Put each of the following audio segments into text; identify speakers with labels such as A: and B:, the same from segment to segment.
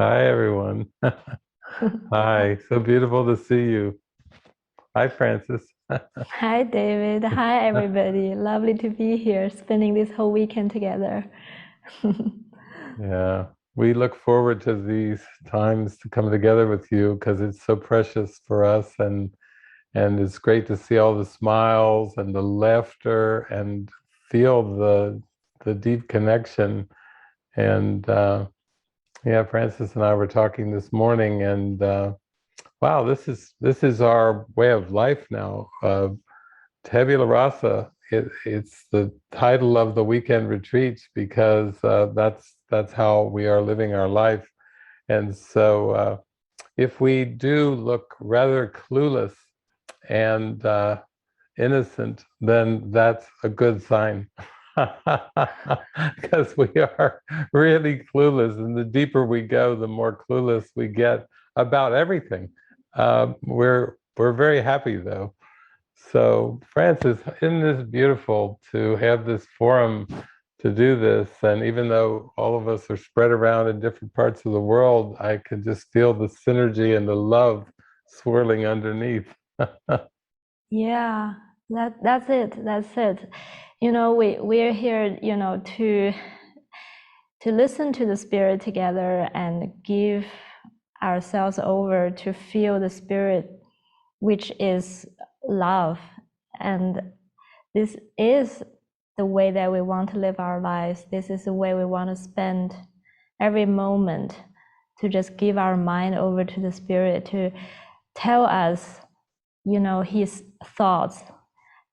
A: Hi, everyone. Hi, so beautiful to see you. Hi, Francis.
B: Hi, David. Hi, everybody. Lovely to be here, spending this whole weekend together.
A: Yeah, we look forward to these times to come together with you because it's so precious for us, and it's great to see all the smiles and the laughter and feel the deep connection. And yeah, Francis and I were talking this morning, and wow, this is our way of life now. Tabula Rasa, it's the title of the weekend retreats because that's how we are living our life. And so if we do look rather clueless and innocent, then that's a good sign. Because we are really clueless, and the deeper we go, the more clueless we get about everything. We're very happy though. So, Francis, isn't this beautiful to have this forum to do this? And even though all of us are spread around in different parts of the world, I can just feel the synergy and the love swirling underneath.
B: Yeah, that's it. That's it. We're here, to listen to the spirit together and give ourselves over to feel the spirit, which is love. And this is the way that we want to live our lives. This is the way we want to spend every moment, to just give our mind over to the spirit to tell us, his thoughts,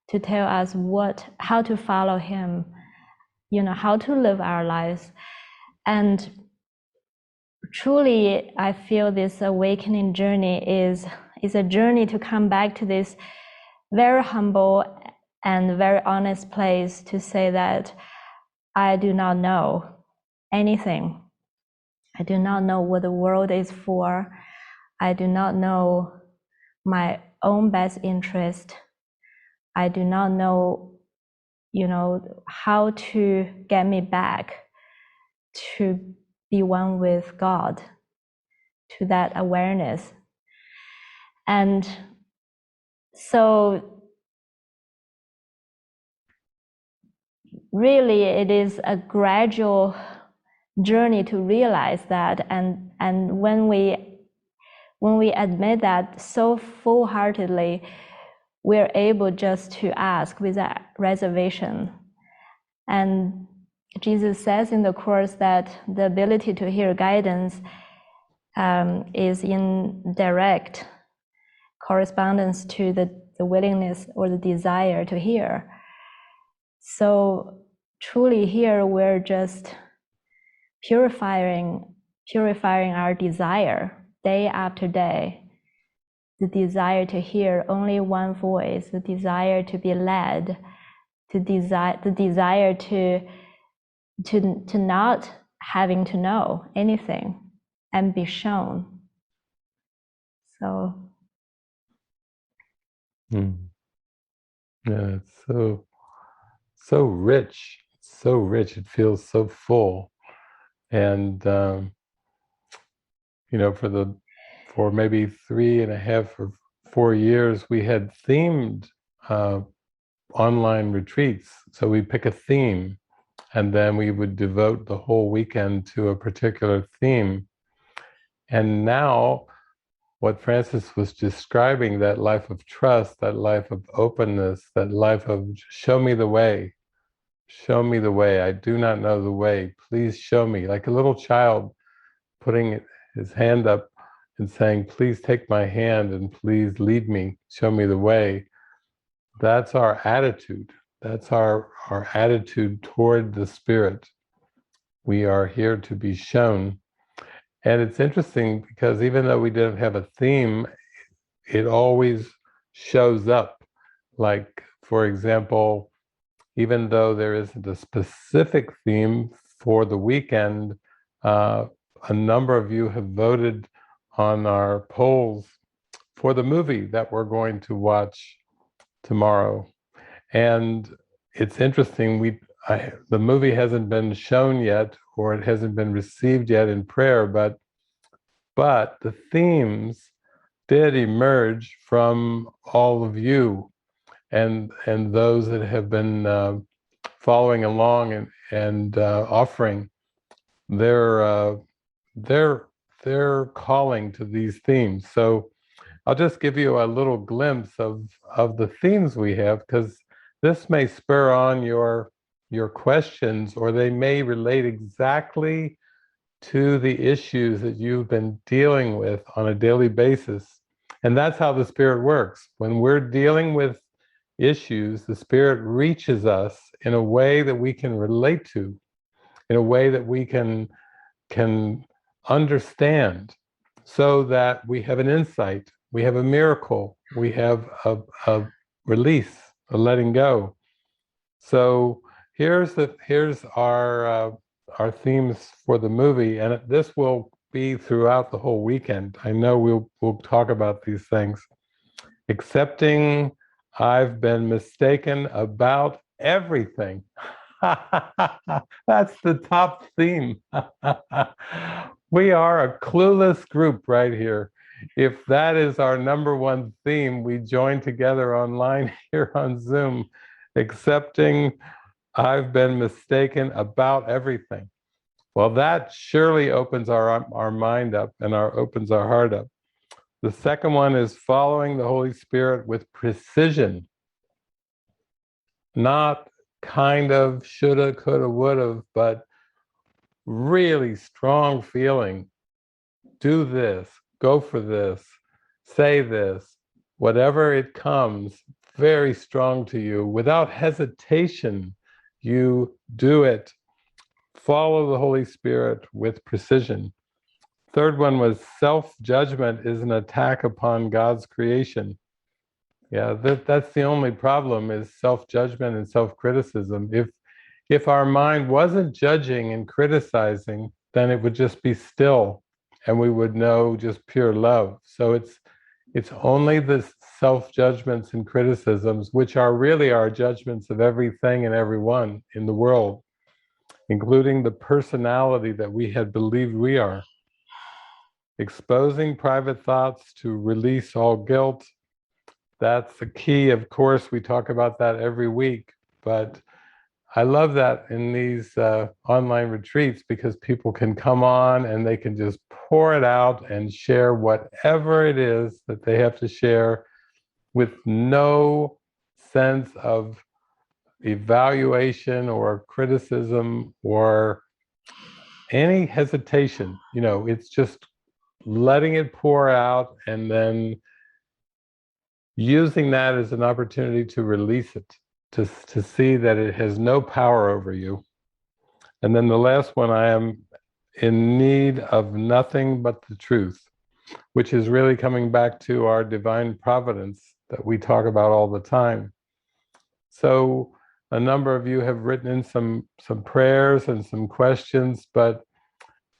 B: to tell us how to follow him, how to live our lives. And truly, I feel this awakening journey is a journey to come back to this very humble and very honest place to say that I do not know anything. I do not know what the world is for. I do not know my own best interest. I do not know, how to get me back to be one with God, to that awareness. And so really it is a gradual journey to realize that, and when we admit that so full-heartedly, we're able just to ask without reservation. And Jesus says in the Course that the ability to hear guidance is in direct correspondence to the willingness or the desire to hear. So truly here we're just purifying our desire day after day, the desire to hear only one voice, the desire to be led, the desire to not having to know anything and be shown. So
A: Yeah, it's so rich. It's so rich. It feels so full. And for maybe 3.5 or 4 years, we had themed uh, online retreats. So we pick a theme, and then we would devote the whole weekend to a particular theme. And now, what Francis was describing, that life of trust, that life of openness, that life of show me the way, show me the way. I do not know the way. Please show me. Like a little child putting his hand up and saying, please take my hand and please lead me, show me the way. That's our attitude. That's our attitude toward the spirit. We are here to be shown. And it's interesting because even though we didn't have a theme, it always shows up. Like, for example, even though there isn't a specific theme for the weekend, a number of you have voted on our polls for the movie that we're going to watch tomorrow. And it's interesting, the movie hasn't been shown yet, or it hasn't been received yet in prayer, but but the themes did emerge from all of you and those that have been following along and offering their their their calling to these themes. So I'll just give you a little glimpse of the themes we have, because this may spur on your questions, or they may relate exactly to the issues that you've been dealing with on a daily basis. And that's how the Spirit works. When we're dealing with issues, the Spirit reaches us in a way that we can relate to, in a way that we can understand, so that we have an insight, we have a miracle, we have a release, a letting go. So here's our themes for the movie, and this will be throughout the whole weekend. I know we'll talk about these things. Accepting I've been mistaken about everything. That's the top theme. We are a clueless group right here. If that is our number one theme, we join together online here on Zoom, accepting I've been mistaken about everything. Well, that surely opens our mind up and opens our heart up. The second one is following the Holy Spirit with precision, not kind of shoulda, coulda, woulda, but really strong feeling. Do this, go for this, say this, whatever it comes, very strong to you, without hesitation, you do it. Follow the Holy Spirit with precision. Third one was self-judgment is an attack upon God's creation. Yeah, that's the only problem, is self-judgment and self-criticism. If our mind wasn't judging and criticizing, then it would just be still and we would know just pure love. So it's only the self-judgments and criticisms, which are really our judgments of everything and everyone in the world, including the personality that we had believed we are. Exposing private thoughts to release all guilt. That's the key. Of course, we talk about that every week, but I love that in these online retreats, because people can come on and they can just pour it out and share whatever it is that they have to share, with no sense of evaluation or criticism or any hesitation. You know, it's just letting it pour out and then using that as an opportunity to release it, to see that it has no power over you. And then the last one, I am in need of nothing but the truth, which is really coming back to our divine providence that we talk about all the time. So a number of you have written in some prayers and some questions, but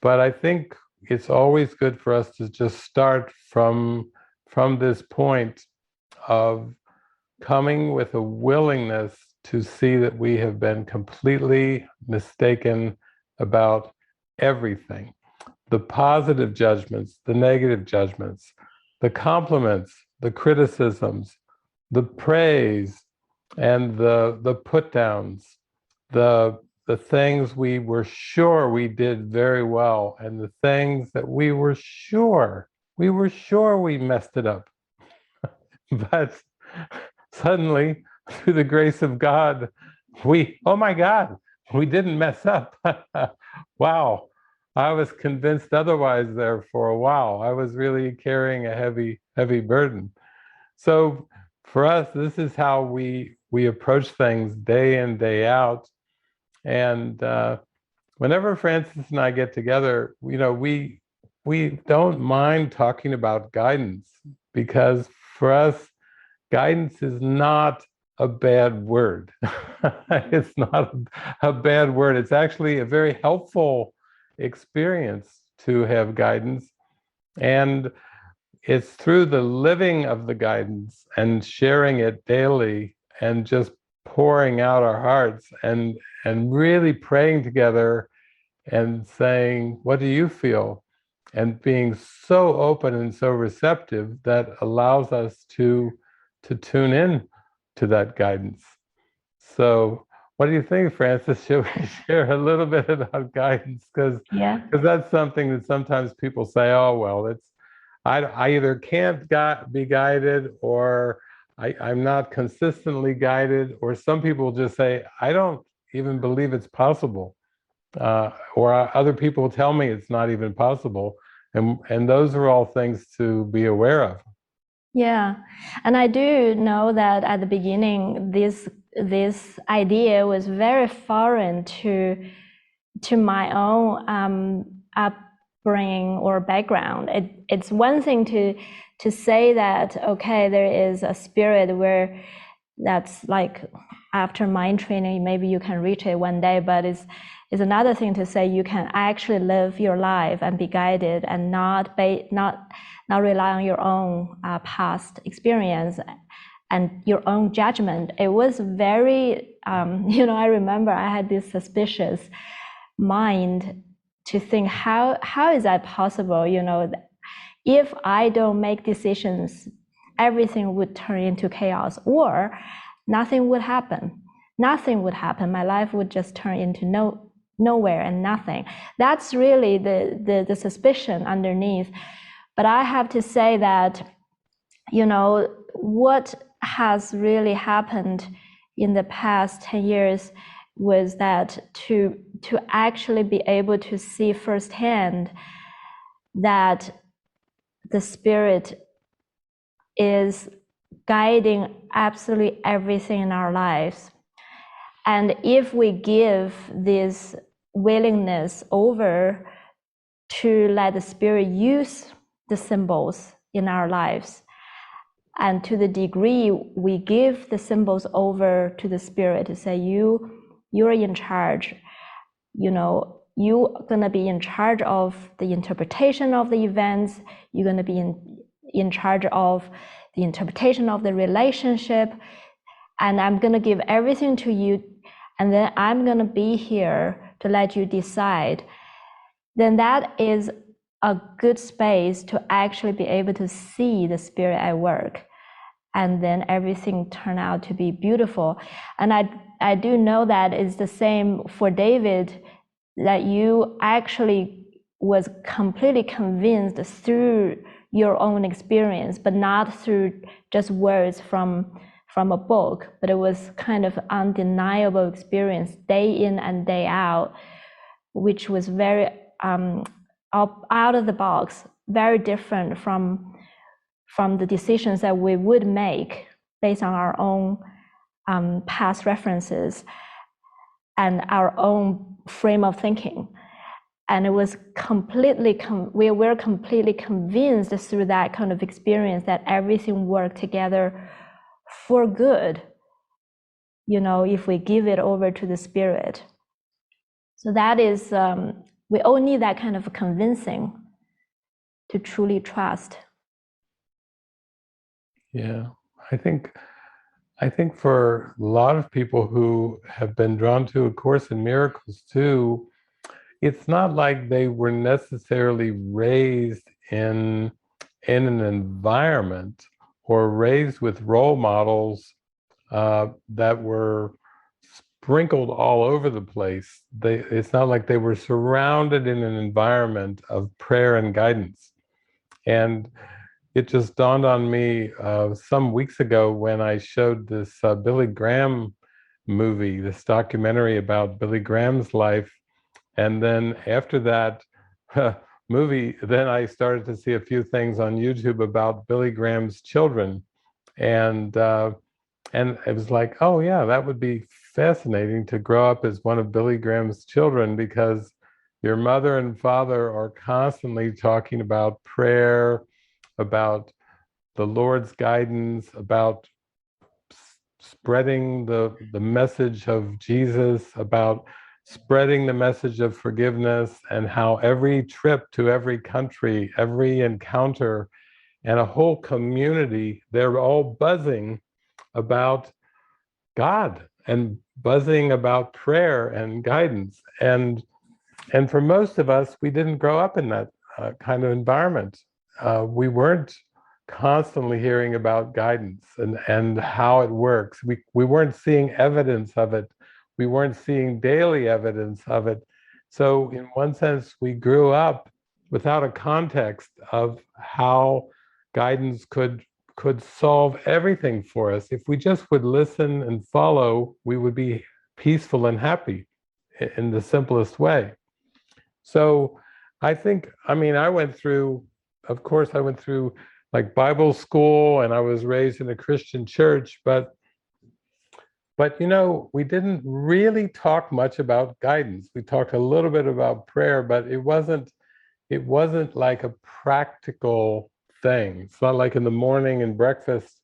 A: I think it's always good for us to just start from this point of coming with a willingness to see that we have been completely mistaken about everything. The positive judgments, the negative judgments, the compliments, the criticisms, the praise, and the put downs, the things we were sure we did very well, and the things that we were sure we messed it up. But suddenly, through the grace of God, oh my God, we didn't mess up. Wow. I was convinced otherwise there for a while. I was really carrying a heavy burden. So for us, this is how we approach things day in, day out. And whenever Francis and I get together, you know, we don't mind talking about guidance, because for us, guidance is not a bad word. It's not a bad word. It's actually a very helpful experience to have guidance. And it's through the living of the guidance and sharing it daily and just pouring out our hearts and really praying together and saying, what do you feel? and being so open and so receptive that allows us to tune in to that guidance. So what do you think, Francis? Should we share a little bit about guidance? Because
B: Yeah.
A: that's something that sometimes people say, oh, well, it's I either can't be guided, or I'm not consistently guided, or some people just say, I don't even believe it's possible. Or other people tell me it's not even possible. And those are all things to be aware of.
B: Yeah, and I do know that at the beginning, this idea was very foreign to my own upbringing or background. It's one thing to say that, okay, there is a spirit where that's like after mind training, maybe you can reach it one day, but it's another thing to say you can actually live your life and be guided and not rely on your own past experience and your own judgment. It was very, I remember I had this suspicious mind to think, how is that possible? If I don't make decisions, everything would turn into chaos, or nothing would happen. Nothing would happen. My life would just turn into nowhere and nothing. That's really the suspicion underneath. But I have to say that, what has really happened in the past 10 years was that to actually be able to see firsthand that the Spirit is guiding absolutely everything in our lives. And if we give this willingness over to let the Spirit use the symbols in our lives, and to the degree we give the symbols over to the Spirit to say, you're in charge, you're going to be in charge of the interpretation of the events, you're going to be in charge of the interpretation of the relationship, and I'm going to give everything to you, and then I'm going to be here to let you decide, then that is a good space to actually be able to see the Spirit at work. And then everything turned out to be beautiful. And I do know that it's the same for David, that you actually was completely convinced through your own experience, but not through just words from a book, but it was kind of undeniable experience day in and day out, which was very out of the box, very different from the decisions that we would make based on our own past references and our own frame of thinking. And it was we were completely convinced through that kind of experience that everything worked together for good, if we give it over to the Spirit. So that is, we all need that kind of convincing to truly trust.
A: Yeah, I think for a lot of people who have been drawn to A Course in Miracles too, it's not like they were necessarily raised in an environment or raised with role models that were sprinkled all over the place. It's not like they were surrounded in an environment of prayer and guidance. And it just dawned on me some weeks ago when I showed this Billy Graham movie, this documentary about Billy Graham's life. And then after that movie, then I started to see a few things on YouTube about Billy Graham's children. And it was like, oh yeah, that would be fascinating to grow up as one of Billy Graham's children, because your mother and father are constantly talking about prayer, about the Lord's guidance, about spreading the message of Jesus, about spreading the message of forgiveness, and how every trip to every country, every encounter, and a whole community, they're all buzzing about God and buzzing about prayer and guidance. And for most of us, we didn't grow up in that kind of environment. We weren't constantly hearing about guidance and how it works. We weren't seeing evidence of it. We weren't seeing daily evidence of it. So in one sense, we grew up without a context of how guidance could solve everything for us. If we just would listen and follow, we would be peaceful and happy in the simplest way. So I think, I mean, of course, I went through like Bible school and I was raised in a Christian church, but we didn't really talk much about guidance. We talked a little bit about prayer, but it wasn't like a practical thing. It's not like in the morning and breakfast,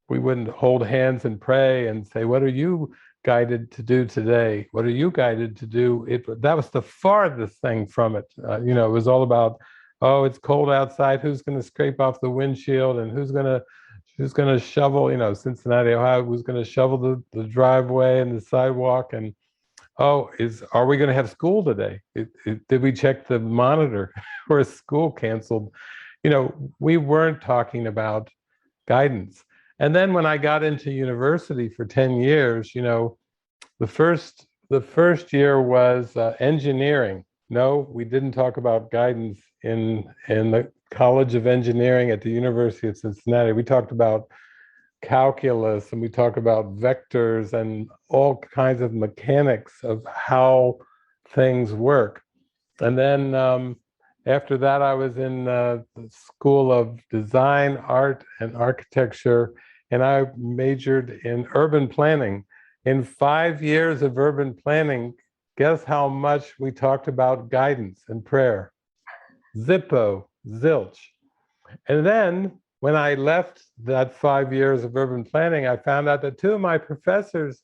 A: we wouldn't hold hands and pray and say, what are you guided to do today? What are you guided to do? That was the farthest thing from it. It was all about, oh, it's cold outside. Who's going to scrape off the windshield and who's going to shovel, Cincinnati, Ohio, who's going to shovel the driveway and the sidewalk? And are we going to have school today? Did we check the monitor or is school canceled? We weren't talking about guidance. And then when I got into university for 10 years, the first year was engineering. No, we didn't talk about guidance in the College of Engineering at the University of Cincinnati. We talked about calculus and we talked about vectors and all kinds of mechanics of how things work. And then after that, I was in the School of Design, Art, and Architecture, and I majored in urban planning. In 5 years of urban planning, guess how much we talked about guidance and prayer? Zippo, zilch. And then when I left that 5 years of urban planning, I found out that 2 of my professors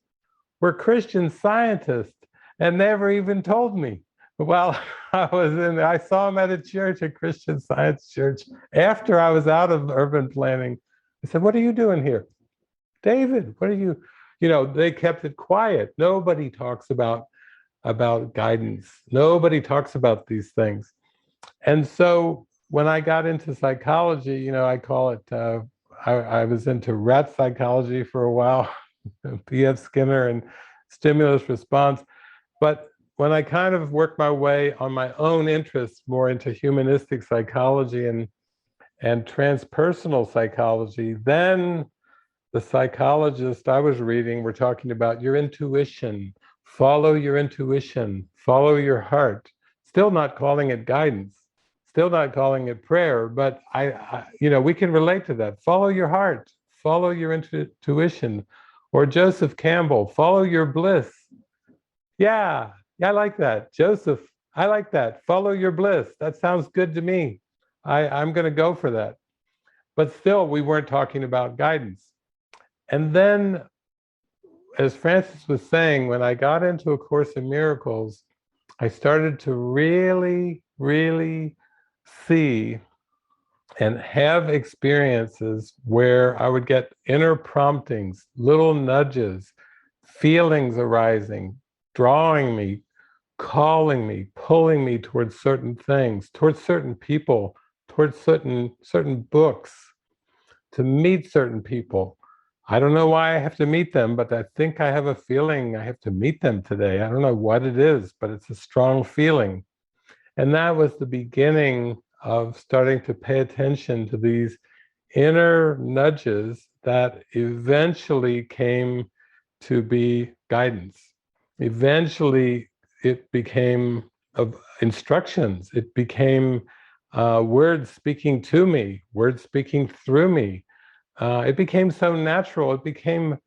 A: were Christian scientists and never even told me. Well, I saw them at a church, a Christian Science church, after I was out of urban planning. I said, what are you doing here? David, what are you? They kept it quiet. Nobody talks about guidance. Nobody talks about these things. And so when I got into psychology, I call it, I was into rat psychology for a while, P.F. Skinner and stimulus response. But when I kind of worked my way on my own interests more into humanistic psychology and transpersonal psychology, then the psychologists I was reading were talking about your intuition, follow your intuition, follow your heart. Still not calling it guidance, still not calling it prayer, but we can relate to that. Follow your heart, follow your intuition. Or Joseph Campbell, follow your bliss. Yeah, I like that. Joseph, I like that. Follow your bliss. That sounds good to me. I'm going to go for that. But still, we weren't talking about guidance. And then, as Francis was saying, when I got into A Course in Miracles, I started to really, really see and have experiences where I would get inner promptings, little nudges, feelings arising, drawing me, calling me, pulling me towards certain things, towards certain people, towards certain books, to meet certain people. I don't know why I have to meet them, but I think I have a feeling I have to meet them today. I don't know what it is, but it's a strong feeling. And that was the beginning of starting to pay attention to these inner nudges that eventually came to be guidance. Eventually, it became instructions. It became words speaking to me, words speaking through me. It became so natural. It became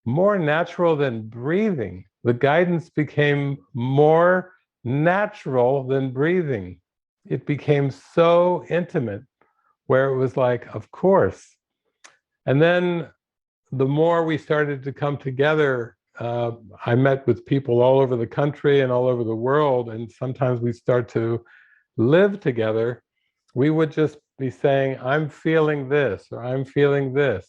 A: more natural than breathing. The guidance became more natural than breathing. It became so intimate, where it was like, of course. And then the more we started to come together, I met with people all over the country and all over the world, and sometimes we start to live together. We would just be saying, I'm feeling this, or I'm feeling this.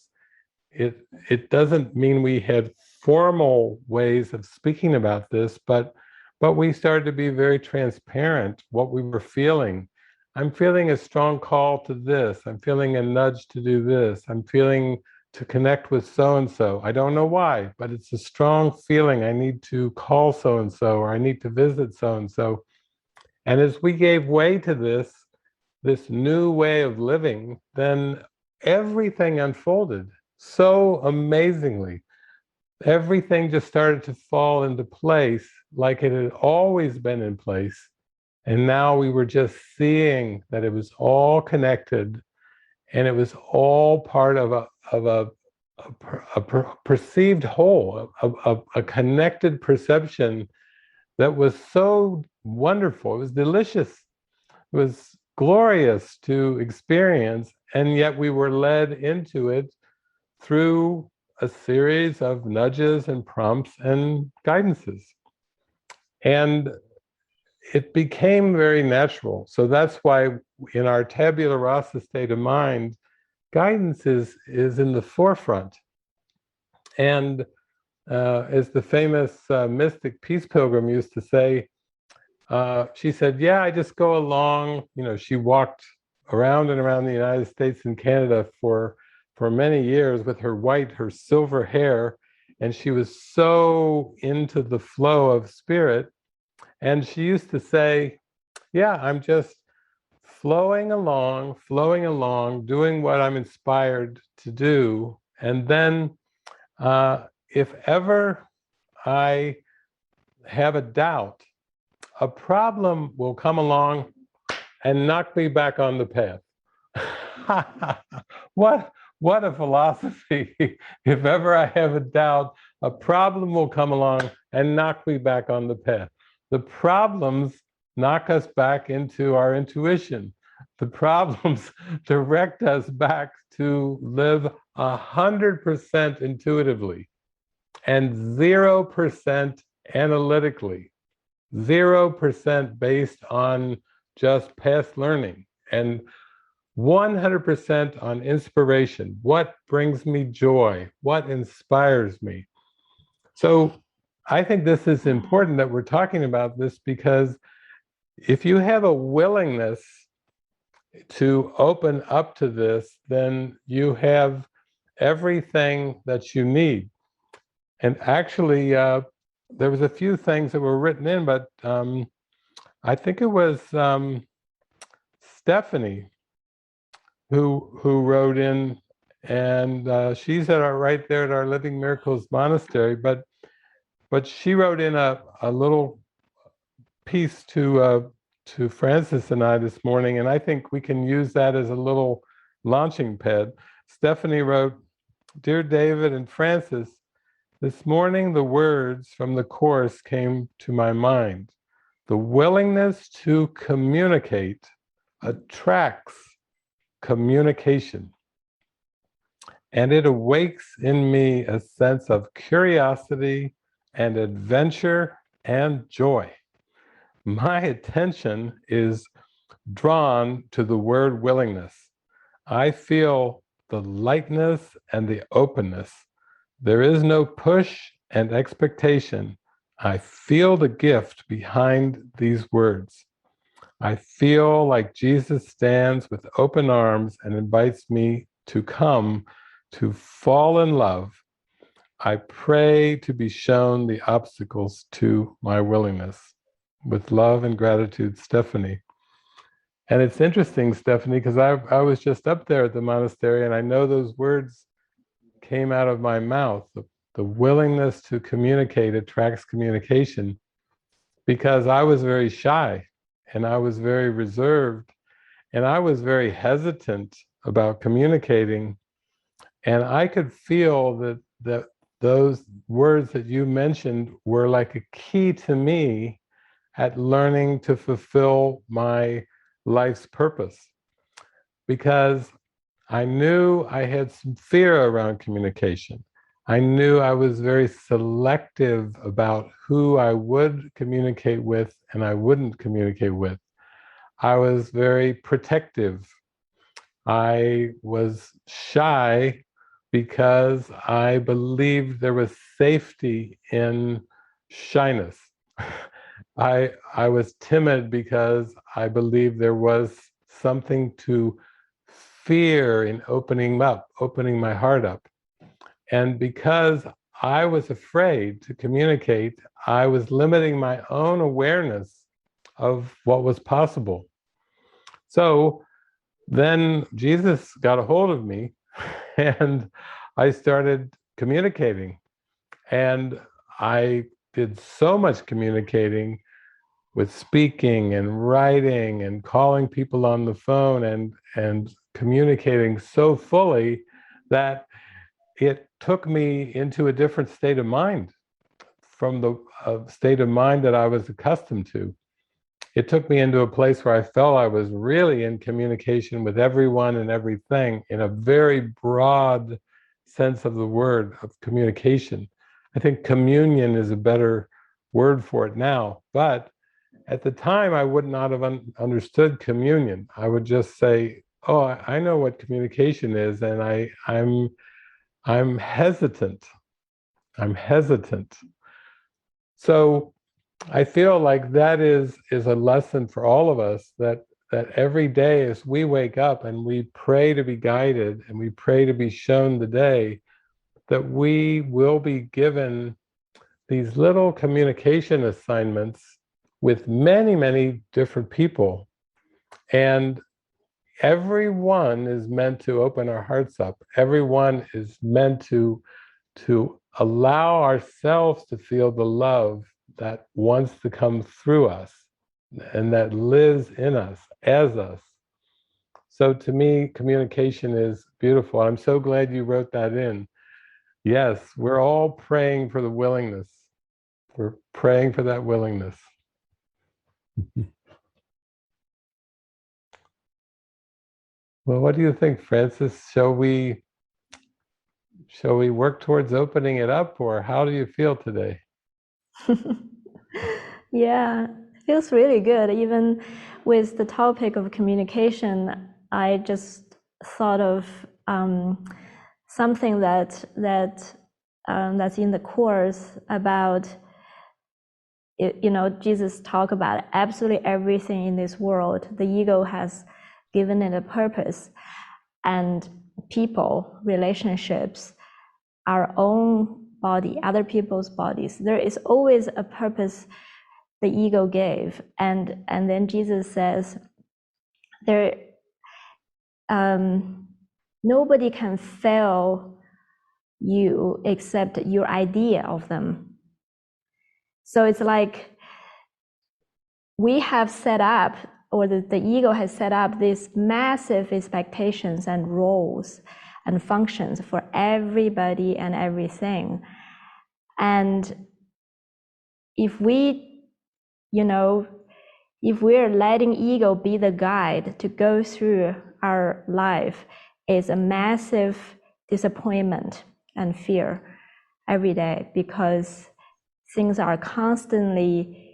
A: It doesn't mean we had formal ways of speaking about this, but we started to be very transparent what we were feeling. I'm feeling a strong call to this. I'm feeling a nudge to do this. I'm feeling to connect with so-and-so. I don't know why, but it's a strong feeling. I need to call so-and-so, or I need to visit so-and-so. And as we gave way to this new way of living, then everything unfolded so amazingly. Everything just started to fall into place like it had always been in place. And now we were just seeing that it was all connected, and it was all part of a perceived whole, a connected perception that was so wonderful. It was delicious. It was glorious to experience, and yet we were led into it through a series of nudges and prompts and guidances. And it became very natural. So that's why in our tabula rasa state of mind, guidance is in the forefront. And as the famous mystic Peace Pilgrim used to say, she said, yeah, I just go along. You know, she walked around and around the United States and Canada for many years with her silver hair, and she was so into the flow of spirit. And she used to say, yeah, I'm just flowing along, doing what I'm inspired to do. And then if ever I have a doubt, a problem will come along and knock me back on the path. What a philosophy. If ever I have a doubt, a problem will come along and knock me back on the path. The problems knock us back into our intuition. The problems direct us back to live 100% intuitively and 0% analytically, 0% based on just past learning, and 100% on inspiration. What brings me joy? What inspires me? So I think this is important that we're talking about this, because if you have a willingness to open up to this, then you have everything that you need. And actually, there was a few things that were written in, but I think it was Stephanie who wrote in, and she's at right there at our Living Miracles Monastery. But she wrote in a little piece to Francis and I this morning, and I think we can use that as a little launching pad. Stephanie wrote, "Dear David and Francis, this morning the words from the Course came to my mind. The willingness to communicate attracts communication, and it awakes in me a sense of curiosity and adventure and joy. My attention is drawn to the word willingness. I feel the lightness and the openness. There is no push and expectation. I feel the gift behind these words. I feel like Jesus stands with open arms and invites me to come, to fall in love. I pray to be shown the obstacles to my willingness. With love and gratitude, Stephanie." And it's interesting, Stephanie, because I was just up there at the monastery, and I know those words came out of my mouth. The willingness to communicate attracts communication, because I was very shy, and I was very reserved, and I was very hesitant about communicating. And I could feel that those words that you mentioned were like a key to me at learning to fulfill my life's purpose, because I knew I had some fear around communication. I knew I was very selective about who I would communicate with and I wouldn't communicate with. I was very protective. I was shy because I believed there was safety in shyness. I was timid because I believed there was something to fear in opening my heart up. And because I was afraid to communicate, I was limiting my own awareness of what was possible. So then Jesus got a hold of me and I started communicating. And I did so much communicating with speaking and writing and calling people on the phone and communicating so fully that it took me into a different state of mind from the state of mind that I was accustomed to. It took me into a place where I felt I was really in communication with everyone and everything in a very broad sense of the word of communication. I think communion is a better word for it now, but at the time I would not have understood communion. I would just say, oh, I know what communication is, and I'm hesitant. I'm hesitant. So I feel like that is a lesson for all of us, that every day as we wake up and we pray to be guided and we pray to be shown the day, that we will be given these little communication assignments with many, many different people. And everyone is meant to open our hearts up. Everyone is meant to allow ourselves to feel the love that wants to come through us and that lives in us, as us. So to me, communication is beautiful. I'm so glad you wrote that in. Yes, we're all praying for the willingness. We're praying for that willingness. Well, what do you think, Francis? Shall we work towards opening it up, or how do you feel today?
B: Yeah, it feels really good. Even with the topic of communication, I just thought of something that's in the course about, Jesus talked about absolutely everything in this world. The ego has given it a purpose, and people, relationships, our own body, other people's bodies. There is always a purpose the ego gave, and then Jesus says, there, nobody can fail you except your idea of them. So it's like we have set up, or the ego has set up these massive expectations and roles and functions for everybody and everything. And if we, if we're letting ego be the guide to go through our life, it's a massive disappointment and fear every day, because things are constantly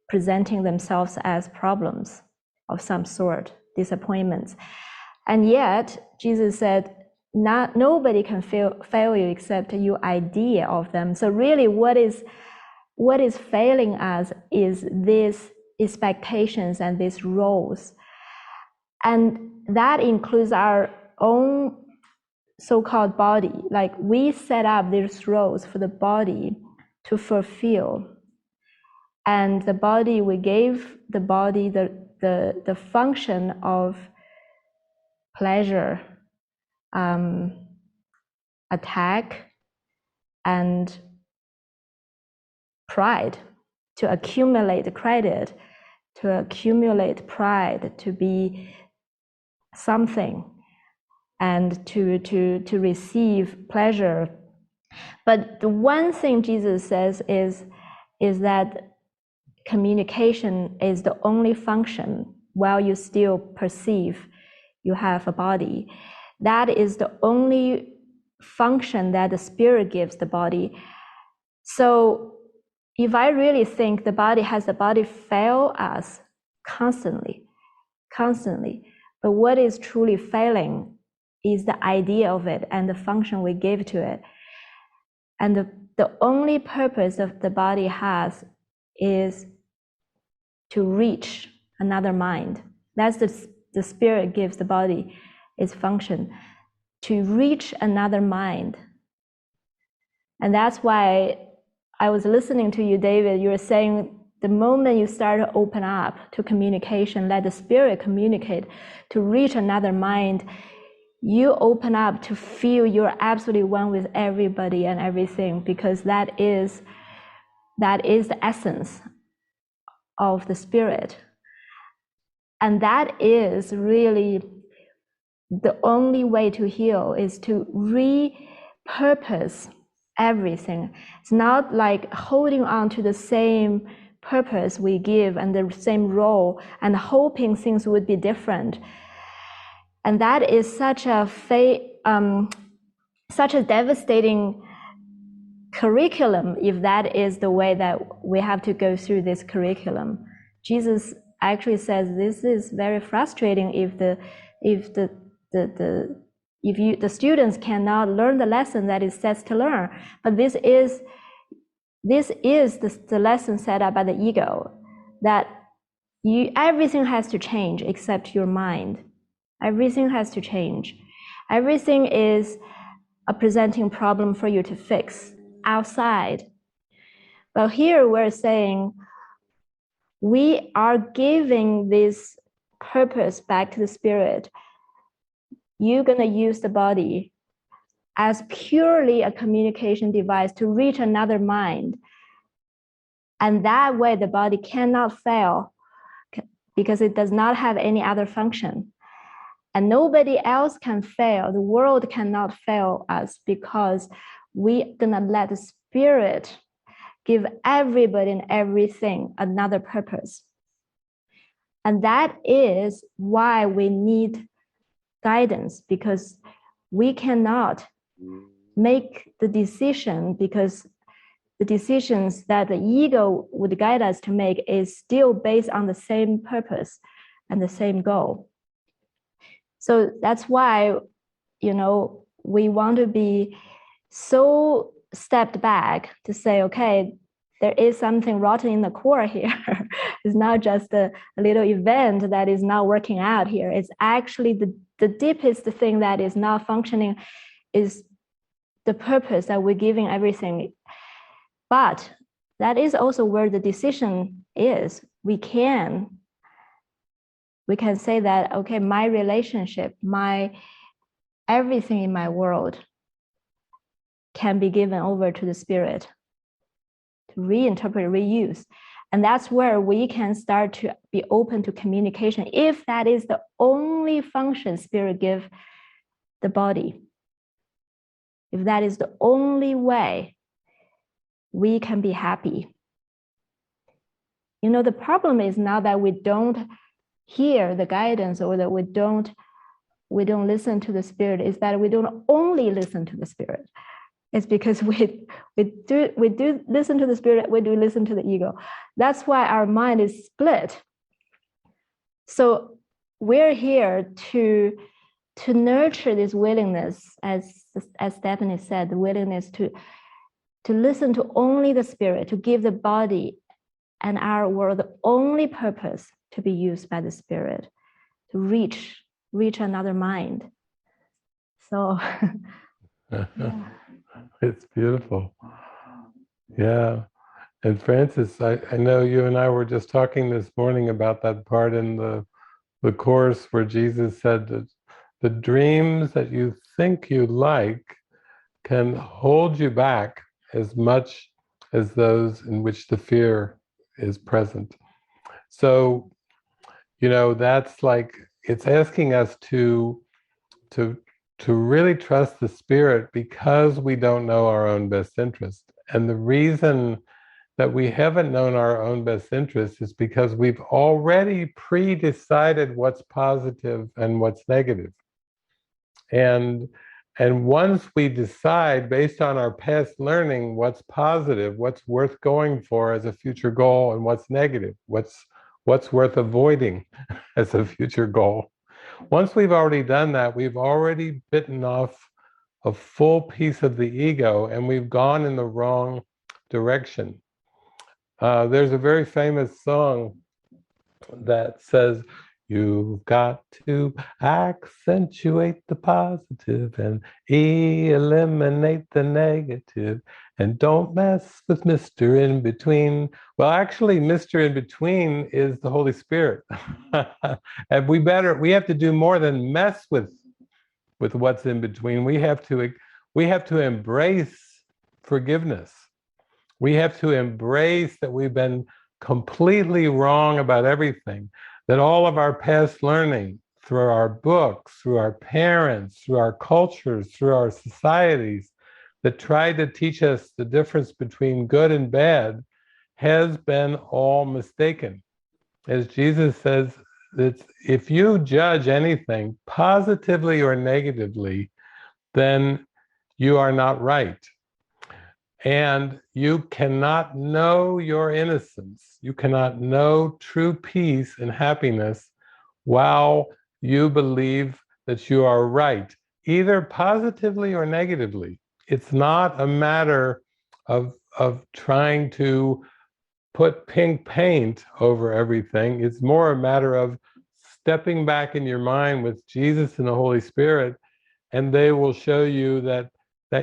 B: presenting themselves as problems of some sort, disappointments. And yet, Jesus said, nobody can fail you except your idea of them. So really what is failing us is these expectations and these roles. And that includes our own so-called body. Like we set up these roles for the body to fulfill. And the body, we gave the body the function of pleasure, attack, and pride, to accumulate credit, to accumulate pride, to be something, and to receive pleasure. But the one thing Jesus says is that communication is the only function while you still perceive you have a body. That is the only function that the spirit gives the body. So if I really think the body fail us constantly. But what is truly failing is the idea of it and the function we give to it. And the only purpose of the body has is to reach another mind. That's the the spirit gives the body its function, to reach another mind. And that's why I was listening to you, David. You were saying the moment you start to open up to communication, let the spirit communicate, to reach another mind, you open up to feel you're absolutely one with everybody and everything, because that is the essence of the spirit. And that is really the only way to heal, is to repurpose everything. It's not like holding on to the same purpose we give and the same role and hoping things would be different. And that is such a devastating curriculum, if that is the way that we have to go through this curriculum. Jesus actually says this is very frustrating if the students cannot learn the lesson that is set to learn. But this is the lesson set up by the ego, that everything has to change except your mind. Everything has to change. Everything is a presenting problem for you to fix outside. But here we're saying we are giving this purpose back to the spirit. You're going to use the body as purely a communication device to reach another mind. And that way the body cannot fail, because it does not have any other function. And nobody else can fail. The world cannot fail us, because we're going to let the spirit give everybody and everything another purpose. And that is why we need guidance, because we cannot make the decision, because the decisions that the ego would guide us to make is still based on the same purpose and the same goal. So that's why, we want to be so stepped back to say, okay, there is something rotten in the core here. It's not just a little event that is not working out here. It's actually the deepest thing that is not functioning is the purpose that we're giving everything. But that is also where the decision is. We can say that, okay, my relationship, everything in my world can be given over to the spirit to reinterpret, reuse. And that's where we can start to be open to communication, if that is the only function spirit give the body. If that is the only way we can be happy. The problem is not that we don't hear the guidance, or that we don't listen to the spirit, is that we don't only listen to the spirit. It's because we do listen to the spirit, we do listen to the ego. That's why our mind is split. So we're here to nurture this willingness, as Stephanie said, the willingness to listen to only the spirit, to give the body and our world the only purpose to be used by the spirit, to reach another mind. So yeah.
A: It's beautiful. Yeah. And Francis, I know you and I were just talking this morning about that part in the Course where Jesus said that the dreams that you think you like can hold you back as much as those in which the fear is present. So, that's like, it's asking us to really trust the spirit, because we don't know our own best interest. And the reason that we haven't known our own best interest is because we've already pre-decided what's positive and what's negative. And once we decide based on our past learning what's positive, what's worth going for as a future goal, and what's negative, what's worth avoiding as a future goal. Once we've already done that, we've already bitten off a full piece of the ego, and we've gone in the wrong direction. There's a very famous song that says, You've got to accentuate the positive and eliminate the negative. And don't mess with Mr. In Between. Well, actually, Mr. In Between is the Holy Spirit. And we have to do more than mess with what's in between. We have to embrace forgiveness. We have to embrace that we've been completely wrong about everything, that all of our past learning through our books, through our parents, through our cultures, through our societies that tried to teach us the difference between good and bad has been all mistaken. As Jesus says, that if you judge anything positively or negatively, then you are not right. And you cannot know your innocence. You cannot know true peace and happiness while you believe that you are right, either positively or negatively. It's not a matter of trying to put pink paint over everything. It's more a matter of stepping back in your mind with Jesus and the Holy Spirit, and they will show you that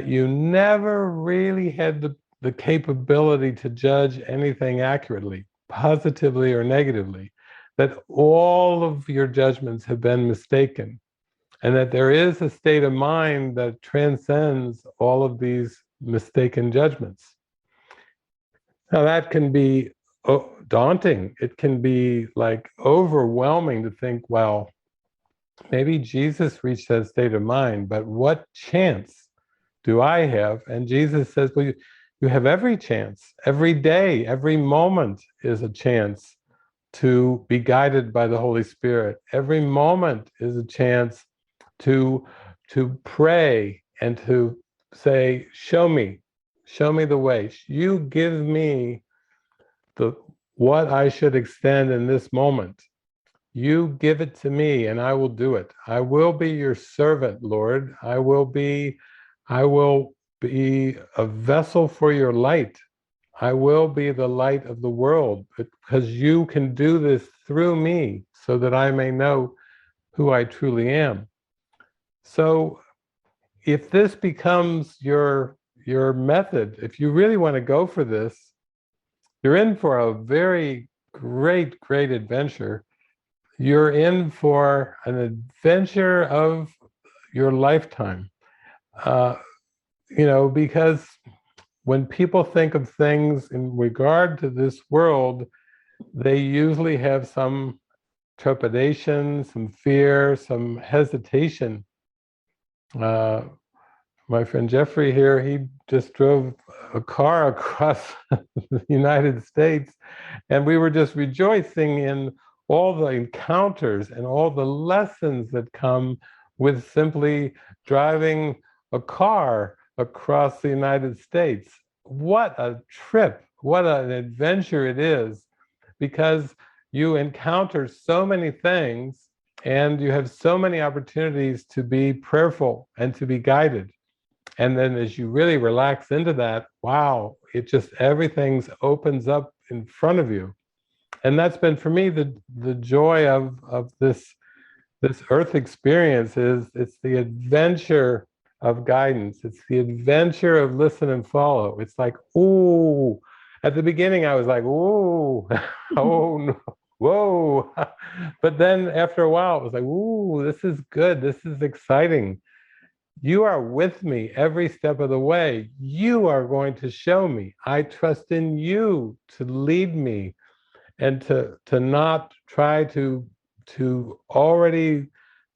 A: you never really had the capability to judge anything accurately, positively or negatively, that all of your judgments have been mistaken, and that there is a state of mind that transcends all of these mistaken judgments. Now, that can be daunting. It can be like overwhelming to think, well, maybe Jesus reached that state of mind, but what chance do I have? And Jesus says, well, you have every chance. Every day, every moment is a chance to be guided by the Holy Spirit. Every moment is a chance to pray and to say, show me the way. You give me what I should extend in this moment. You give it to me and I will do it. I will be your servant, Lord. I will be a vessel for your light. I will be the light of the world, because you can do this through me so that I may know who I truly am. So if this becomes your method, if you really want to go for this, you're in for a very great adventure. You're in for an adventure of your lifetime. Because when people think of things in regard to this world, they usually have some trepidation, some fear, some hesitation. My friend Jeffrey here, he just drove a car across the United States, and we were just rejoicing in all the encounters and all the lessons that come with simply driving a car across the United States. What a trip, what an adventure it is, because you encounter so many things and you have so many opportunities to be prayerful and to be guided. And then as you really relax into that, wow, everything opens up in front of you. And that's been for me the joy of this earth experience. It's the adventure of guidance. It's the adventure of listen and follow. It's like, ooh, at the beginning I was like, ooh, oh no, whoa. But then after a while it was like, ooh, this is good, this is exciting. You are with me every step of the way. You are going to show me. I trust in you to lead me, and to not try to already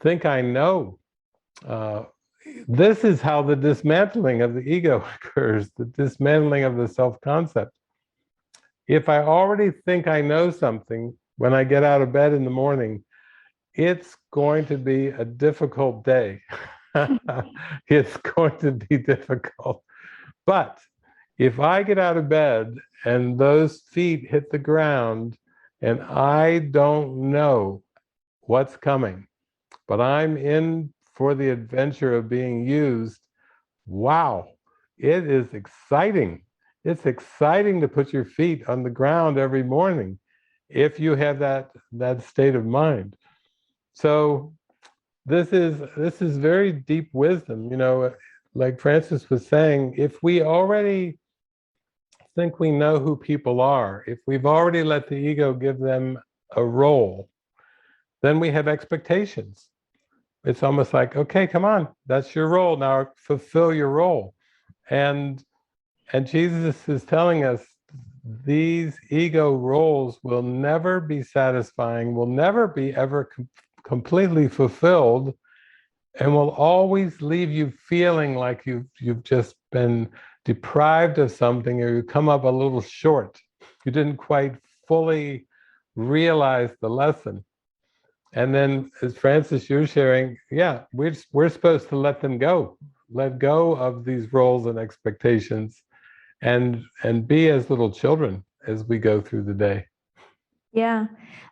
A: think I know. This is how the dismantling of the ego occurs, the dismantling of the self-concept. If I already think I know something when I get out of bed in the morning, it's going to be a difficult day. It's going to be difficult. But if I get out of bed and those feet hit the ground and I don't know what's coming, but I'm in for the adventure of being used, wow, it is exciting. It's exciting to put your feet on the ground every morning if you have that state of mind. So this is very deep wisdom, like Francis was saying, if we already think we know who people are, if we've already let the ego give them a role, then we have expectations. It's almost like, okay, come on, that's your role. Now fulfill your role. And Jesus is telling us these ego roles will never be satisfying, will never be ever completely fulfilled, and will always leave you feeling like you've just been deprived of something, or you come up a little short. You didn't quite fully realize the lesson. And then, as Francis, you're sharing, yeah, we're supposed to let go of these roles and expectations, and be as little children as we go through the day.
B: Yeah,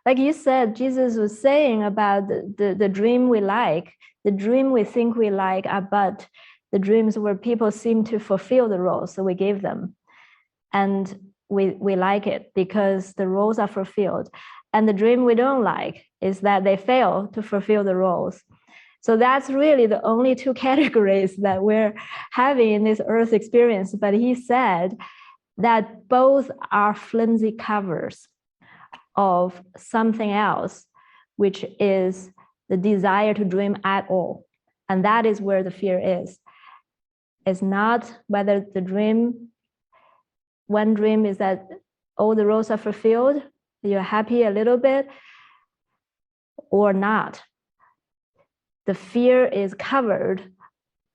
B: like you said, Jesus was saying about the dream we like, the dream we think we like are but the dreams where people seem to fulfill the roles, so we give them. And we like it because the roles are fulfilled. And the dream we don't like is that they fail to fulfill the roles. So that's really the only two categories that we're having in this earth experience. But he said that both are flimsy covers of something else, which is the desire to dream at all. And that is where the fear is. It's not whether the dream, one dream is that all the roles are fulfilled, you're happy a little bit, or not. The fear is covered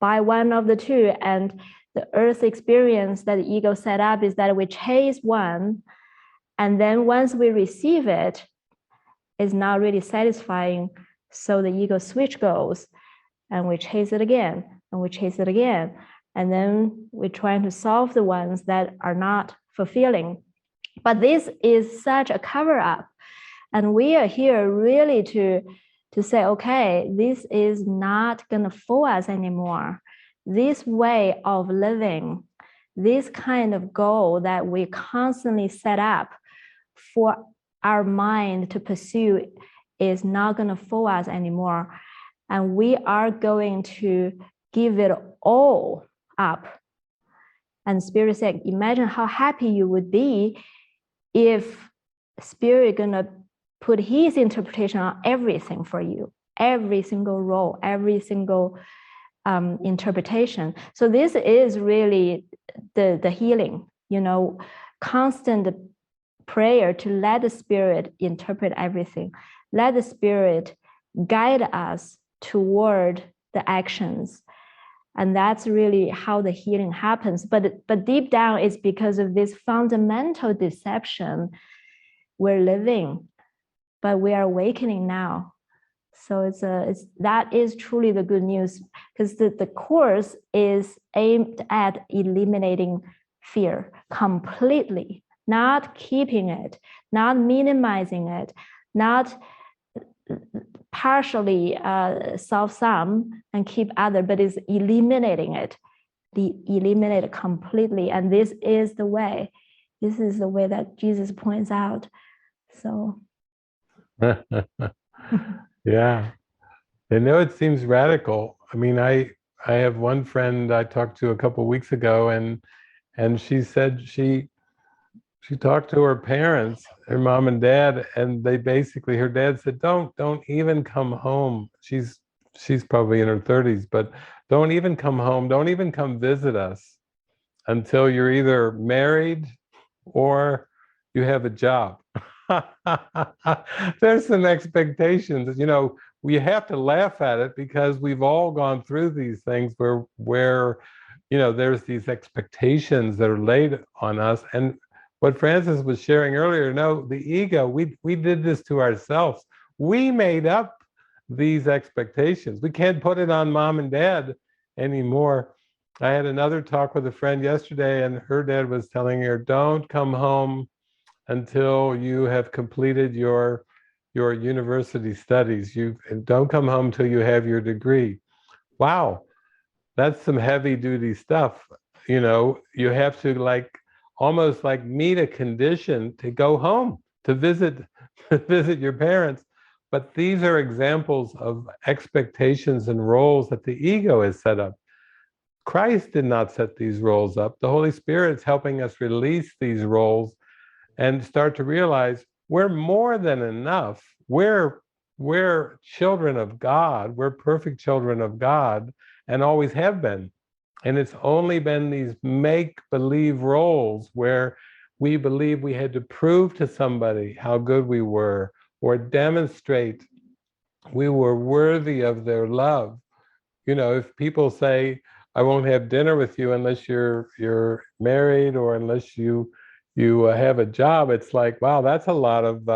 B: by one of the two, and the earth experience that the ego set up is that we chase one, and then once we receive it, it's not really satisfying, so the ego switch goes, and we chase it again, and we chase it again, and then we're trying to solve the ones that are not fulfilling. But this is such a cover-up, and we are here really to say, okay, this is not going to fool us anymore. This way of living, this kind of goal that we constantly set up for our mind to pursue is not going to fool us anymore. And we are going to give it all up. And Spirit said, imagine how happy you would be if Spirit gonna put his interpretation on everything for you, every single role, every single interpretation. So this is really the healing, constant prayer to let the Spirit interpret everything, let the Spirit guide us toward the actions. And that's really how the healing happens. But deep down, it's because of this fundamental deception we're living, but we are awakening now. So that is truly the good news, because the course is aimed at eliminating fear completely, not keeping it, not minimizing it, not partially solve some and keep other, but is eliminating it, eliminate it completely. And this is the way. This is the way that Jesus points out. So
A: yeah, I know it seems radical. I mean, I have one friend I talked to a couple of weeks ago, and she said she talked to her parents, her mom and dad, and they basically, her dad said, don't even come home. She's probably in her 30s, but don't even come home. Don't even come visit us until you're either married or you have a job. There's some expectations, we have to laugh at it because we've all gone through these things where there's these expectations that are laid on us. And what Francis was sharing earlier, no, the ego, we did this to ourselves. We made up these expectations. We can't put it on mom and dad anymore. I had another talk with a friend yesterday, and her dad was telling her, don't come home until you have completed your university studies. Don't come home till you have your degree. Wow, that's some heavy duty stuff. You have to almost meet a condition to go home to visit your parents. But these are examples of expectations and roles that the ego has set up. Christ did not set these roles up. The Holy Spirit is helping us release these roles and start to realize we're more than enough. We're children of God. We're perfect children of God and always have been. And it's only been these make-believe roles where we believe we had to prove to somebody how good we were or demonstrate we were worthy of their love. You know, if people say, I won't have dinner with you unless you're married or unless you have a job, it's like, wow, that's a lot of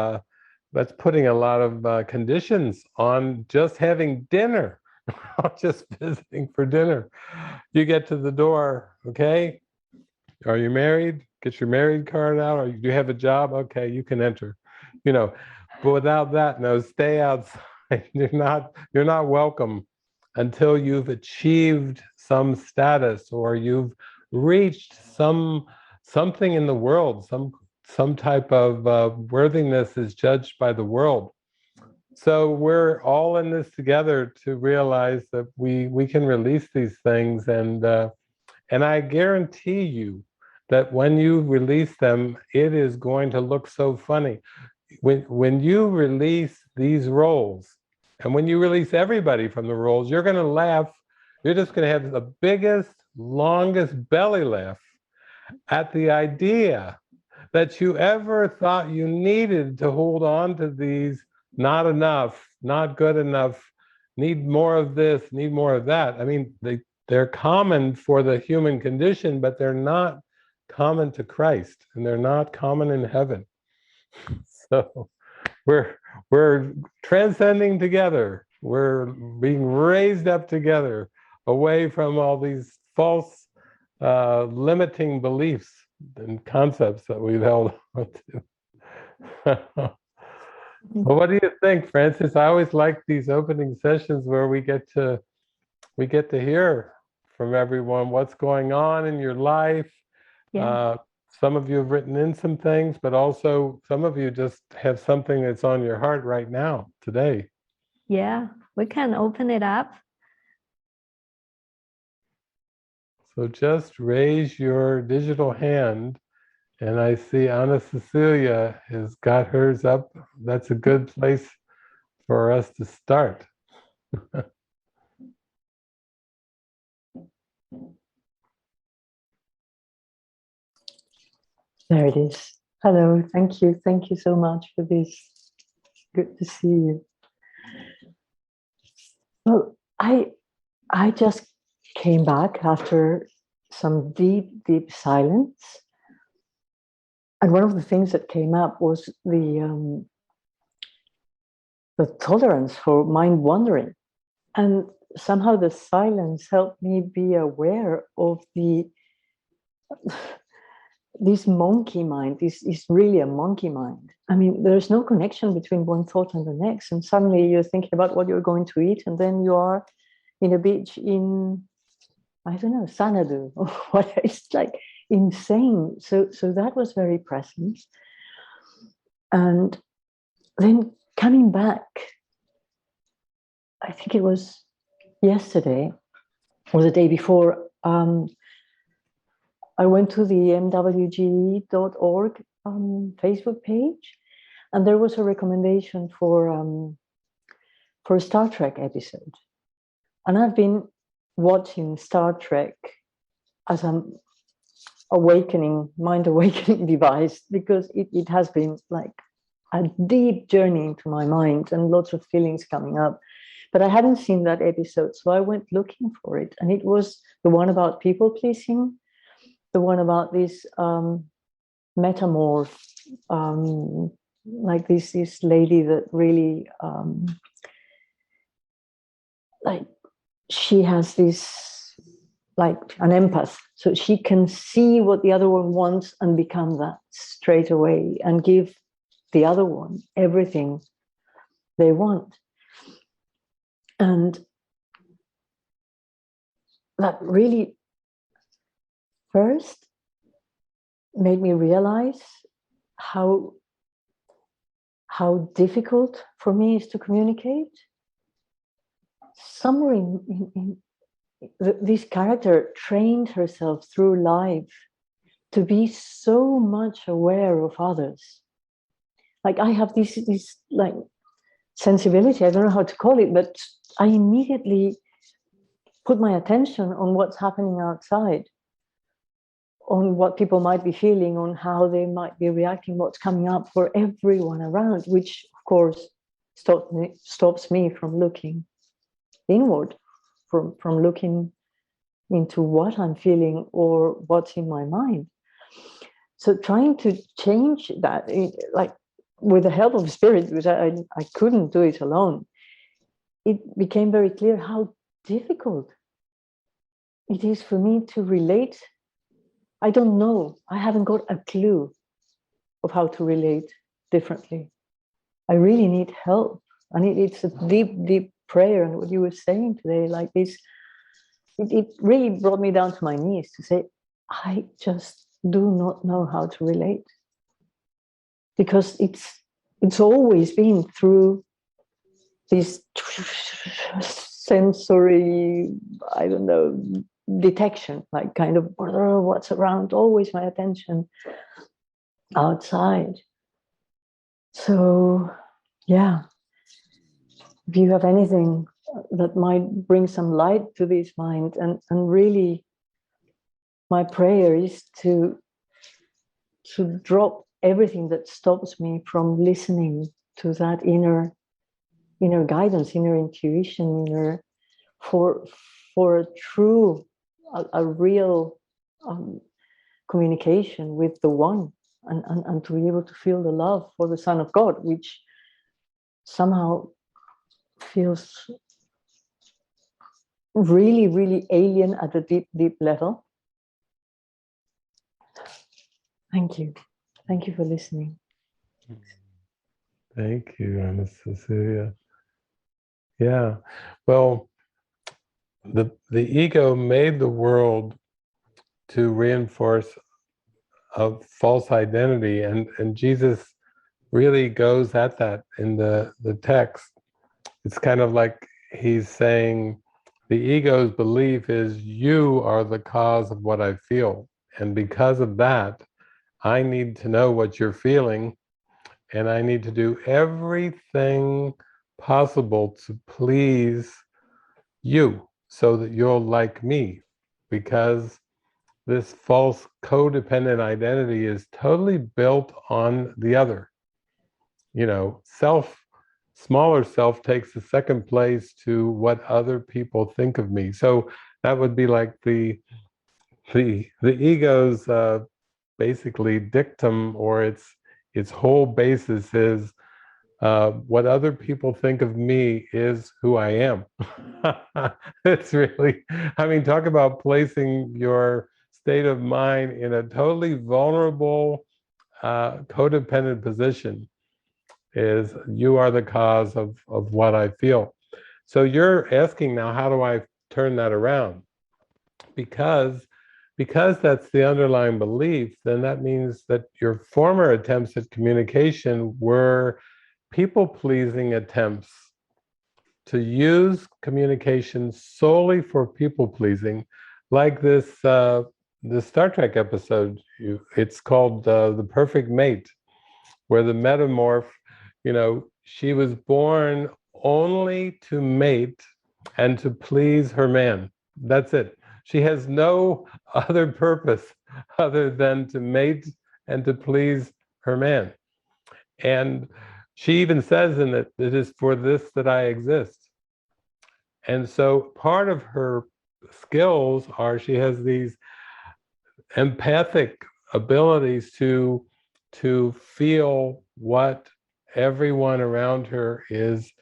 A: that's putting a lot of conditions on just having dinner, not just visiting for dinner. You get to the door, okay? Are you married? Get your married card out. Or do you have a job? Okay, you can enter. You know, but without that, no, stay outside. You're not welcome until you've achieved some status or you've reached something in the world, some type of worthiness is judged by the world. So we're all in this together to realize that we can release these things, and I guarantee you that when you release them, it is going to look so funny. When you release these roles, and when you release everybody from the roles, you're going to laugh. You're just going to have the biggest, longest belly laugh at the idea that you ever thought you needed to hold on to these not enough, not good enough, need more of this, need more of that. I mean, they're common for the human condition, but they're not common to Christ, and they're not common in heaven. So we're transcending together. We're being raised up together, away from all these false limiting beliefs and concepts that we've held on to. Well, what do you think, Francis? I always like these opening sessions where we get to hear from everyone what's going on in your life.
B: Yeah.
A: Some of you have written in some things, but also some of you just have something that's on your heart right now, today.
B: Yeah, we can open it up.
A: So just raise your digital hand, and I see Anna Cecilia has got hers up. That's a good place for us to start.
C: There it is. Hello, thank you. Thank you so much for this. Good to see you. Well, I just came back after some deep, deep silence. And one of the things that came up was the tolerance for mind wandering. And somehow the silence helped me be aware of this monkey mind. This is really a monkey mind. I mean, there's no connection between one thought and the next. And suddenly you're thinking about what you're going to eat, and then you are in a beach in, I don't know, Xanadu or what. It's like insane. So that was very present. And then coming back, I think it was yesterday or the day before, I went to the mwge.org Facebook page, and there was a recommendation for a Star Trek episode. And I've been watching Star Trek as an mind awakening device, because it has been like a deep journey into my mind and lots of feelings coming up. But I hadn't seen that episode, so I went looking for it. And it was the one about people pleasing, the one about this metamorph, like this lady that really, like, she has this, like, an empath, so she can see what the other one wants and become that straight away and give the other one everything they want. And that really first made me realize how how difficult for me is to communicate. Somewhere this character trained herself through life to be so much aware of others. Like I have this like sensibility, I don't know how to call it, but I immediately put my attention on what's happening outside, on what people might be feeling, on how they might be reacting, what's coming up for everyone around, which of course stops me from looking inward, from looking into what I'm feeling or what's in my mind. So trying to change that, like with the help of spirit, because I couldn't do it alone, it became very clear how difficult it is for me to relate. I don't know. I haven't got a clue of how to relate differently. I really need help. And it's a deep, deep prayer. And what you were saying today, like this, it really brought me down to my knees to say, I just do not know how to relate. Because it's always been through this sensory, I don't know, detection, like kind of what's around, always my attention outside. So yeah, if you have anything that might bring some light to this mind, and really my prayer is to drop everything that stops me from listening to that inner guidance, inner intuition, for a true, a real communication with the One, and to be able to feel the love for the Son of God, which somehow feels really, really alien at a deep, deep level. Thank you. Thank you for listening.
A: Thank you, Anna Cecilia. Yeah, well, the ego made the world to reinforce a false identity, and Jesus really goes at that in the text. It's kind of like he's saying, the ego's belief is you are the cause of what I feel, and because of that, I need to know what you're feeling, and I need to do everything possible to please you so that you'll like me, because this false codependent identity is totally built on the other. You know, smaller self takes the second place to what other people think of me. So that would be like the ego's basically dictum, or its whole basis is what other people think of me is who I am. It's really, I mean, talk about placing your state of mind in a totally vulnerable, codependent position. Is you are the cause of what I feel. So you're asking now, how do I turn that around? Because that's the underlying belief, then that means that your former attempts at communication were people-pleasing attempts to use communication solely for people-pleasing, like this Star Trek episode. It's called The Perfect Mate, where the metamorph, she was born only to mate and to please her man. That's it. She has no other purpose other than to mate and to please her man. And she even says in it, it is for this that I exist. And so part of her skills are she has these empathic abilities to feel what everyone around her is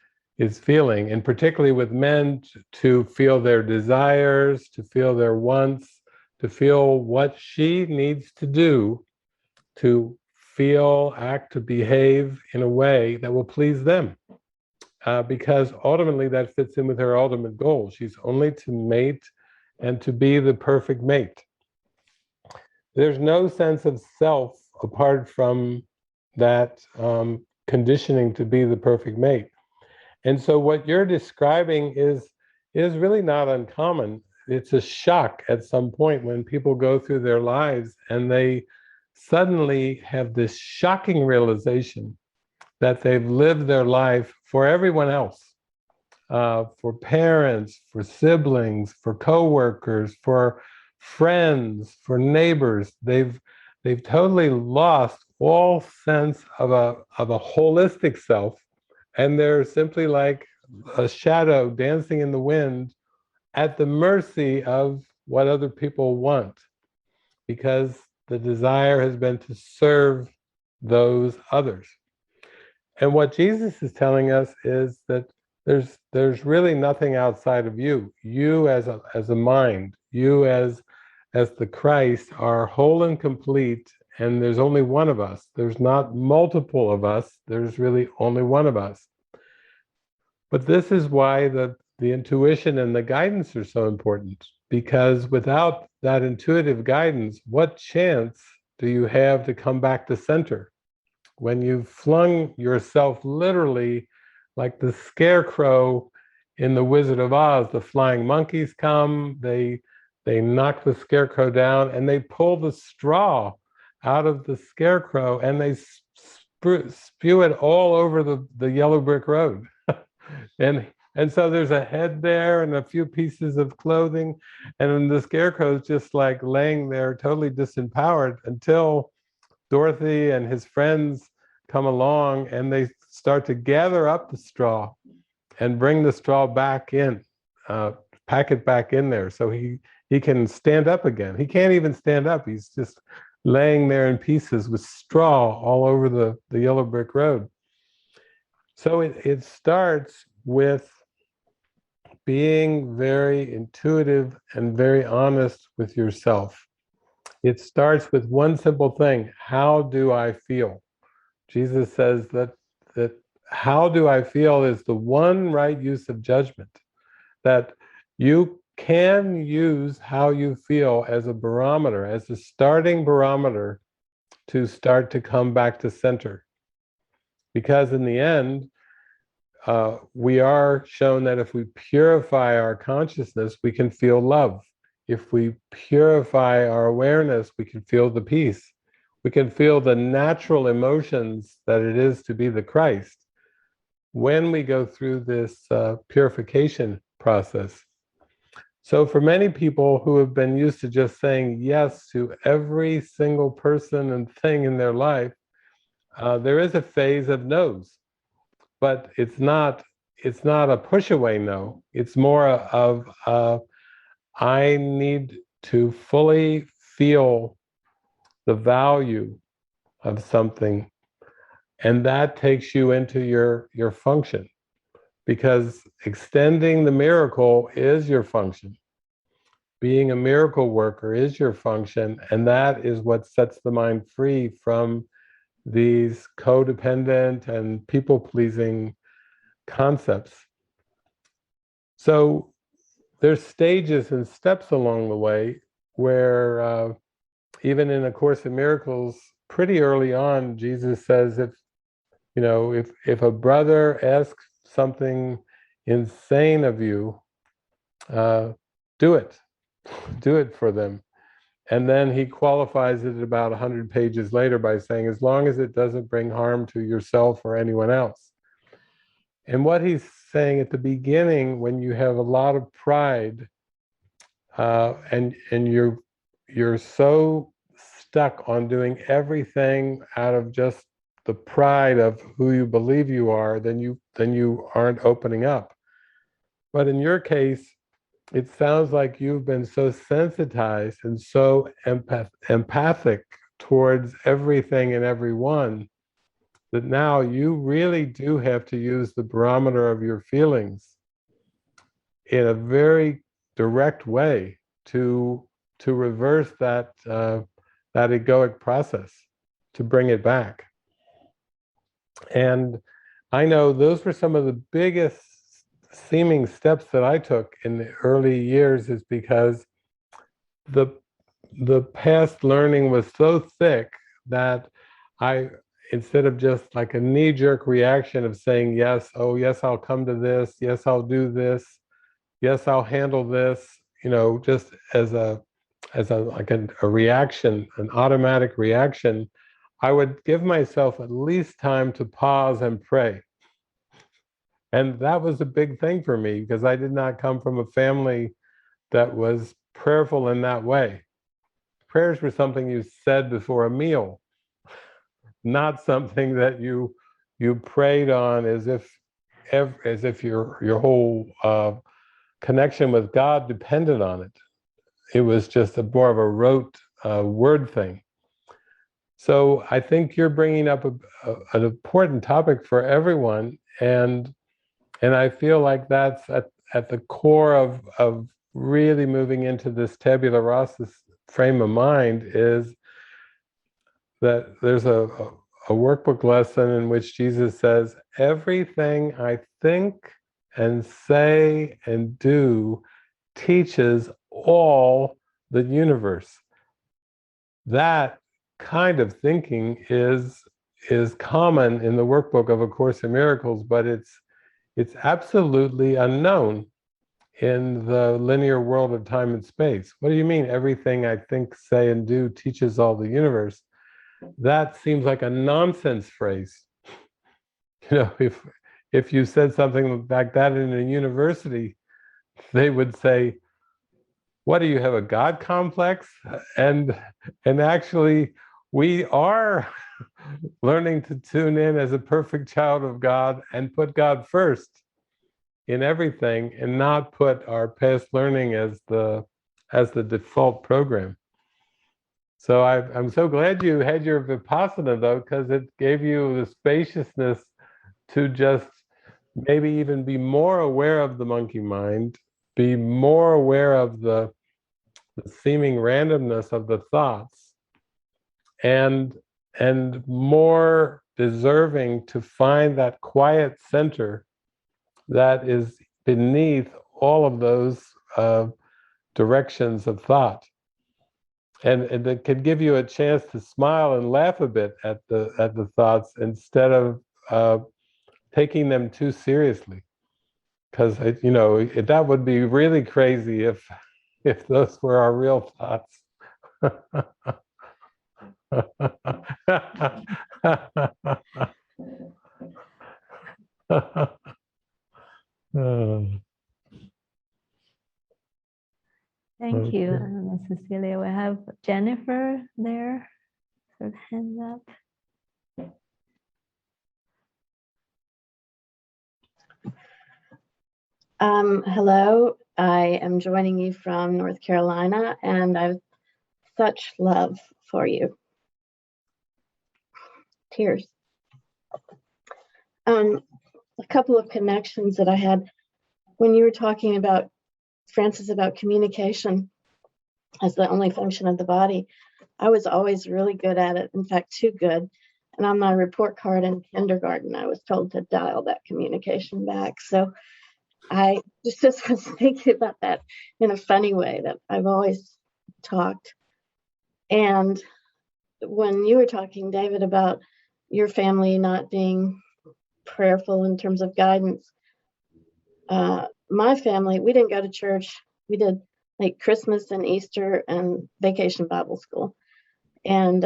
A: feeling, and particularly with men, to feel their desires, to feel their wants, to feel what she needs to do to feel, act, to behave in a way that will please them. Because ultimately that fits in with her ultimate goal. She's only to mate and to be the perfect mate. There's no sense of self apart from that conditioning to be the perfect mate. And so what you're describing is really not uncommon. It's a shock at some point when people go through their lives and they suddenly have this shocking realization that they've lived their life for everyone else, for parents, for siblings, for coworkers, for friends, for neighbors. They've totally lost all sense of a holistic self, and they're simply like a shadow dancing in the wind at the mercy of what other people want, because the desire has been to serve those others. And what Jesus is telling us is that there's really nothing outside of you. You as a mind, you as the Christ are whole and complete, and there's only one of us. There's not multiple of us. There's really only one of us. But this is why the intuition and the guidance are so important, because without that intuitive guidance, what chance do you have to come back to center? When you've flung yourself literally like the scarecrow in The Wizard of Oz, the flying monkeys come, they knock the scarecrow down, and they pull the straw out of the scarecrow, and they spew it all over the yellow brick road. And so there's a head there and a few pieces of clothing, and then the scarecrow is just like laying there totally disempowered until Dorothy and his friends come along and they start to gather up the straw and bring the straw back in, pack it back in there so he can stand up again. He can't even stand up. He's just laying there in pieces with straw all over the yellow brick road. So it starts with being very intuitive and very honest with yourself. It starts with one simple thing: how do I feel? Jesus says that how do I feel is the one right use of judgment, that you can use how you feel as a barometer, as a starting barometer to start to come back to center. Because in the end, we are shown that if we purify our consciousness, we can feel love. If we purify our awareness, we can feel the peace. We can feel the natural emotions that it is to be the Christ when we go through this purification process. So for many people who have been used to just saying yes to every single person and thing in their life, there is a phase of no's, but it's not a push away no. It's more of I need to fully feel the value of something, and that takes you into your function, because extending the miracle is your function. Being a miracle worker is your function, and that is what sets the mind free from these codependent and people-pleasing concepts. So there's stages and steps along the way where even in A Course in Miracles, pretty early on, Jesus says, if a brother asks something insane of you, do it for them. And then he qualifies it about 100 pages later by saying, as long as it doesn't bring harm to yourself or anyone else. And what he's saying at the beginning, when you have a lot of pride, and you're so stuck on doing everything out of just the pride of who you believe you are, then you aren't opening up. But in your case, it sounds like you've been so sensitized and so empathic towards everything and everyone that now you really do have to use the barometer of your feelings in a very direct way to reverse that egoic process, to bring it back. And I know those were some of the biggest seeming steps that I took in the early years, is because the past learning was so thick that instead of just like a knee-jerk reaction of saying yes, oh yes, I'll come to this, yes, I'll do this, yes, I'll handle this, just as a reaction, an automatic reaction, I would give myself at least time to pause and pray. And that was a big thing for me because I did not come from a family that was prayerful in that way. Prayers were something you said before a meal, not something that you prayed on as if your whole connection with God depended on it. It was just more of a rote word thing. So I think you're bringing up an important topic for everyone, and I feel like that's at the core of really moving into this tabula rasa frame of mind, is that there's a workbook lesson in which Jesus says, everything I think and say and do teaches all the universe. That kind of thinking is common in the workbook of A Course in Miracles, but it's absolutely unknown in the linear world of time and space. What do you mean everything I think, say, and do teaches all the universe? That seems like a nonsense phrase. If you said something like that in a university, they would say, what, do you have a God complex? And actually, we are learning to tune in as a perfect child of God and put God first in everything, and not put our past learning as the default program. So I'm so glad you had your Vipassana, though, because it gave you the spaciousness to just maybe even be more aware of the monkey mind, be more aware of the seeming randomness of the thoughts, and more deserving to find that quiet center that is beneath all of those directions of thought. And it can give you a chance to smile and laugh a bit at the thoughts, instead of taking them too seriously. Because that would be really crazy if those were our real thoughts.
B: Thank you, Miss Cecilia. We have Jennifer there, with hands up.
D: Hello, I am joining you from North Carolina, and I have such love for you. Tears. A couple of connections that I had when you were talking about, Francis, about communication as the only function of the body. I was always really good at it, in fact, too good. And on my report card in kindergarten, I was told to dial that communication back. So I just was thinking about that in a funny way, that I've always talked. And when you were talking, David, about your family not being prayerful in terms of guidance, my family, we didn't go to church. We did like Christmas and Easter and vacation Bible school. And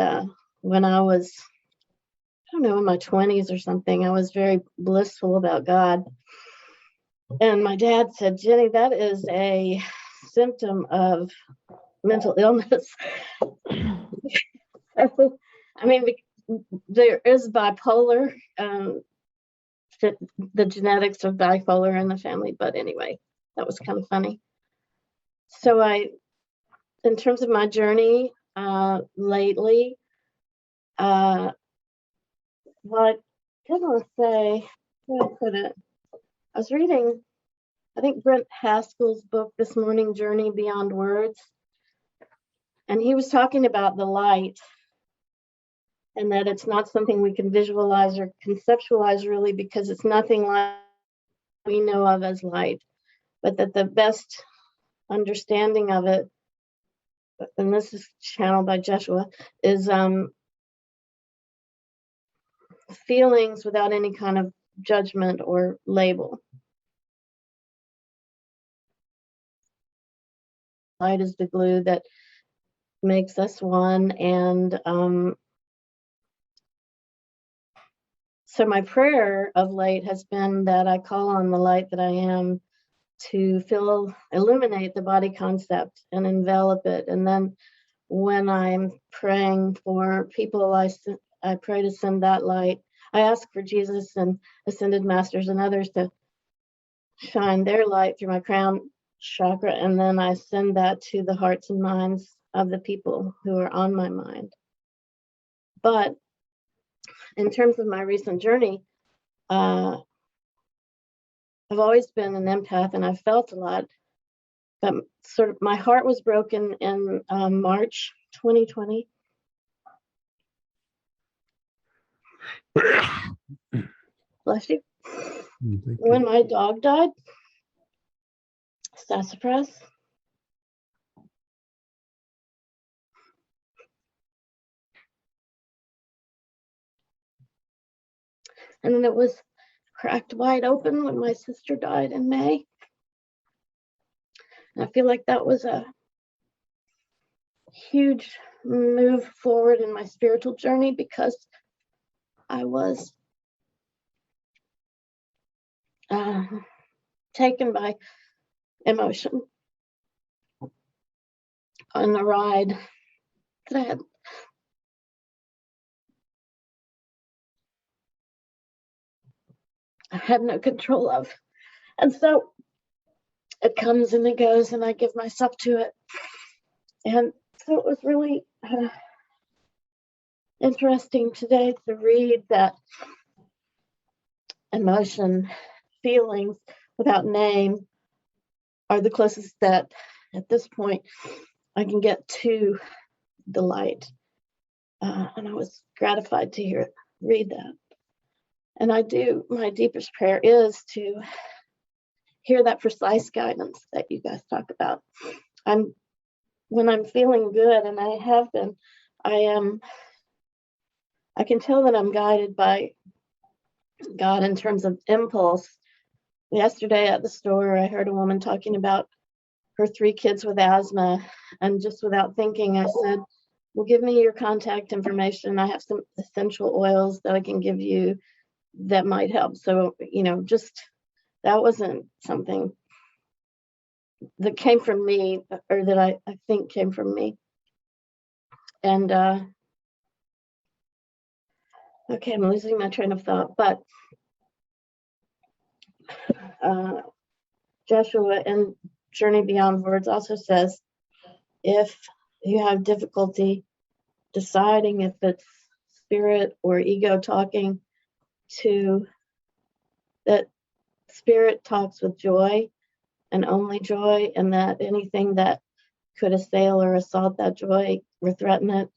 D: when I was, I don't know, in my 20s or something, I was very blissful about God. And my dad said, Jenny, that is a symptom of mental illness. I mean, there is bipolar, the genetics of bipolar in the family, but anyway, that was kind of funny. So in terms of my journey lately, what I want to say, where did I put it? I was reading, I think, Brent Haskell's book this morning, Journey Beyond Words. And he was talking about the light, and that it's not something we can visualize or conceptualize really, because it's nothing like we know of as light, but that the best understanding of it, and this is channeled by Joshua, is feelings without any kind of judgment or label. Light is the glue that makes us one, and so my prayer of late has been that I call on the light that I am to illuminate the body concept and envelop it. And then when I'm praying for people, I pray to send that light. I ask for Jesus and ascended masters and others to shine their light through my crown chakra, and then I send that to the hearts and minds of the people who are on my mind. But in terms of my recent journey, I've always been an empath, and I've felt a lot. But sort of my heart was broken in March 2020. Bless you. When my dog died, sassafras. And then it was cracked wide open when my sister died in May. And I feel like that was a huge move forward in my spiritual journey, because I was taken by emotion on a ride that I had no control of. And so it comes and it goes, and I give myself to it. And so it was really interesting today to read that emotion, feelings without name are the closest that at this point I can get to the light. And I was gratified to read that. And my deepest prayer is to hear that precise guidance that you guys talk about. When I'm feeling good, and I have been, I can tell that I'm guided by God in terms of impulse. Yesterday at the store, I heard a woman talking about her 3 kids with asthma, and just without thinking, I said, well, give me your contact information. I have some essential oils that I can give you that might help. So, just that wasn't something that came from me, or that I think came from me. And okay, I'm losing my train of thought, but Joshua in Journey Beyond Words also says, if you have difficulty deciding if it's spirit or ego talking, that spirit talks with joy and only joy, and that anything that could assail or assault that joy or threaten it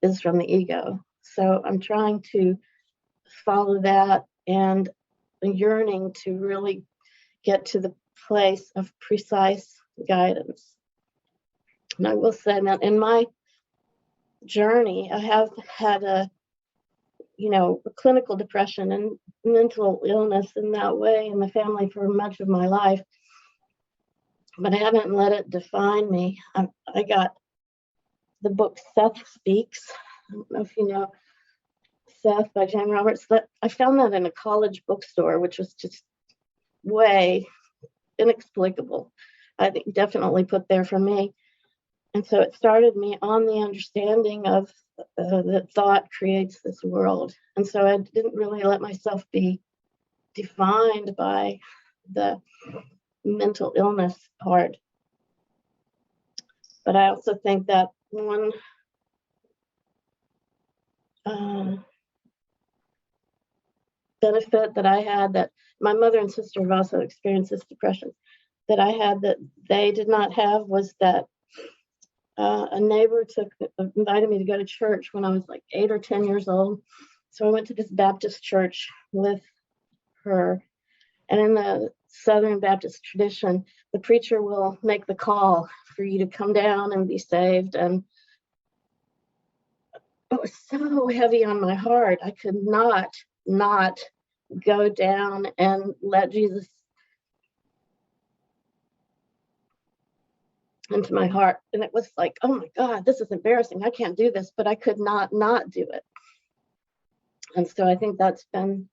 D: is from the ego. So I'm trying to follow that, and yearning to really get to the place of precise guidance. And I will say that in my journey, I have had a clinical depression and mental illness in that way in the family for much of my life, but I haven't let it define me. I got the book Seth Speaks. I don't know if you know Seth by Jane Roberts. I found that in a college bookstore, which was just way inexplicable. I think definitely put there for me. And so it started me on the understanding of that thought creates this world. And so I didn't really let myself be defined by the mental illness part. But I also think that one benefit that I had, that my mother and sister have also experienced this depression, that I had that they did not have, was that a neighbor invited me to go to church when I was like 8 or 10 years old. So I went to this Baptist church with her. And in the Southern Baptist tradition, the preacher will make the call for you to come down and be saved. And it was so heavy on my heart. I could not go down and let Jesus into my heart. And it was like, oh my God, this is embarrassing. I can't do this, but I could not do it. And so I think that's been,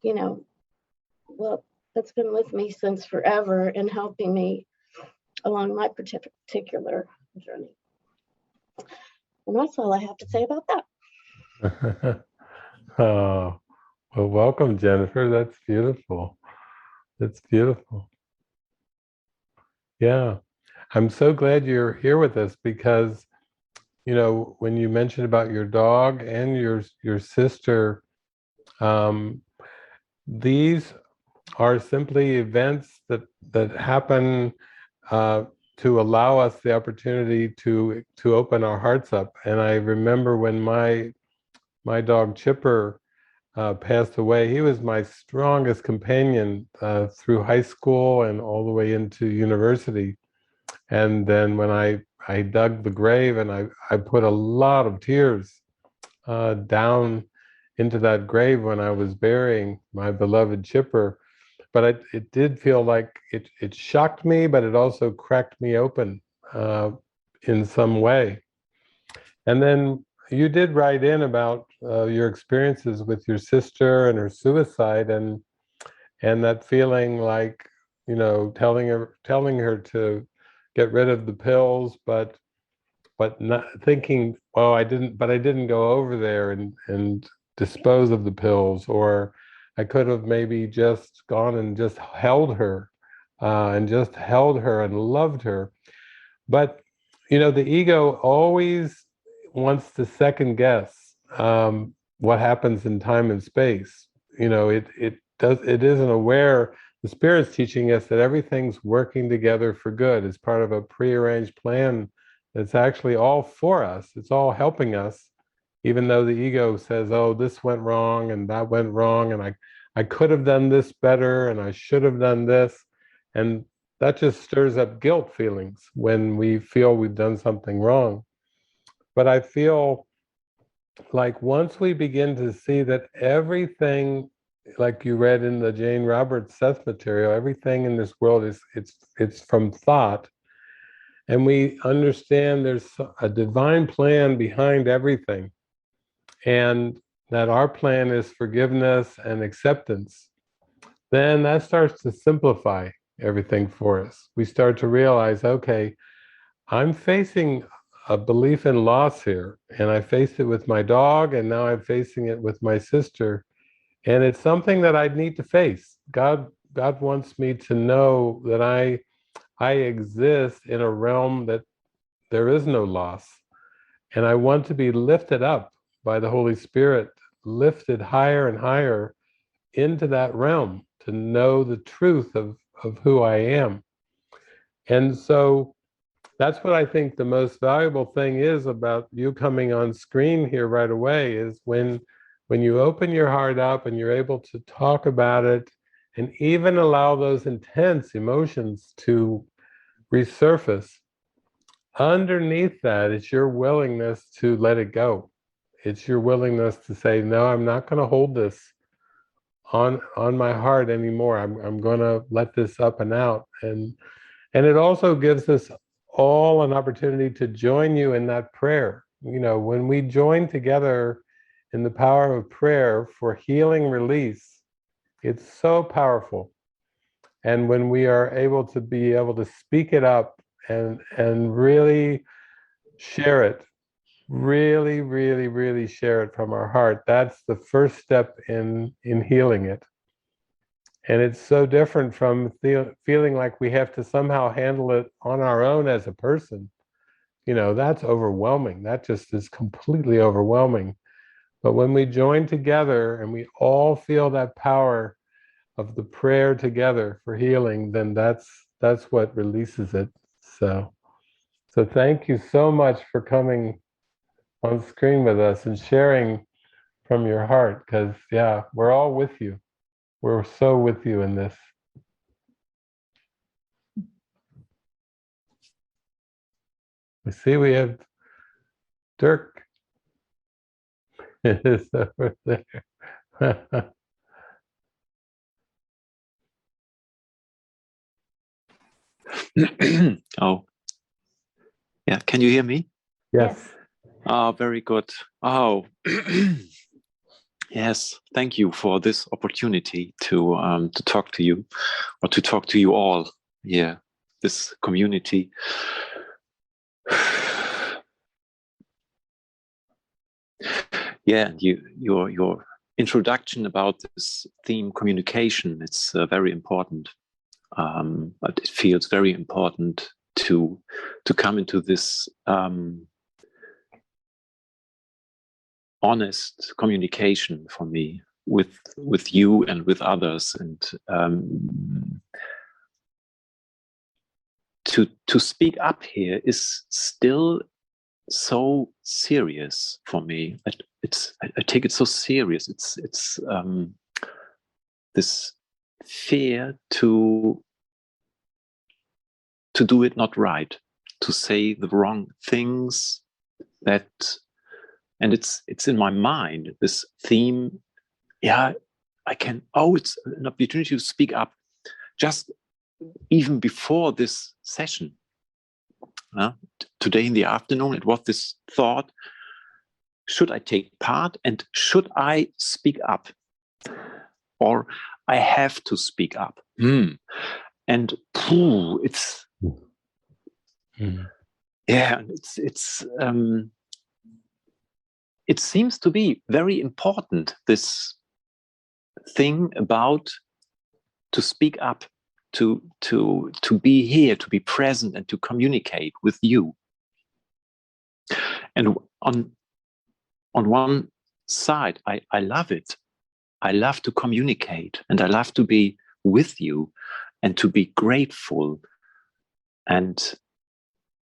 D: you know, well, that's been with me since forever and helping me along my particular journey. And that's all I have to say about that.
A: Oh, well, welcome, Jennifer. That's beautiful. That's beautiful. Yeah. I'm so glad you're here with us because, you know, when you mentioned about your dog and your sister, these are simply events that happen to allow us the opportunity to open our hearts up. And I remember when my dog Chipper passed away. He was my strongest companion through high school and all the way into university. And then when I dug the grave and I put a lot of tears down into that grave when I was burying my beloved Chipper. But it did feel like it shocked me, but it also cracked me open in some way. And then you did write in about your experiences with your sister and her suicide, and that feeling like, you know, telling her to get rid of the pills, but not thinking, oh, I didn't go over there and dispose of the pills, or I could have maybe just gone and just held her, and loved her. But, you know, the ego always wants to second guess what happens in time and space. You know, it isn't aware. The Spirit's teaching us that everything's working together for good. It's part of a prearranged plan that's actually all for us. It's all helping us, even though the ego says, oh, this went wrong and that went wrong, and I could have done this better and I should have done this. And that just stirs up guilt feelings when we feel we've done something wrong. But I feel like once we begin to see that everything, like you read in the Jane Roberts Seth material, everything in this world it's from thought, and we understand there's a divine plan behind everything, and that our plan is forgiveness and acceptance, then that starts to simplify everything for us. We start to realize, okay, I'm facing a belief in loss here, and I faced it with my dog, and now I'm facing it with my sister, and it's something that I need to face. God wants me to know that I exist in a realm that there is no loss, and I want to be lifted up by the Holy Spirit, lifted higher and higher into that realm to know the truth of who I am. And so that's what I think the most valuable thing is about you coming on screen here right away, is when you open your heart up and you're able to talk about it and even allow those intense emotions to resurface. Underneath that, it's your willingness to let it go. It's your willingness to say, no, I'm not going to hold this on my heart anymore. I'm going to let this up and out. And it also gives us all an opportunity to join you in that prayer. You know, when we join together in the power of prayer for healing release, it's so powerful. And when we are able to speak it up and really share it, really, really, really share it from our heart, that's the first step in healing it. And it's so different from feeling like we have to somehow handle it on our own as a person. You know, that's overwhelming. That just is completely overwhelming. But when we join together and we all feel that power of the prayer together for healing, then that's what releases it. So thank you so much for coming on screen with us and sharing from your heart, because yeah, we're all with you. We're so with you in this. We see we have Dirk is over there.
E: Oh, yeah. Can you hear me?
A: Yes.
E: Oh, very good. Oh, yes. Thank you for this opportunity to talk to you, or to talk to you all. Yeah, this community. Yeah, your introduction about this theme communication. It's very important. But it feels very important to come into this honest communication for me with you and with others, and to speak up here is still so serious for me. I take it so serious. It's this fear to do it not right, to say the wrong things, that, and it's in my mind, this theme. Yeah, I can, it's an opportunity to speak up just even before this session. Today in the afternoon, it was this thought: should I take part, and should I speak up, or I have to speak up? And it's yeah, it seems to be very important, this thing about to speak up, to be here, to be present, and to communicate with you. And on one side, I love it. I love to communicate, and I love to be with you, and to be grateful, and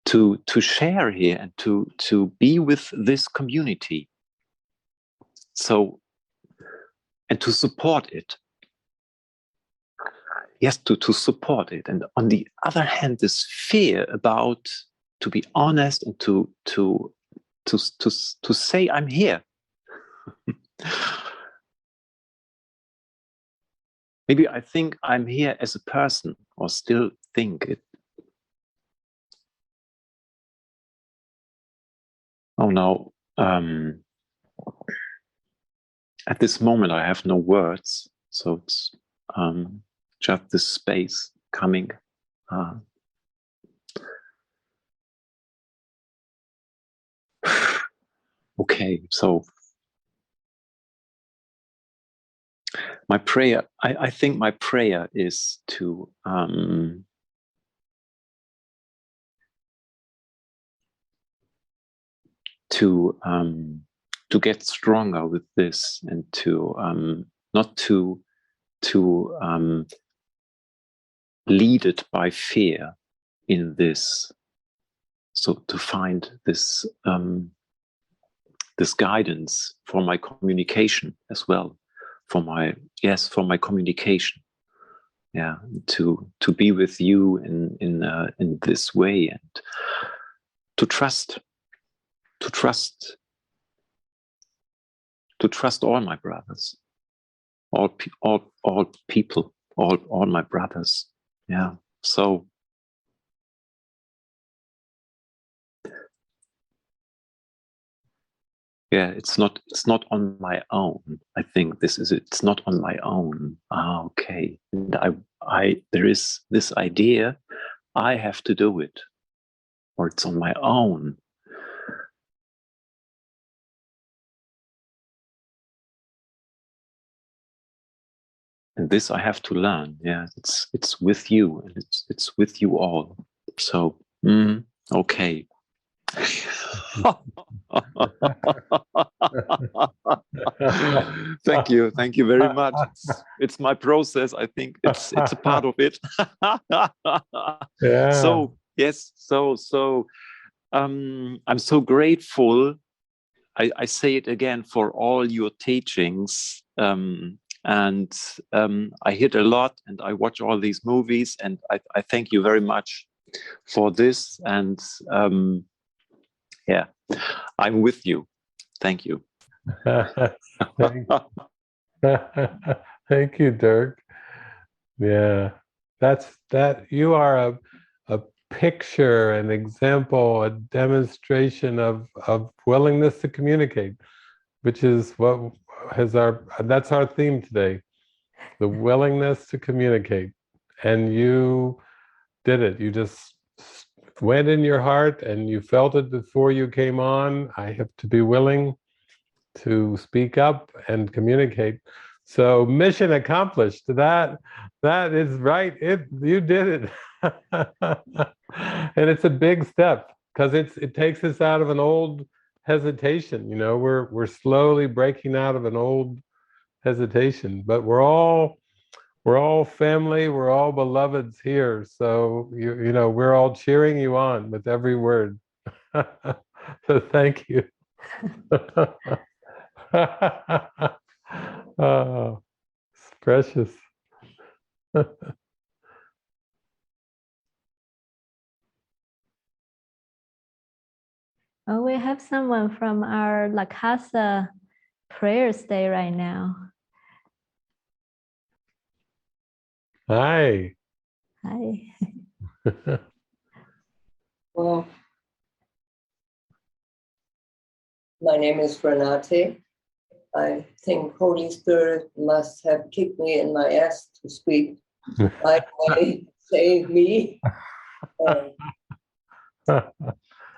E: to share here, and to be with this community. So, and to support it. Yes, to support it. And on the other hand, this fear about to be honest, and to say I'm here. Maybe I think I'm here as a person, or still think it. Oh no. At this moment, I have no words, so it's just this space coming. Okay, so my prayer, I think my prayer is to get stronger with this, and to not to lead it by fear in this. So to find this this guidance for my communication as well, for my communication. Yeah, to be with you in this way, and to trust all my brothers, all people, all my brothers. Yeah. So yeah, it's not on my own. I think this is it. It's not on my own. Okay. And there is this idea, I have to do it, or it's on my own. And this I have to learn. Yeah, it's with you, and it's with you all. So okay. Thank you very much. It's my process. I think it's a part of it.
A: Yeah.
E: So yes, so I'm so grateful. I say it again, for all your teachings. And I hear a lot, and I watch all these movies, and I thank you very much for this. And Yeah, I'm with you. Thank you.
A: Thank, thank you, Dirk. Yeah, that you are a picture, an example, a demonstration of willingness to communicate, which is what that's our theme today, the willingness to communicate. And you did it. You just went in your heart and you felt it before you came on. I have to be willing to speak up and communicate. So mission accomplished. That is right. You did it. And it's a big step because it takes us out of an old hesitation. You know, we're slowly breaking out of an old hesitation, but we're all family, we're all beloveds here. So you know, we're all cheering you on with every word. So thank you. Oh, it's precious.
B: Oh, we have someone from our La Casa prayers day right now.
A: Hi.
B: Hi.
F: Well, my name is Renate. I think Holy Spirit must have kicked me in my ass to speak. I may say me. I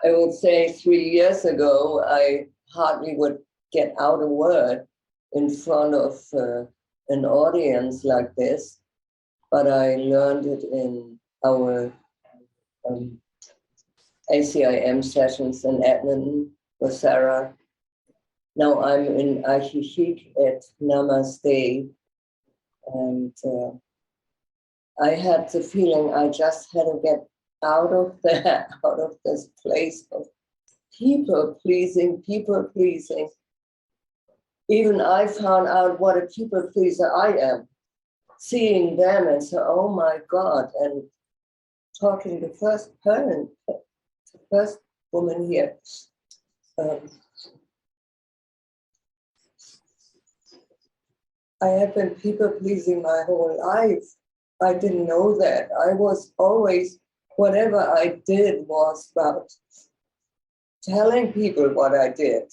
F: would say 3 years ago, I hardly would get out a word in front of an audience like this, but I learned it in our ACIM sessions in Edmonton with Sarah. Now I'm in Ahihik at Namaste, and I had the feeling I just had to get out of that, out of this place of people pleasing. Even I found out what a people pleaser I am, seeing them and say, oh my God, and talking to the first parent, the first woman here. I have been people pleasing my whole life. I didn't know that. I was always, whatever I did was about telling people what I did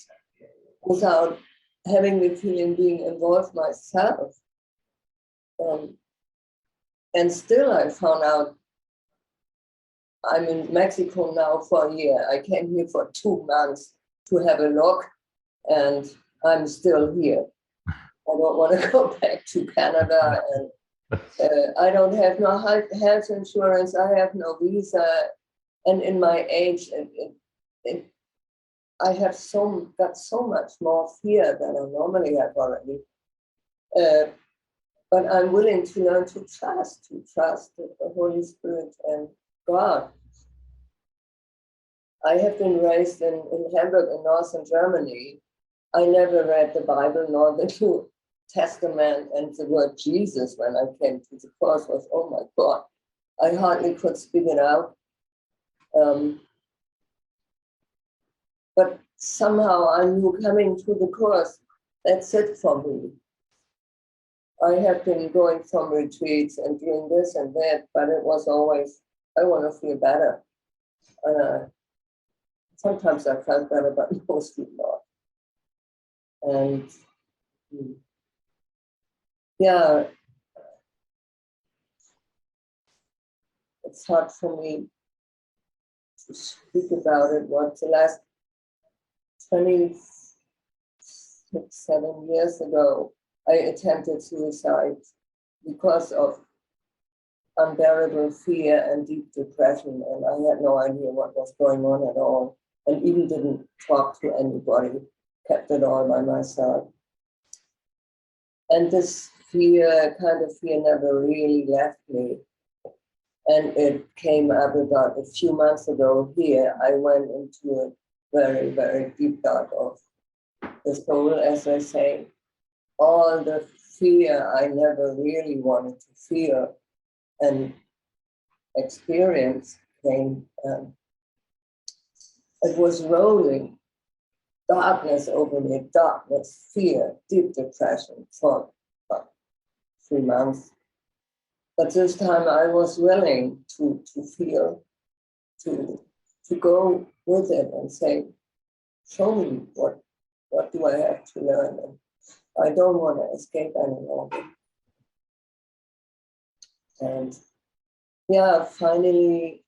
F: without having the feeling being involved myself. And still I found out I'm in Mexico now for a year. I came here for 2 months to have a look, and I'm still here. I don't want to go back to Canada, and I don't have no health insurance. I have no visa, and in my age, I have got so much more fear than I normally have already. But I'm willing to learn to trust the Holy Spirit and God. I have been raised in Hamburg in northern Germany. I never read the Bible nor the New Testament, and the word Jesus when I came to the course was, oh my God, I hardly could speak it out. But somehow I knew coming to the course, that's it for me. I have been going from retreats and doing this and that, but it was always, I want to feel better. Sometimes I felt better, but mostly not. And yeah, it's hard for me to speak about it. What the last 26, 7 years ago, I attempted suicide because of unbearable fear and deep depression, and I had no idea what was going on at all, and even didn't talk to anybody, kept it all by myself. And this fear, kind of fear, never really left me. And it came up about a few months ago here. I went into a very, very deep dark of the soul, as I say. All the fear I never really wanted to feel and experience came. It was rolling. Darkness over me, darkness, fear, deep depression for about 3 months. But this time I was willing to feel, to go with it and say, show me what do I have to learn? And I don't want to escape any longer. And yeah, finally,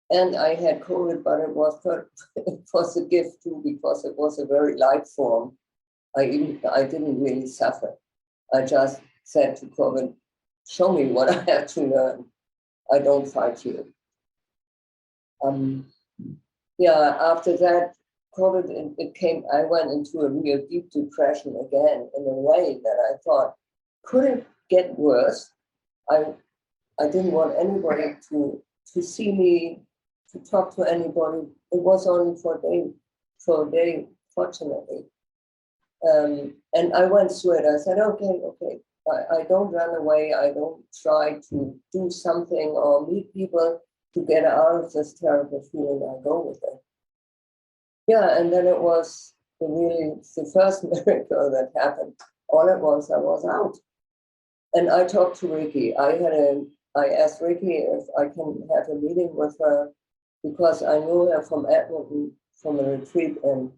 F: and I had COVID, but it was a gift too, because it was a very light form. I didn't really suffer. I just said to COVID, show me what I have to learn. I don't fight you. Yeah, after that, COVID, it came, I went into a real deep depression again in a way that I thought, could it get worse? I didn't want anybody to see me, to talk to anybody. It was only for a day, fortunately. And I went through it. I said, okay. I don't run away. I don't try to do something or meet people to get out of this terrible feeling. I go with it. Yeah, and then it was the first miracle that happened. All at once, I was out. And I talked to Ricky. I asked Ricky if I can have a meeting with her, because I knew her from Edmonton, from a retreat, and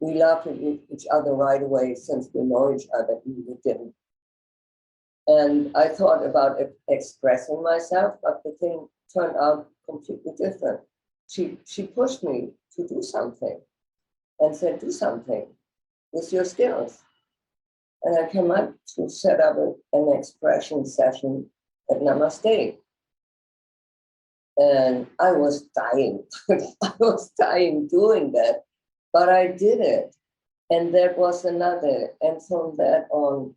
F: we loved each other right away since we know each other. We didn't. And I thought about expressing myself, but the thing turned out completely different. She pushed me to do something and said, do something with your skills. And I came up to set up an expression session at Namaste. And I was dying. I was dying doing that, but I did it. And there was another. And from that on,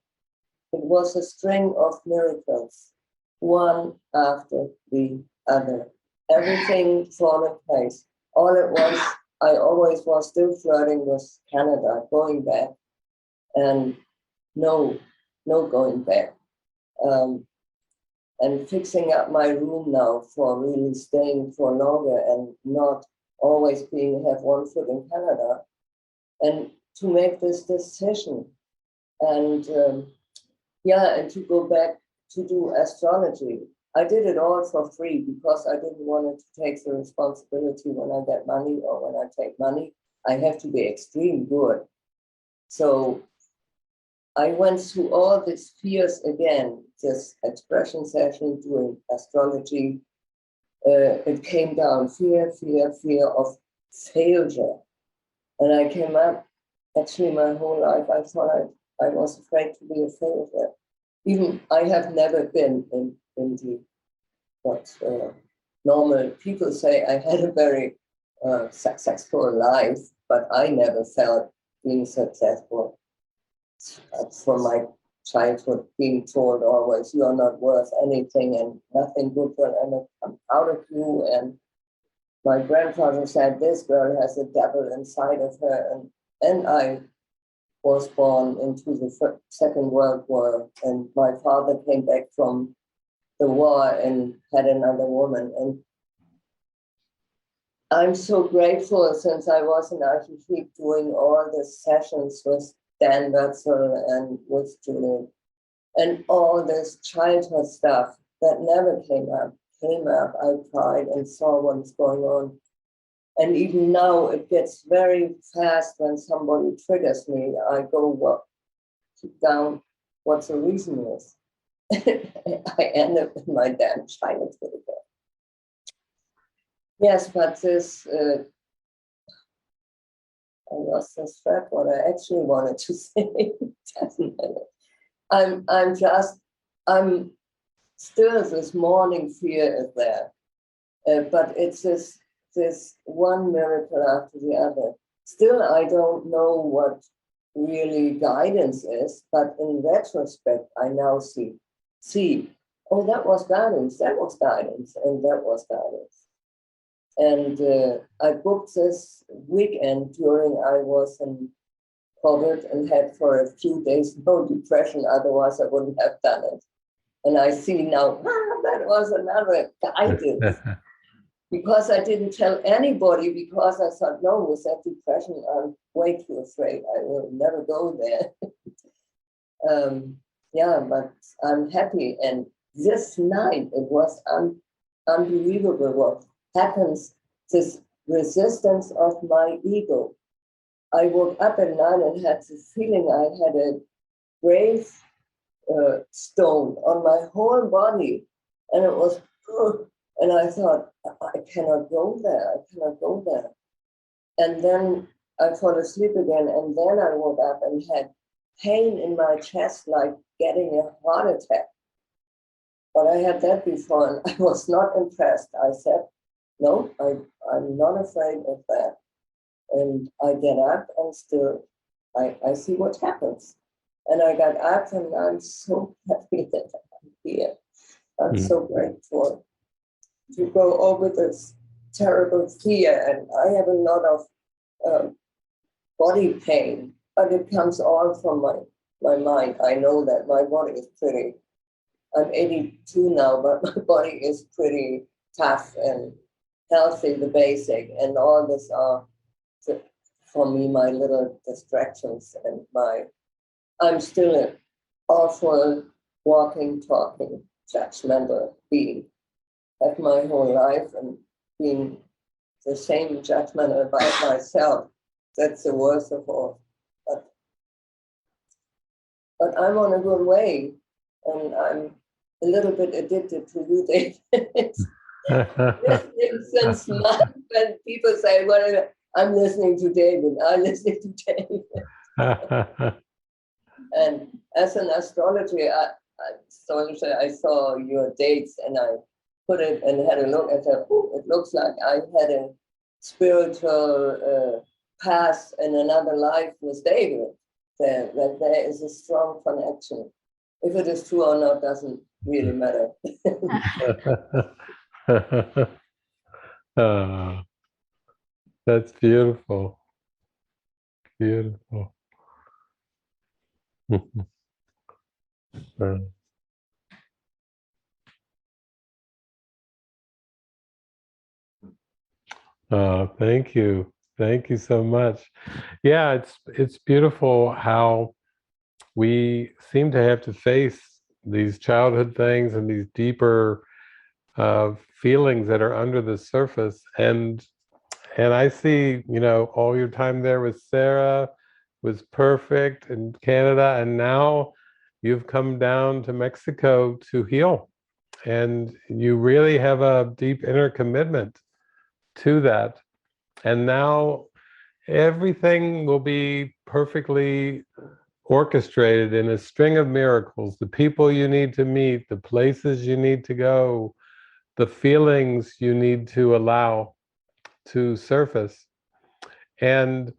F: it was a string of miracles, one after the other. Everything fall in place. All at once, I always was still flirting with Canada, going back, and no going back. And fixing up my room now for really staying for longer and not always have one foot in Canada, and to make this decision. And and to go back to do astrology. I did it all for free because I didn't want to take the responsibility when I get money, or when I take money, I have to be extremely good. So I went through all these fears again, this expression session, doing astrology. It came down, fear of failure. And I came up, actually my whole life, I thought I was afraid to be a failure. Even I have never been in the, what normal people say, I had a very successful life, but I never felt being successful. From my childhood, being told always, you are not worth anything and nothing good will ever come out of you. And my grandfather said, this girl has a devil inside of her. And I was born into the Second World War, and my father came back from the war and had another woman. And I'm so grateful, since I was an architect doing all the sessions with Dan Wetzel and with Julie, and all this childhood stuff that never came up. I cried and saw what's going on. And even now, it gets very fast when somebody triggers me. I go keep down what the reason is. I end up in my damn childhood again. Yes, but this, I lost this thread, what I actually wanted to say. I'm still, this morning fear is there. But it's this one miracle after the other. Still, I don't know what really guidance is, but in retrospect, I now see, oh, that was guidance, and that was guidance. And I booked this weekend during I was in COVID and had for a few days no depression, otherwise I wouldn't have done it. And I see now, that was another guidance. because I didn't tell anybody, because I thought, no, with that depression, I'm way too afraid. I will never go there. Yeah, but I'm happy. And this night, it was unbelievable what happens, this resistance of my ego. I woke up at night and had the feeling I had a grave stone on my whole body. And it was, and I thought, I cannot go there. I cannot go there. And then I fell asleep again. And then I woke up and had pain in my chest, like getting a heart attack. But I had that before, and I was not impressed. I said, no, I'm not afraid of that. And I get up and still, I see what happens. And I got up and I'm so happy that I'm here. I'm so grateful to go over this terrible fear. And I have a lot of body pain, but it comes all from my mind. I know that my body is pretty, I'm 82 now, but my body is pretty tough and healthy, the basic, and all this are, for me, my little distractions and I'm still an awful, walking, talking, judgmental being. Have my whole life and being the same judgmental about myself. That's the worst of all. But I'm on a good way, and I'm a little bit addicted to you, David. Listening since months, when people say, well, I'm listening to David, I'm listening to David. And as an astrologer, I saw your dates and I put it and had a look and said, oh, it looks like I had a spiritual past in another life with David. That there is a strong connection. If it is true or not doesn't really matter.
A: That's beautiful. Beautiful. Thank you. Thank you so much. Yeah, it's beautiful how we seem to have to face these childhood things and these deeper feelings that are under the surface. And I see, all your time there with Sarah was perfect in Canada, and now you've come down to Mexico to heal. And you really have a deep inner commitment to that. And now everything will be perfectly orchestrated in a string of miracles. The people you need to meet, the places you need to go, the feelings you need to allow to surface. And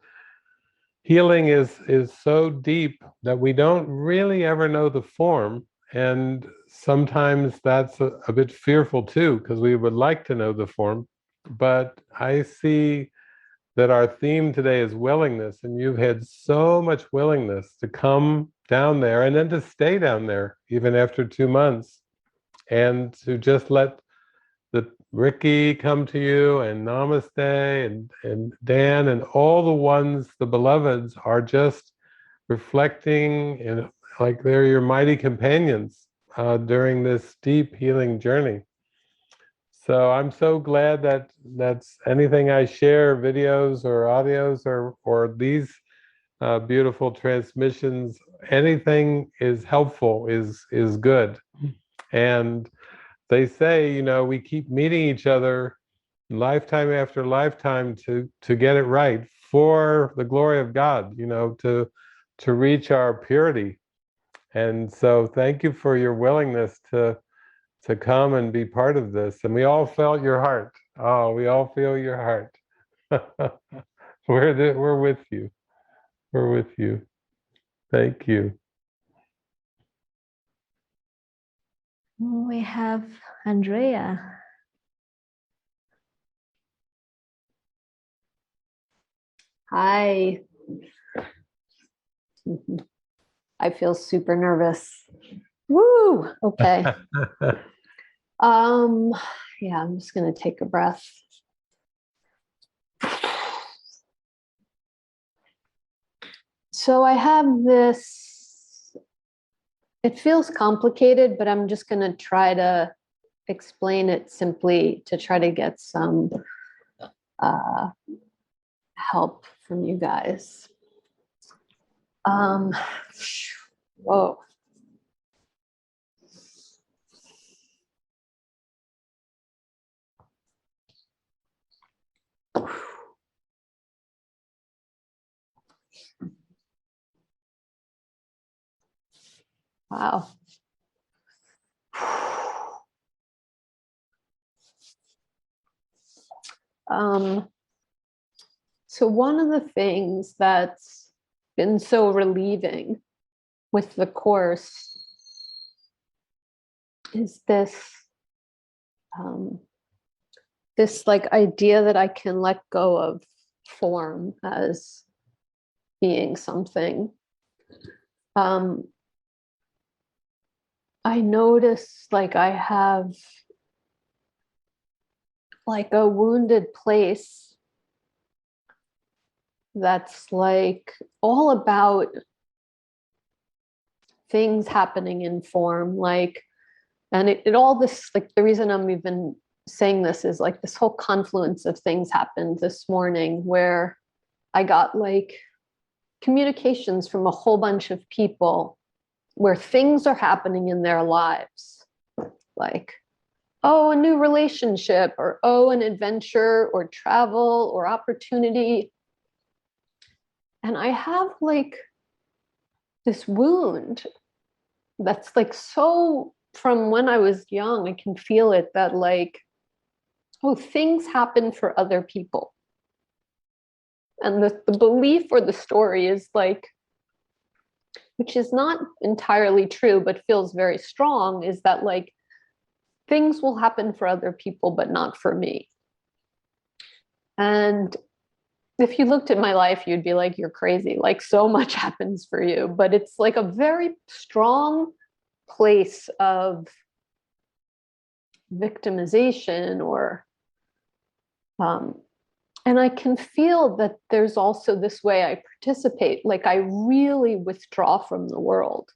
A: healing is so deep that we don't really ever know the form. And sometimes that's a bit fearful too, because we would like to know the form. But I see that our theme today is willingness, and you've had so much willingness to come down there and then to stay down there even after 2 months, and to just let the Ricky come to you, and Namaste, and Dan, and all the ones, the beloveds, are just reflecting, and like they're your mighty companions during this deep healing journey. So I'm so glad that that's anything I share, videos or audios or these beautiful transmissions, anything is helpful, is good. And they say, we keep meeting each other lifetime after lifetime to get it right for the glory of God, to reach our purity. And so thank you for your willingness to come and be part of this. And we all felt your heart. Oh, we all feel your heart. We're with you. We're with you. Thank you.
B: We have Andrea.
G: Hi. I feel super nervous. Woo! Okay. Yeah, I'm just going to take a breath. So I have this, it feels complicated, but I'm just going to try to explain it simply to try to get some help from you guys. Whoa. Wow. So one of the things that's been so relieving with the course is this this like idea that I can let go of form as being something. I notice like I have like a wounded place that's like all about things happening in form, like, and it all this, like the reason I'm even saying this is like this whole confluence of things happened this morning where I got like communications from a whole bunch of people where things are happening in their lives, like, oh, a new relationship, or oh, an adventure or travel or opportunity. And I have like this wound that's like so from when I was young, I can feel it that like, oh, things happen for other people. And the belief or the story is like, which is not entirely true, but feels very strong, is that like things will happen for other people, but not for me. And if you looked at my life, you'd be like, you're crazy. Like so much happens for you, but it's like a very strong place of victimization or, and I can feel that there's also this way I participate, like I really withdraw from the world.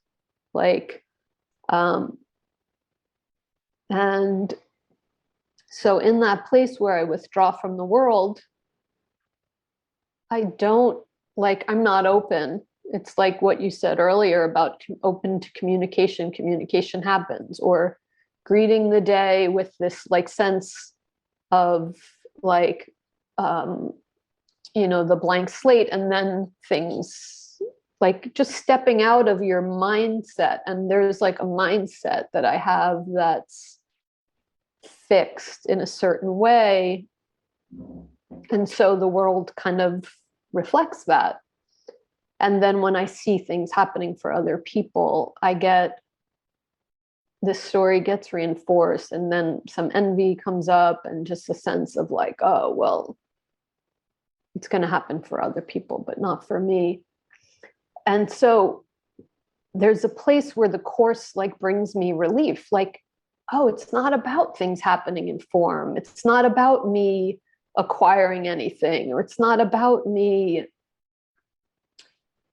G: Like, and so in that place where I withdraw from the world, I don't, like, I'm not open. It's like what you said earlier about open to communication, communication happens, or greeting the day with this like sense of like, you know, the blank slate, and then things like just stepping out of your mindset. And there's like a mindset that I have that's fixed in a certain way. And so the world kind of reflects that. And then when I see things happening for other people, I get, this story gets reinforced, and then some envy comes up and just a sense of like, oh, well, it's going to happen for other people, but not for me. And so there's a place where the course like brings me relief, like, oh, it's not about things happening in form. It's not about me acquiring anything, or it's not about me.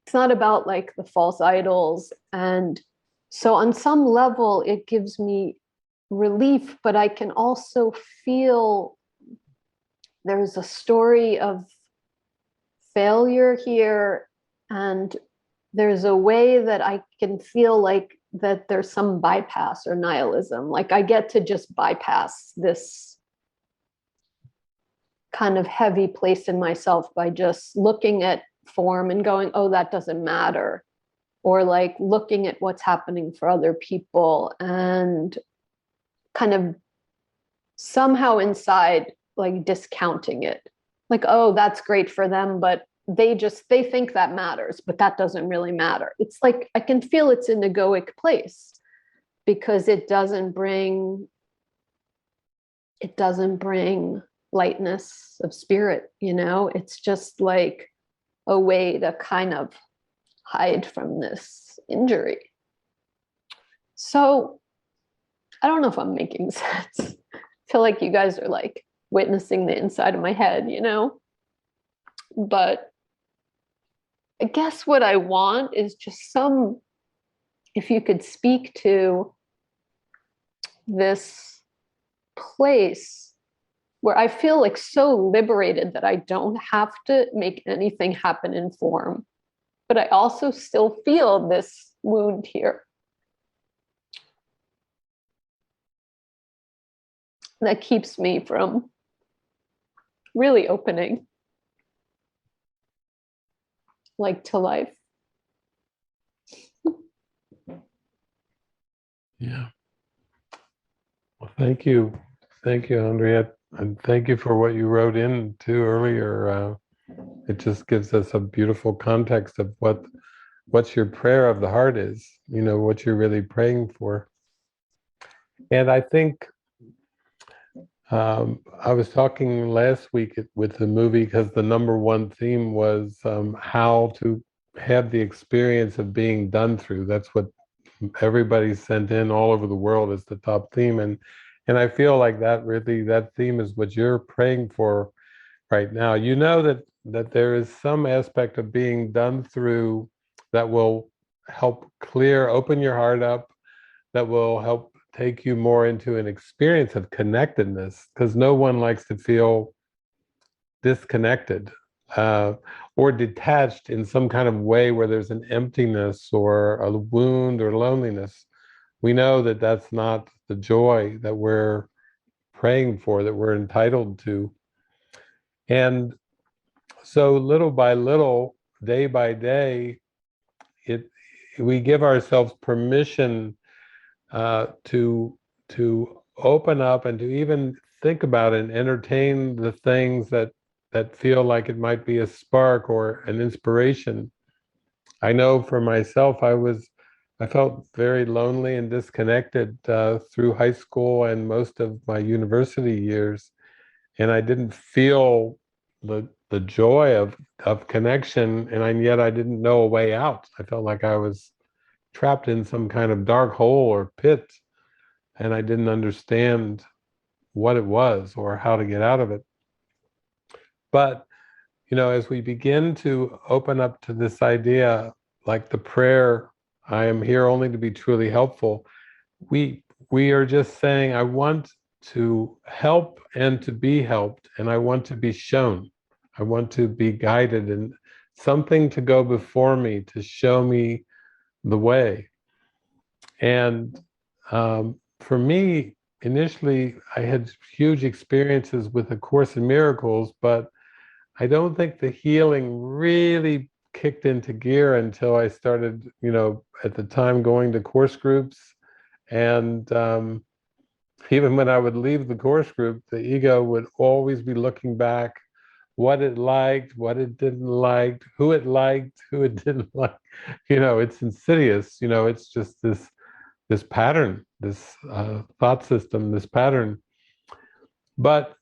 G: It's not about like the false idols. And so on some level, it gives me relief, but I can also feel there's a story of failure here. And there's a way that I can feel like that there's some bypass or nihilism. Like I get to just bypass this kind of heavy place in myself by just looking at form and going, oh, that doesn't matter. Or like looking at what's happening for other people and kind of somehow inside like discounting it. Like, oh, that's great for them, but they think that matters, but that doesn't really matter. It's like, I can feel it's an egoic place because it doesn't bring lightness of spirit, you know? It's just like a way to kind of hide from this injury. So I don't know if I'm making sense. I feel like you guys are like witnessing the inside of my head, you know? But I guess what I want is just some, if you could speak to this place where I feel like so liberated that I don't have to make anything happen in form, but I also still feel this wound here that keeps me from really opening, like, to life.
A: Yeah. Well, thank you. Thank you, Andrea. And thank you for what you wrote in too earlier. It just gives us a beautiful context of what's your prayer of the heart is, you know, what you're really praying for. And I think I was talking last week with the movie because the number one theme was how to have the experience of being done through. That's what everybody sent in all over the world as the top theme. And I feel like that theme is what you're praying for right now. You know that there is some aspect of being done through that will help open your heart up, that will help take you more into an experience of connectedness, because no one likes to feel disconnected or detached in some kind of way where there's an emptiness or a wound or loneliness. We know that that's not the joy that we're praying for, that we're entitled to. And so little by little, day by day, we give ourselves permission to open up and to even think about and entertain the things that feel like it might be a spark or an inspiration. I know for myself, I felt very lonely and disconnected through high school and most of my university years, and I didn't feel the joy of connection, and yet I didn't know a way out. I felt like I was trapped in some kind of dark hole or pit, and I didn't understand what it was or how to get out of it. But, you know, as we begin to open up to this idea, like the prayer, I am here only to be truly helpful, we are just saying, I want to help and to be helped, and I want to be shown. I want to be guided, and something to go before me to show me the way. And for me, initially, I had huge experiences with A Course in Miracles, but I don't think the healing really kicked into gear until I started, you know, at the time going to course groups. And even when I would leave the course group, the ego would always be looking back, what it liked, what it didn't like, who it liked, who it didn't like. You know, it's insidious. You know, it's just this pattern, this thought system, this pattern. But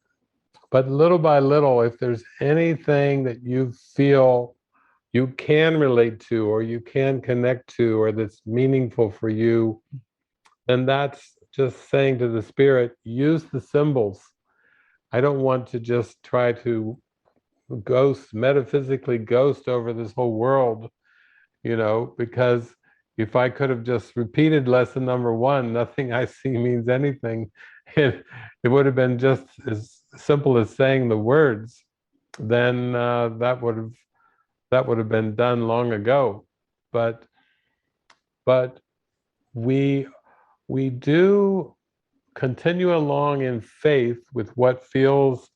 A: little by little, if there's anything that you feel you can relate to or you can connect to or that's meaningful for you, then that's just saying to the spirit, use the symbols. I don't want to just try to metaphysically ghost over this whole world, you know, because if I could have just repeated lesson number one, nothing I see means anything, it would have been just as simple as saying the words, then that would have been done long ago. But we do continue along in faith with what feels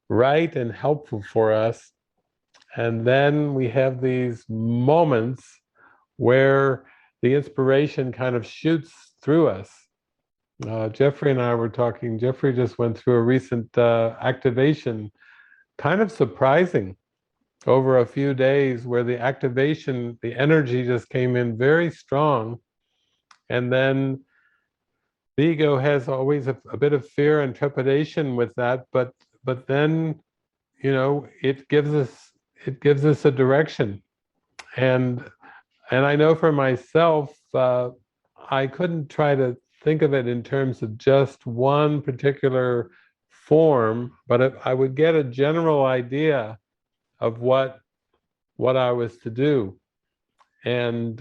A: right and helpful for us. And then we have these moments where the inspiration kind of shoots through us. Jeffrey and I were talking. Jeffrey just went through a recent activation, kind of surprising, over a few days, where the activation, the energy just came in very strong. And then the ego has always a bit of fear and trepidation with that, but then, you know, it gives us a direction. And I know for myself, I couldn't try to think of it in terms of just one particular form, but I would get a general idea of what I was to do. And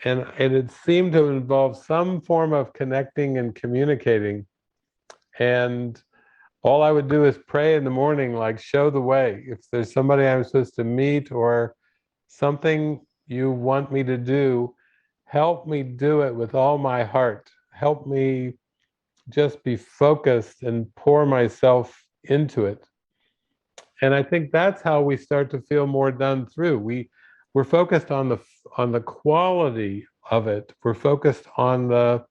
A: it seemed to involve some form of connecting and communicating. And all I would do is pray in the morning, like, show the way. If there's somebody I'm supposed to meet or something you want me to do, help me do it with all my heart. Help me just be focused and pour myself into it. And I think that's how we start to feel more done through. We're focused on the quality of it. We're focused on the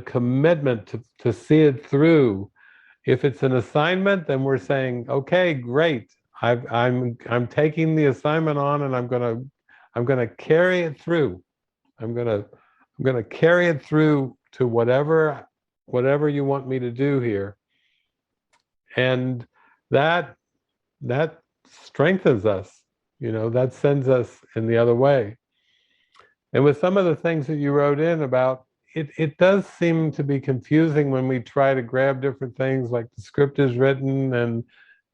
A: commitment to see it through. If it's an assignment, then we're saying, okay, great. I'm taking the assignment on, and I'm gonna carry it through. I'm gonna carry it through to whatever you want me to do here. And that strengthens us, that sends us in the other way. And with some of the things that you wrote in about, it does seem to be confusing when we try to grab different things, like the script is written and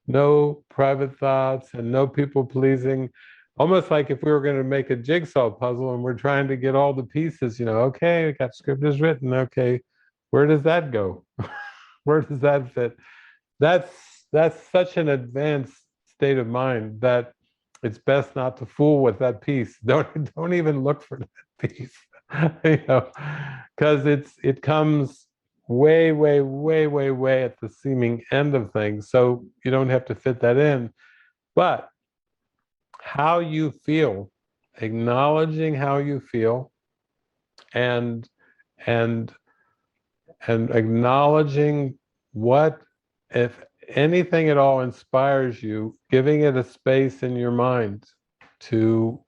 A: no private thoughts and no people pleasing. Almost like if we were going to make a jigsaw puzzle and we're trying to get all the pieces, okay, we got script is written, okay, where does that go? Where does that fit? That's such an advanced state of mind that it's best not to fool with that piece. Don't even look for that piece, because it comes way, way, way, way, way at the seeming end of things. So you don't have to fit that in. But how you feel, acknowledging how you feel, and acknowledging what, if anything at all, inspires you, giving it a space in your mind to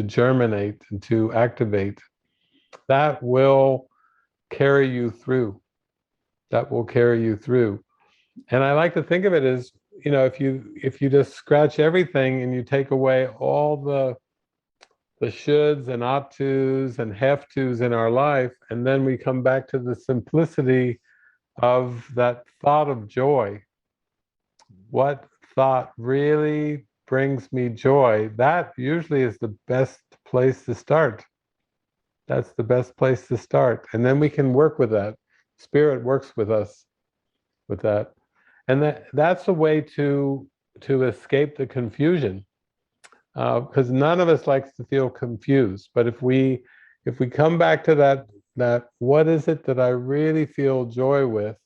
A: germinate and to activate, that will carry you through. That will carry you through. And I like to think of it as, if you just scratch everything and you take away all the shoulds and ought tos and have tos in our life, and then we come back to the simplicity of that thought of joy. What thought really brings me joy? That usually is the best place to start. That's the best place to start. And then we can work with that. Spirit works with us with that. And that's a way to escape the confusion. Because none of us likes to feel confused. But if we come back to that what is it that I really feel joy with,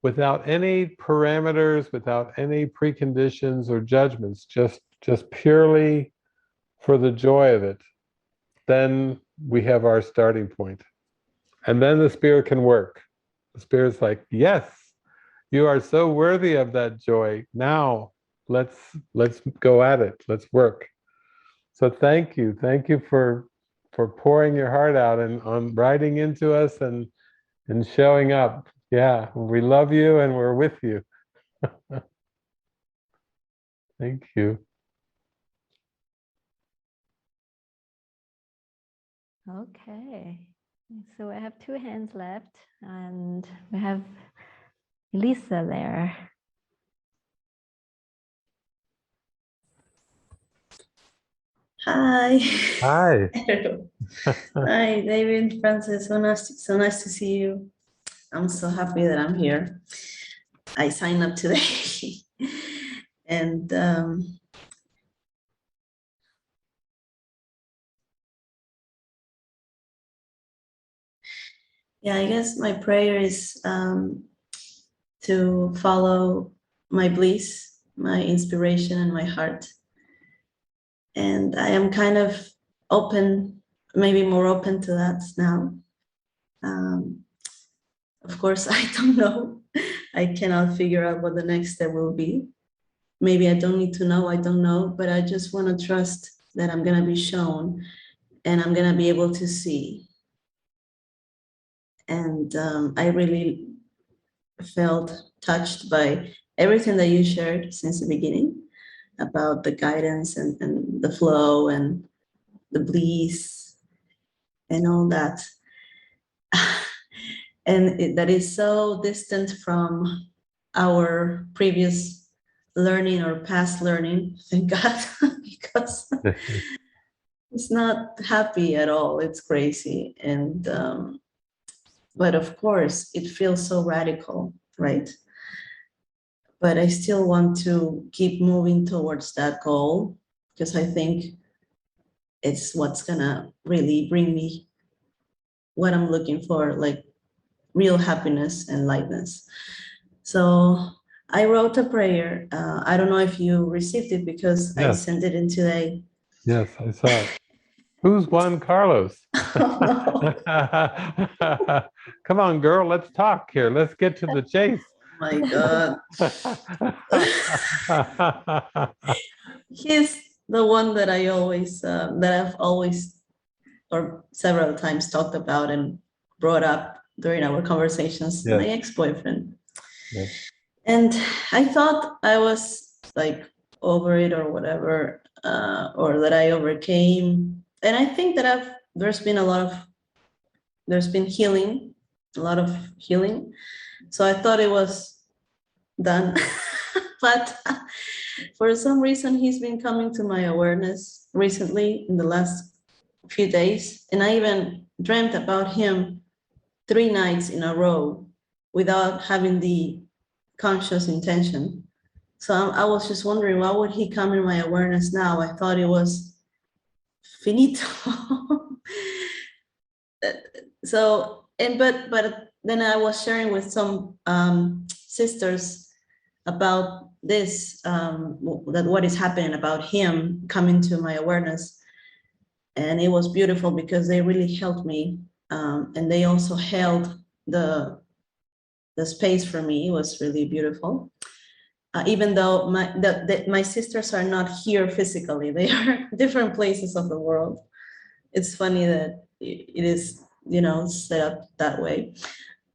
A: without any parameters, without any preconditions or judgments, just purely for the joy of it, then we have our starting point. And then the Spirit can work. The Spirit's like, yes, you are so worthy of that joy. Now let's go at it. Let's work. So thank you for pouring your heart out and on writing into us and showing up. Yeah, we love you and we're with you. Thank you.
B: Okay, so I have 2 hands left, and we have Lisa there.
H: Hi.
A: Hi.
H: Hi, David, Francis. So nice to see you. I'm so happy that I'm here. I signed up today. And yeah, I guess my prayer is to follow my bliss, my inspiration, and my heart. And I am kind of open, maybe more open to that now. Of course, I don't know. I cannot figure out what the next step will be. Maybe I don't need to know, I don't know, but I just want to trust that I'm going to be shown and I'm going to be able to see. And I really felt touched by everything that you shared since the beginning about the guidance and the flow and the bliss. and all that. And that is so distant from our previous learning or past learning, thank God, because it's not happy at all. It's crazy. And but of course it feels so radical, right? But I still want to keep moving towards that goal, because I think it's what's gonna really bring me what I'm looking for, like real happiness and lightness. So I wrote a prayer. I don't know if you received it, because I
A: Yes.
H: sent it in today.
A: Yes, I saw it. Who's Juan Carlos?
H: Oh,
A: Come on, girl, let's talk here. Let's get to the chase.
H: my God. He's the one that I always, that I've always, or several times talked about and brought up during our conversations,
A: Yes.
H: my ex-boyfriend.
A: Yes.
H: And I thought I was like over it or whatever, or that I overcame. And I think that there's been healing, a lot of healing. So I thought it was done. But for some reason, he's been coming to my awareness recently in the last few days. And I even dreamt about him 3 nights in a row without having the conscious intention. So I was just wondering, why would he come in my awareness now? I thought it was finito. So, but then I was sharing with some sisters about this, that what is happening about him coming to my awareness. And it was beautiful because they really helped me. And they also held the space for me. It was really beautiful. Even though my sisters are not here physically, they are different places of the world. It's funny that it is, you know, set up that way,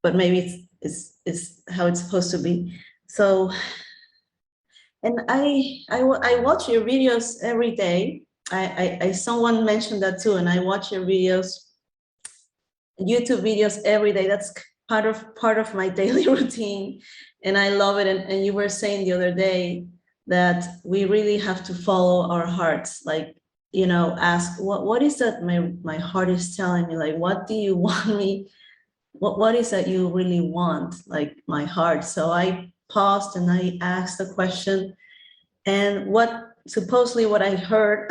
H: but maybe it's how it's supposed to be. So, and I watch your videos every day. I someone mentioned that too, and I watch your videos, YouTube videos every day. That's part of my daily routine, and I love it. And you were saying the other day that we really have to follow our hearts, like, you know, ask what is that my heart is telling me, like, what do you want me, what is that you really want, like my heart. So I paused and I asked the question, and supposedly what I heard,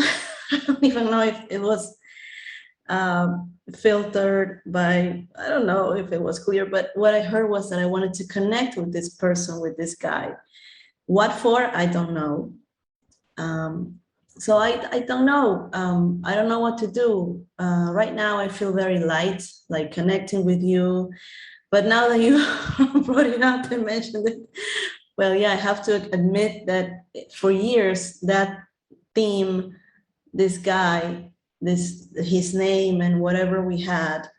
H: I don't even know if it was filtered by, I don't know if it was clear, but what I heard was that I wanted to connect with this person, with this guy. What for? I don't know. So I don't know. I don't know what to do. Right now I feel very light, like connecting with you. But now that you brought it up and mentioned it, well, yeah, I have to admit that for years, that theme, this guy, his name and whatever we had,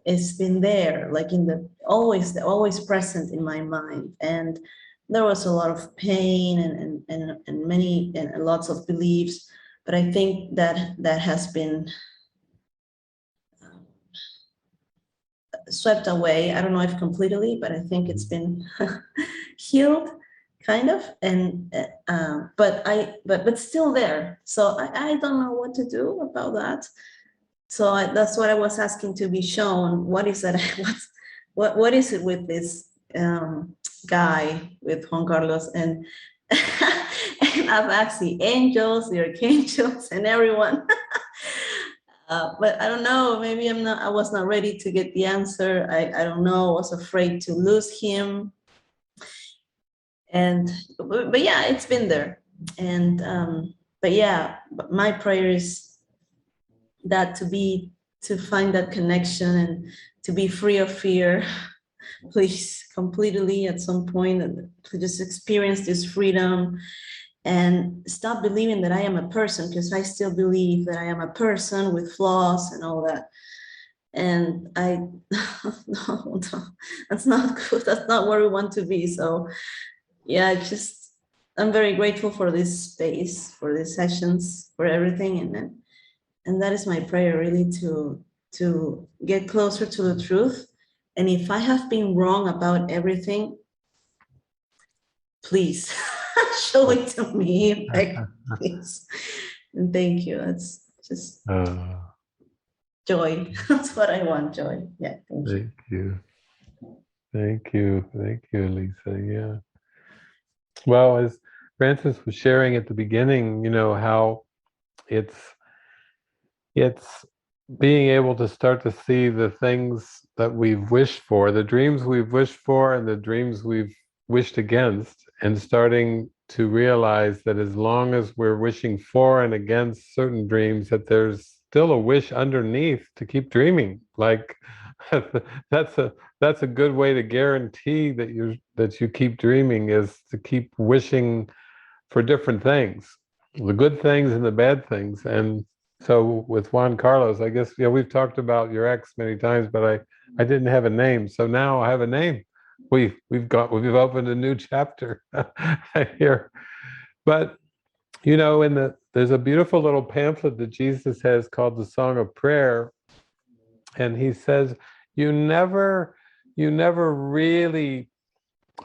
H: it's been there, like always present in my mind. And there was a lot of pain and many and lots of beliefs, but I think that has been swept away. I don't know if completely, but I think it's been healed, kind of. And but still there. So I don't know what to do about that. So that's what I was asking to be shown. What is that? What is it with this guy, with Juan Carlos, and and I've asked the angels, the archangels, and everyone. But I don't know. Maybe I was not ready to get the answer. I don't know. I was afraid to lose him. And but yeah, it's been there. And but yeah, my prayer is that to find that connection and to be free of fear, please, completely at some point, and to just experience this freedom and stop believing that I am a person, because I still believe that I am a person with flaws and all that. And no, that's not good. That's not where we want to be. So yeah, I'm very grateful for this space, for these sessions, for everything. And that is my prayer, really, to to get closer to the truth. And if I have been wrong about everything, please show it to me. Like, please. And thank you. That's just joy. That's what I want, joy. Yeah, thank you.
A: Thank you. Thank you. Thank you, Lisa. Yeah. Well, as Francis was sharing at the beginning, you know, how it's being able to start to see the things that we've wished for, the dreams we've wished for and the dreams we've wished against, and starting to realize that as long as we're wishing for and against certain dreams, that there's still a wish underneath to keep dreaming. Like that's a good way to guarantee that you keep dreaming, is to keep wishing for different things, the good things and the bad things. And so with Juan Carlos, I guess, we've talked about your ex many times, but I didn't have a name, so now I have a name. We've opened a new chapter here. But there's a beautiful little pamphlet that Jesus has called the Song of Prayer, and he says you never really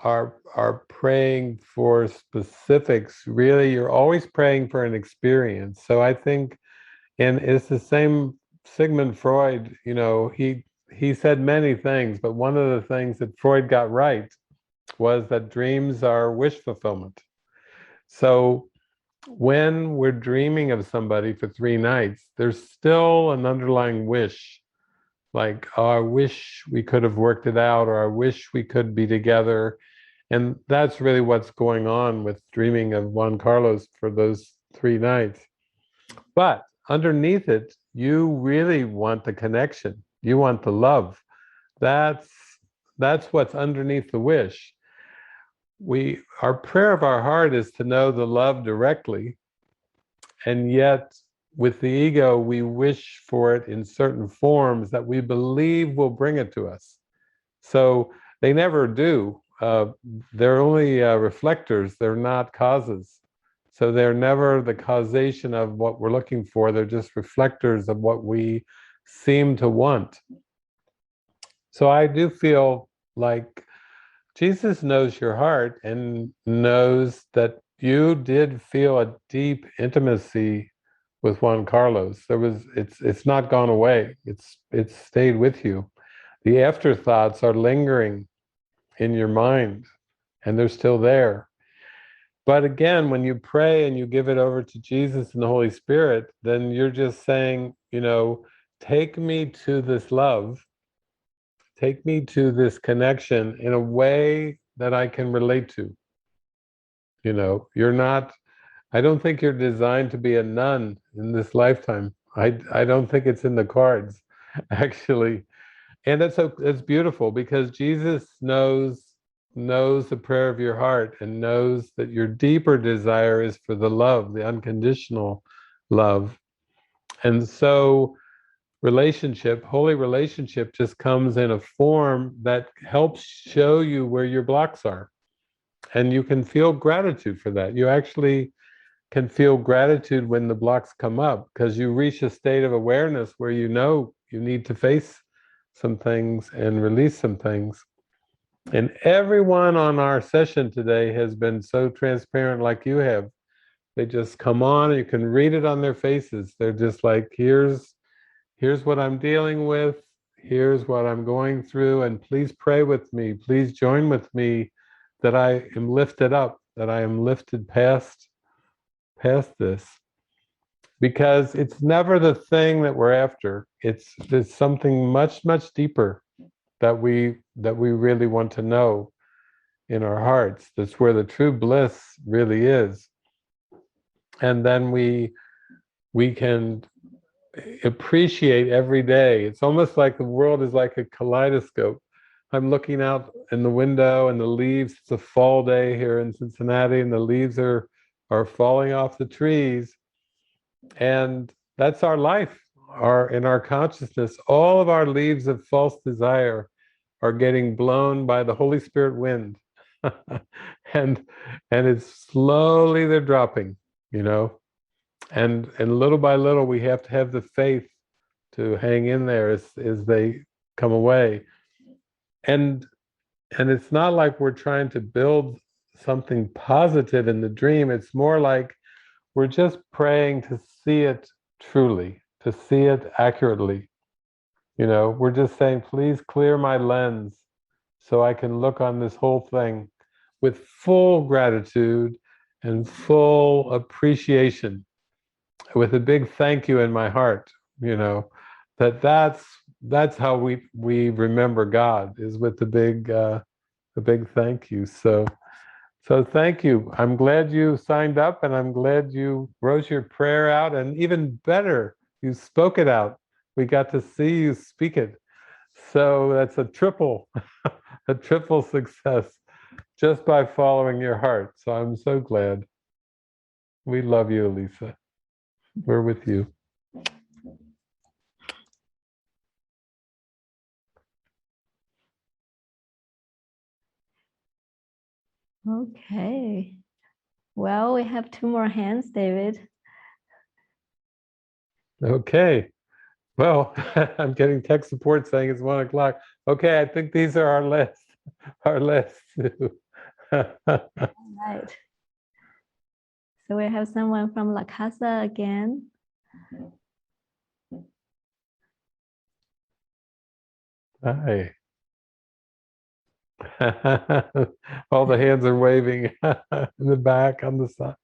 A: are praying for specifics. Really, you're always praying for an experience. So I think, and it's the same Sigmund Freud, he said many things, but one of the things that Freud got right was that dreams are wish fulfillment. So when we're dreaming of somebody for 3 nights, there's still an underlying wish, like, oh, I wish we could have worked it out, or I wish we could be together. And that's really what's going on with dreaming of Juan Carlos for those 3 nights. But underneath it, you really want the connection. You want the love. That's what's underneath the wish. Our prayer of our heart is to know the love directly, and yet with the ego, we wish for it in certain forms that we believe will bring it to us. So they never do. They're only reflectors. They're not causes. So they're never the causation of what we're looking for. They're just reflectors of what we seem to want. So I do feel like Jesus knows your heart and knows that you did feel a deep intimacy with Juan Carlos. It's not gone away. It's stayed with you. The afterthoughts are lingering in your mind, and they're still there. But again, when you pray and you give it over to Jesus and the Holy Spirit, then you're just saying, take me to this love, take me to this connection in a way that I can relate to. I don't think you're designed to be a nun in this lifetime. I don't think it's in the cards, actually. And it's beautiful, because Jesus knows the prayer of your heart, and knows that your deeper desire is for the love, the unconditional love. And so holy relationship just comes in a form that helps show you where your blocks are. And you can feel gratitude for that. You actually can feel gratitude when the blocks come up, because you reach a state of awareness where you need to face some things and release some things. And everyone on our session today has been so transparent, like you have. They just come on, and you can read it on their faces. They're just like, here's what I'm dealing with, here's what I'm going through, and please pray with me, please join with me, that I am lifted up, that I am lifted past this. Because it's never the thing that we're after. It's something much, much deeper that we really want to know in our hearts. That's where the true bliss really is. And then we can appreciate every day. It's almost like the world is like a kaleidoscope. I'm looking out in the window, and the leaves, it's a fall day here in Cincinnati, and the leaves are falling off the trees. And that's our life, in our consciousness. All of our leaves of false desire are getting blown by the Holy Spirit wind. and it's slowly they're dropping, and little by little we have to have the faith to hang in there as they come away. And it's not like we're trying to build something positive in the dream. It's more like we're just praying to see it truly, to see it accurately. You know, we're just saying, please clear my lens so I can look on this whole thing with full gratitude and full appreciation, with a big thank you in my heart. You know, that's how we remember God, is with the big thank you. So thank you. I'm glad you signed up, and I'm glad you wrote your prayer out, and even better, you spoke it out. We got to see you speak it. So that's a triple success just by following your heart. So I'm so glad. We love you, Elisa. We're with you.
B: Okay. Well, we have 2 more hands, David.
A: Okay. Well, I'm getting tech support saying it's 1 o'clock. Okay, I think these are our last 2.
B: Right. So we have someone from La Casa again.
A: Hi. All the hands are waving in the back, on the side.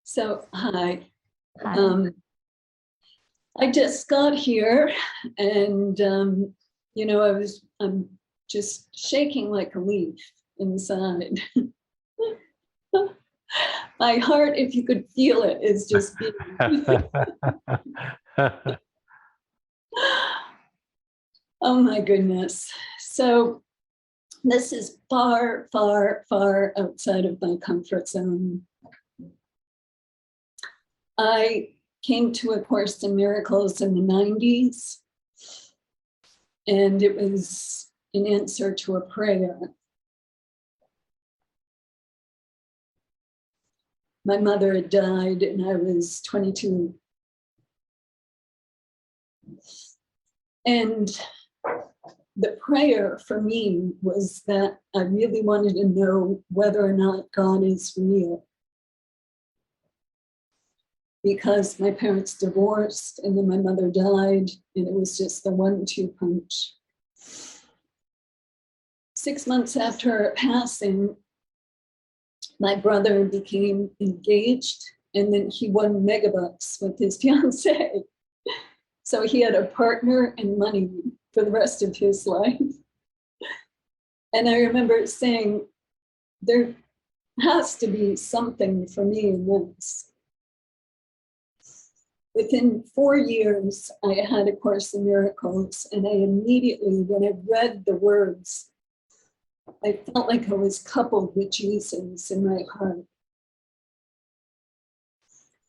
I: So, hi.
B: Hi.
I: I just got here, and you know, I'm just shaking like a leaf inside. My heart, if you could feel it, is just beating. Oh my goodness. So this is far, far, far outside of my comfort zone. I came to A Course in Miracles in the 90s, and it was in answer to a prayer. My mother had died, and I was 22. And the prayer for me was that I really wanted to know whether or not God is real. Because my parents divorced, and then my mother died, and it was just the 1-2 punch. 6 months after her passing, my brother became engaged, and then he won megabucks with his fiancée. So he had a partner and money for the rest of his life. And I remember saying, there has to be something for me in this. Within 4 years, I had A Course in Miracles, and I immediately, when I read the words, I felt like I was coupled with Jesus in my heart.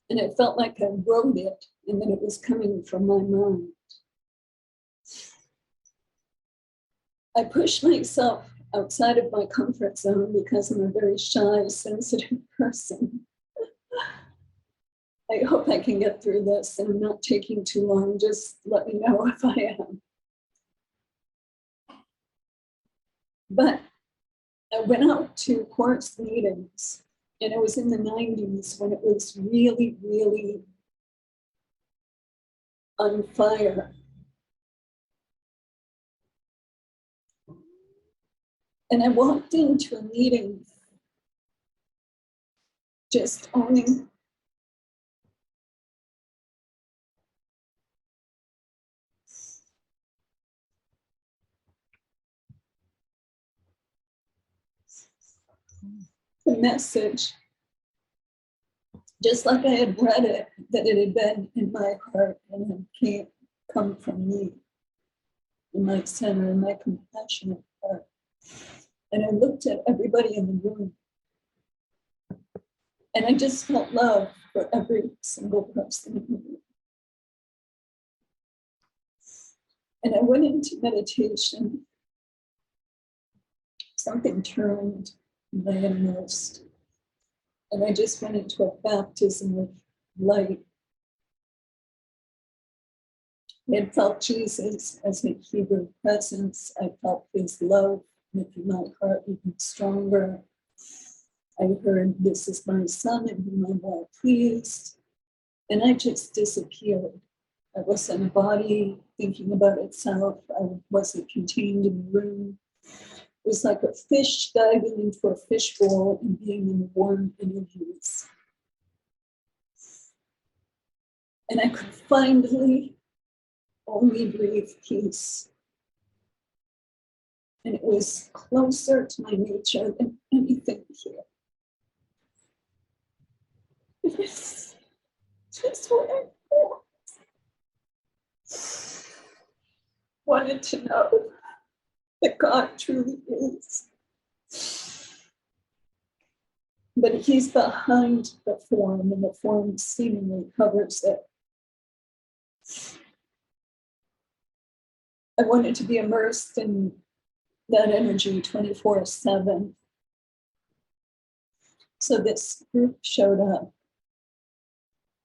I: And it felt like I wrote it, and then it was coming from my mind. I pushed myself outside of my comfort zone because I'm a very shy, sensitive person. I hope I can get through this, and I'm not taking too long. Just let me know if I am. But I went out to course meetings, and it was in the 90s when it was really, really on fire. And I walked into a meeting just owning the message, just like I had read it, that it had been in my heart and had come from me, in my center, in my compassionate heart. And I looked at everybody in the room, and I just felt love for every single person in the room. And I went into meditation. Something turned my innermost. And I just went into a baptism of light. I had felt Jesus as a Hebrew presence. I felt his love making my heart even stronger. I heard, "This is my son in whom I'm well pleased." And I just disappeared. I wasn't a body thinking about itself. I wasn't contained in a room. It was like a fish diving into a fishbowl and being in warm energies. And I could finally only breathe peace. And it was closer to my nature than anything here. It is just what I wanted to know that God truly is. But he's behind the form, and the form seemingly covers it. I wanted to be immersed in that energy 24/7. So this group showed up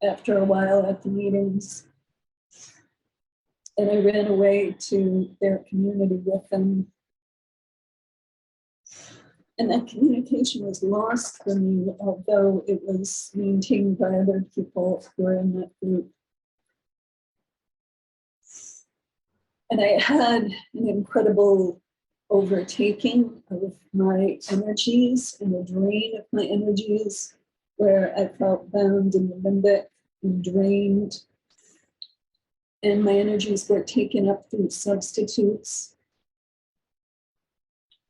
I: after a while at the meetings, and I ran away to their community with them. And that communication was lost for me, although it was maintained by other people who were in that group. And I had an incredible overtaking of my energies and a drain of my energies, where I felt bound in the limbic and drained. And my energies were taken up through substitutes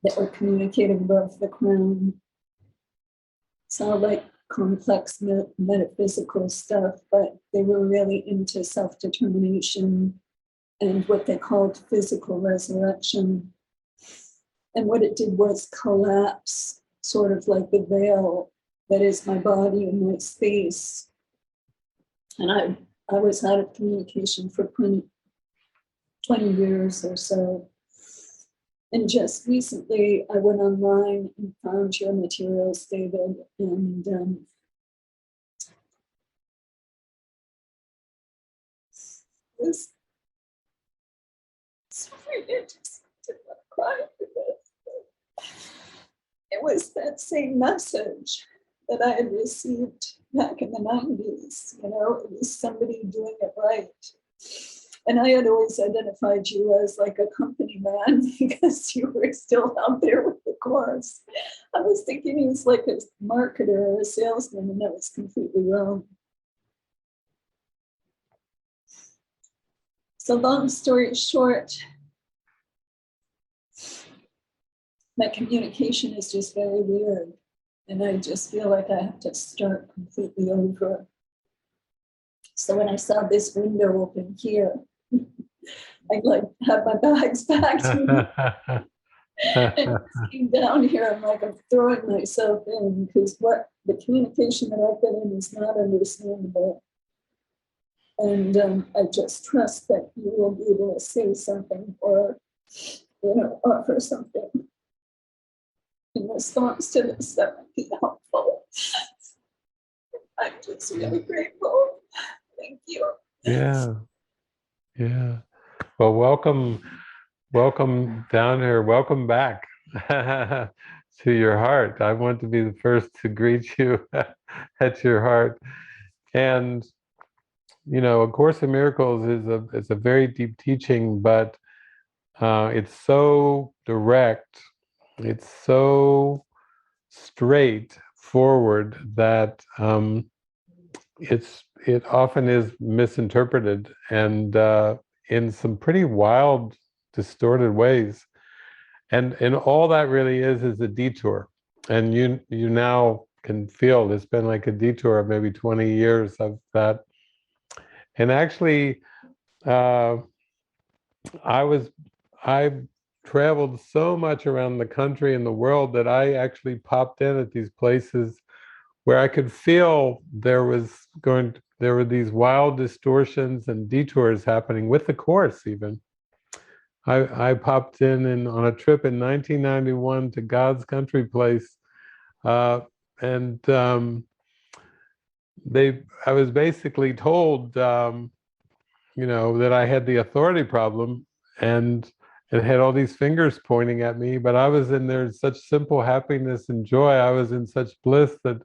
I: that were communicating above the crown. Sound like complex metaphysical stuff, but they were really into self-determination and what they called physical resurrection. And what it did was collapse, sort of like the veil that is my body and my space. And I was out of communication for 20 years or so. And just recently, I went online and found your materials, David, and this. Sorry, I just did not cry for this. It was that same message that I had received back in the 90s. You know, it was somebody doing it right. And I had always identified you as like a company man because you were still out there with the course. I was thinking he was like a marketer or a salesman, and that was completely wrong. So long story short, my communication is just very weird. And I just feel like I have to start completely over. So when I saw this window open here, I like had my bags packed and came down here. I'm like, I'm throwing myself in because what the communication that I've been in is not understandable. And I just trust that you will be able to say something or, you know, offer something in response to this that might be helpful. I'm just really grateful. Thank you.
A: Yeah. Yeah. Well, welcome down here. Welcome back to your heart. I want to be the first to greet you at your heart. And, you know, A Course in Miracles is a very deep teaching, but it's so direct, it's so straight forward that it often is misinterpreted and in some pretty wild, distorted ways. And all that really is a detour. And you now can feel it's been like a detour of maybe 20 years of that. And actually, I traveled so much around the country and the world that I actually popped in at these places where I could feel there were these wild distortions and detours happening with the Course even. I popped in on a trip in 1991 to God's Country Place I was basically told, you know, that I had the authority problem, and it had all these fingers pointing at me, but I was in there such simple happiness and joy. I was in such bliss that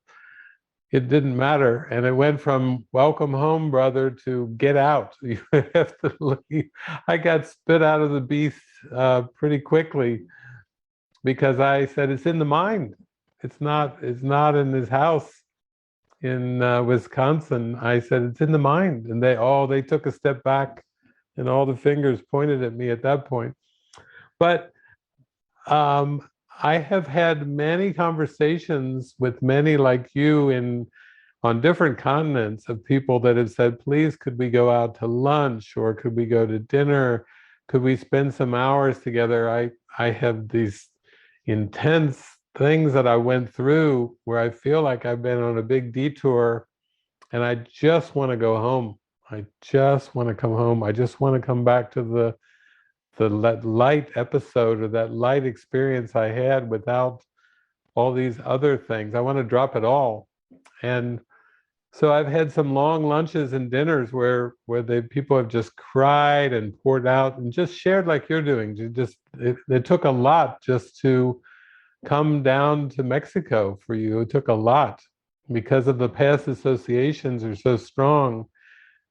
A: it didn't matter. And it went from welcome home, brother, to get out. You have to leave. I got spit out of the beast pretty quickly, because I said, it's in the mind. It's not in this house in Wisconsin. I said, it's in the mind. And they took a step back, and all the fingers pointed at me at that point. But I have had many conversations with many like you on different continents, of people that have said, please, could we go out to lunch, or could we go to dinner? Could we spend some hours together? I have these intense things that I went through where I feel like I've been on a big detour, and I just want to go home. I just want to come home. I just want to come back to the light episode, or that light experience I had without all these other things. I want to drop it all. And so I've had some long lunches and dinners where people have just cried and poured out and just shared like you're doing. It took a lot just to come down to Mexico for you. It took a lot, because of the past associations are so strong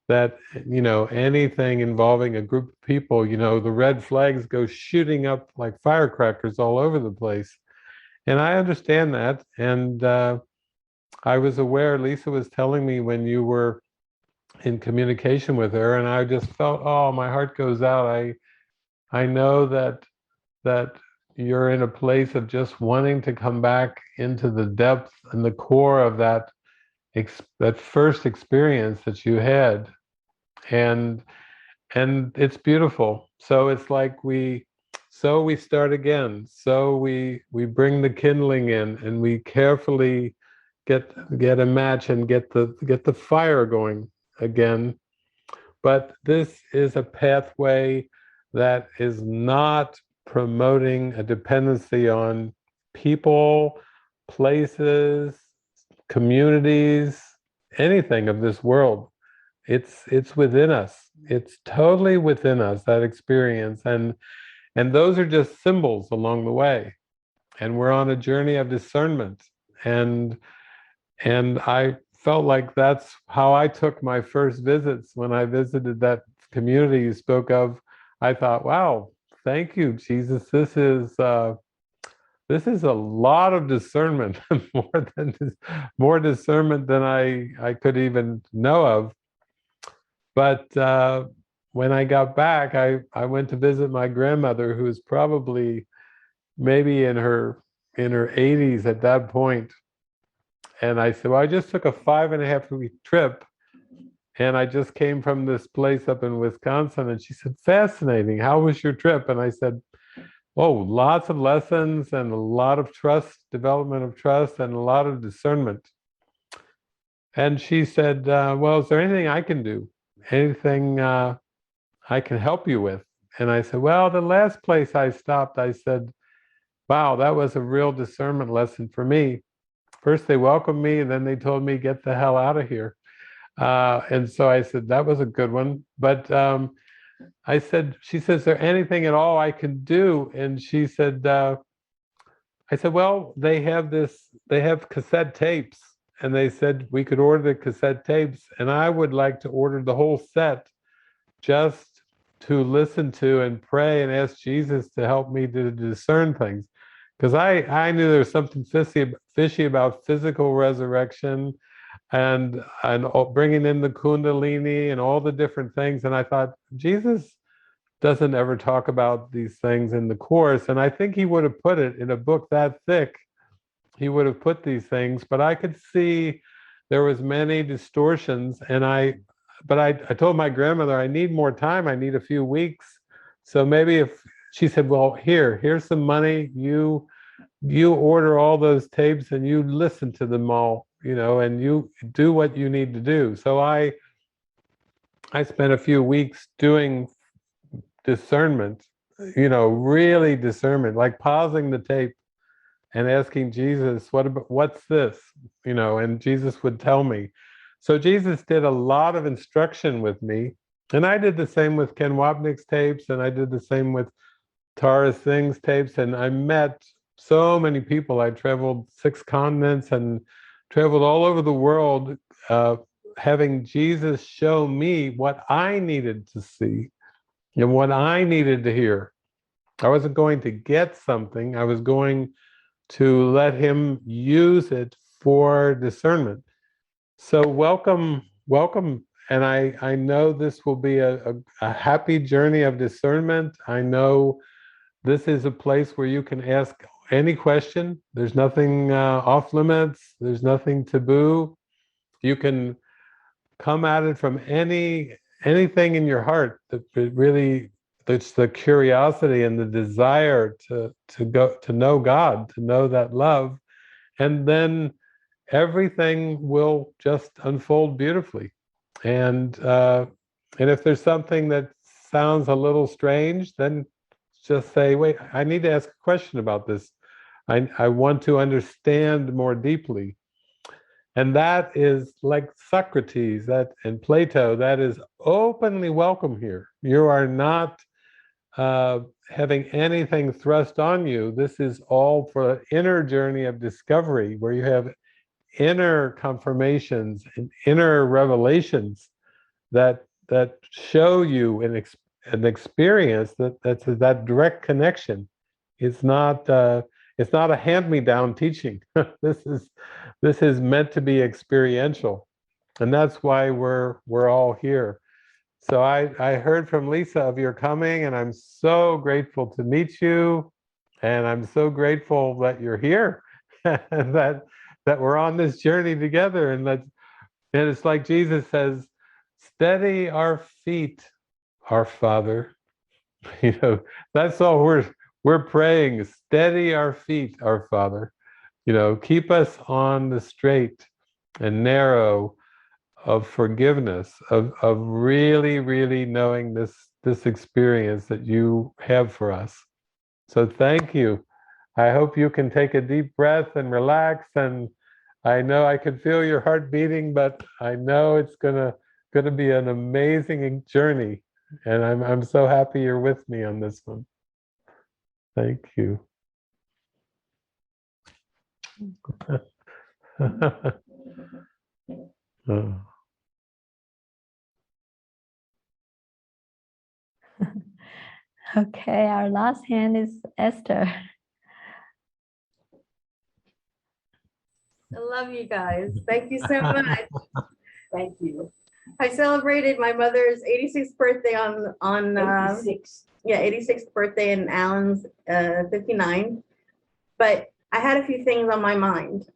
A: that, you know, anything involving a group of people, you know, the red flags go shooting up like firecrackers all over the place. And I understand that. And I was aware, Lisa was telling me when you were in communication with her, and I just felt, oh, my heart goes out. I know that you're in a place of just wanting to come back into the depth and the core of that first experience that you had. And it's beautiful. So it's like we start again. So we bring the kindling in, and we carefully get a match and get the fire going again. But this is a pathway that is not promoting a dependency on people, places, communities, anything of this world. It's within us. It's totally within us, that experience. And those are just symbols along the way. And we're on a journey of discernment. And I felt like that's how I took my first visits. When I visited that community you spoke of, I thought, wow, thank you, Jesus. This is a lot of discernment, more discernment than I could even know of. But when I got back, I went to visit my grandmother, who was probably maybe in her 80s at that point. And I said, well, I just took a 5.5-week trip, and I just came from this place up in Wisconsin. And she said, fascinating. How was your trip? And I said, oh, lots of lessons, and a lot of trust, development of trust, and a lot of discernment. And she said, well, is there anything I can do? Anything I can help you with? And I said, well, the last place I stopped, I said, wow, that was a real discernment lesson for me. First, they welcomed me, and then they told me, get the hell out of here. And so I said, that was a good one. But she said, is there anything at all I can do? And she said, I said, well, they have cassette tapes. And they said we could order the cassette tapes, and I would like to order the whole set just to listen to and pray and ask Jesus to help me to discern things. Because I knew there was something fishy about physical resurrection and bringing in the Kundalini and all the different things. And I thought, Jesus doesn't ever talk about these things in the Course. And I think he would have put it in a book that thick. He would have put these things, but I could see there was many distortions. And I told my grandmother, I need more time. I need a few weeks. So maybe if she said, well, here's some money. You order all those tapes and you listen to them all, and you do what you need to do. So I spent a few weeks doing discernment, really discernment, like pausing the tape and asking Jesus, what's this? You know, and Jesus would tell me. So Jesus did a lot of instruction with me, and I did the same with Ken Wapnick's tapes, and I did the same with Tara Singh's tapes, and I met so many people. I traveled 6 continents and traveled all over the world, having Jesus show me what I needed to see and what I needed to hear. I wasn't going to get something. I was going to let him use it for discernment. So welcome, welcome. And I know this will be a happy journey of discernment. I know this is a place where you can ask any question. There's nothing off limits. There's nothing taboo. You can come at it from anything in your heart that really, it's the curiosity and the desire to know God, to know that love, and then everything will just unfold beautifully. And if there's something that sounds a little strange, then just say, wait, I need to ask a question about this. I want to understand more deeply. And that is like Socrates and Plato, that is openly welcome here. You are not having anything thrust on you. This is all for an inner journey of discovery, where you have inner confirmations and inner revelations that show you an experience that's that direct connection. It's not a hand-me-down teaching. This is meant to be experiential, and that's why we're all here. So I heard from Lisa of your coming, and I'm so grateful to meet you, and I'm so grateful that you're here, and that we're on this journey together, and it's like Jesus says, steady our feet, our Father. You know, that's all we're praying. Steady our feet, our Father. You know, keep us on the straight and narrow of forgiveness, of really, really knowing this experience that you have for us. So thank you. I hope you can take a deep breath and relax. And I know I can feel your heart beating, but I know it's gonna be an amazing journey. And I'm so happy you're with me on this one. Thank you. Oh.
B: Okay, our last hand is Esther.
J: I love you guys. Thank you so much. Thank you. I celebrated my mother's 86th birthday on 86th birthday, and Alan's 59. But I had a few things on my mind.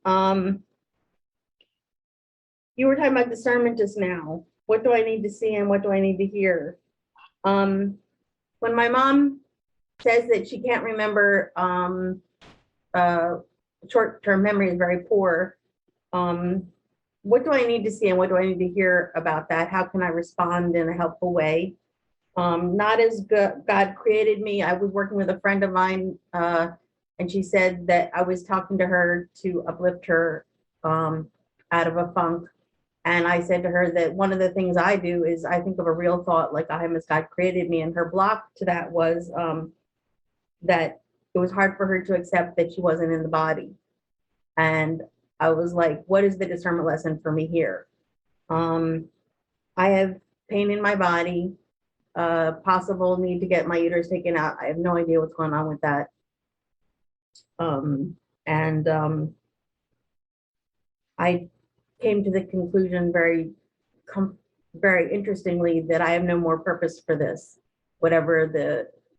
J: You were talking about discernment just now. What do I need to see and what do I need to hear? When my mom says that she can't remember, short-term memory is very poor. What do I need to see and what do I need to hear about that? How can I respond in a helpful way? Not as God created me. I was working with a friend of mine, and she said that I was talking to her to uplift her out of a funk. And I said to her that one of the things I do is I think of a real thought like I am as God created me. And her block to that was that it was hard for her to accept that she wasn't in the body. And I was like, what is the discernment lesson for me here? I have pain in my body, possible need to get my uterus taken out. I have no idea what's going on with that. I came to the conclusion very interestingly that I have no more purpose for this, whatever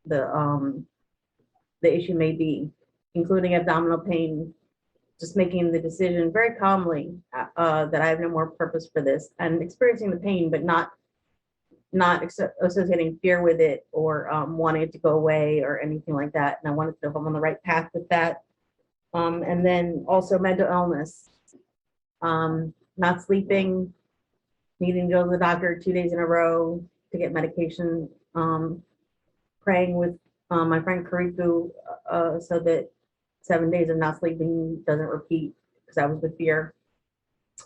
J: the issue may be, including abdominal pain. Just making the decision very calmly that I have no more purpose for this, and experiencing the pain, but not associating fear with it or wanting it to go away or anything like that. And I wanted to know if I'm on the right path with that. And then also mental illness, not sleeping, needing to go to the doctor 2 days in a row to get medication, praying with my friend Kariku so that 7 days of not sleeping doesn't repeat because I was with fear,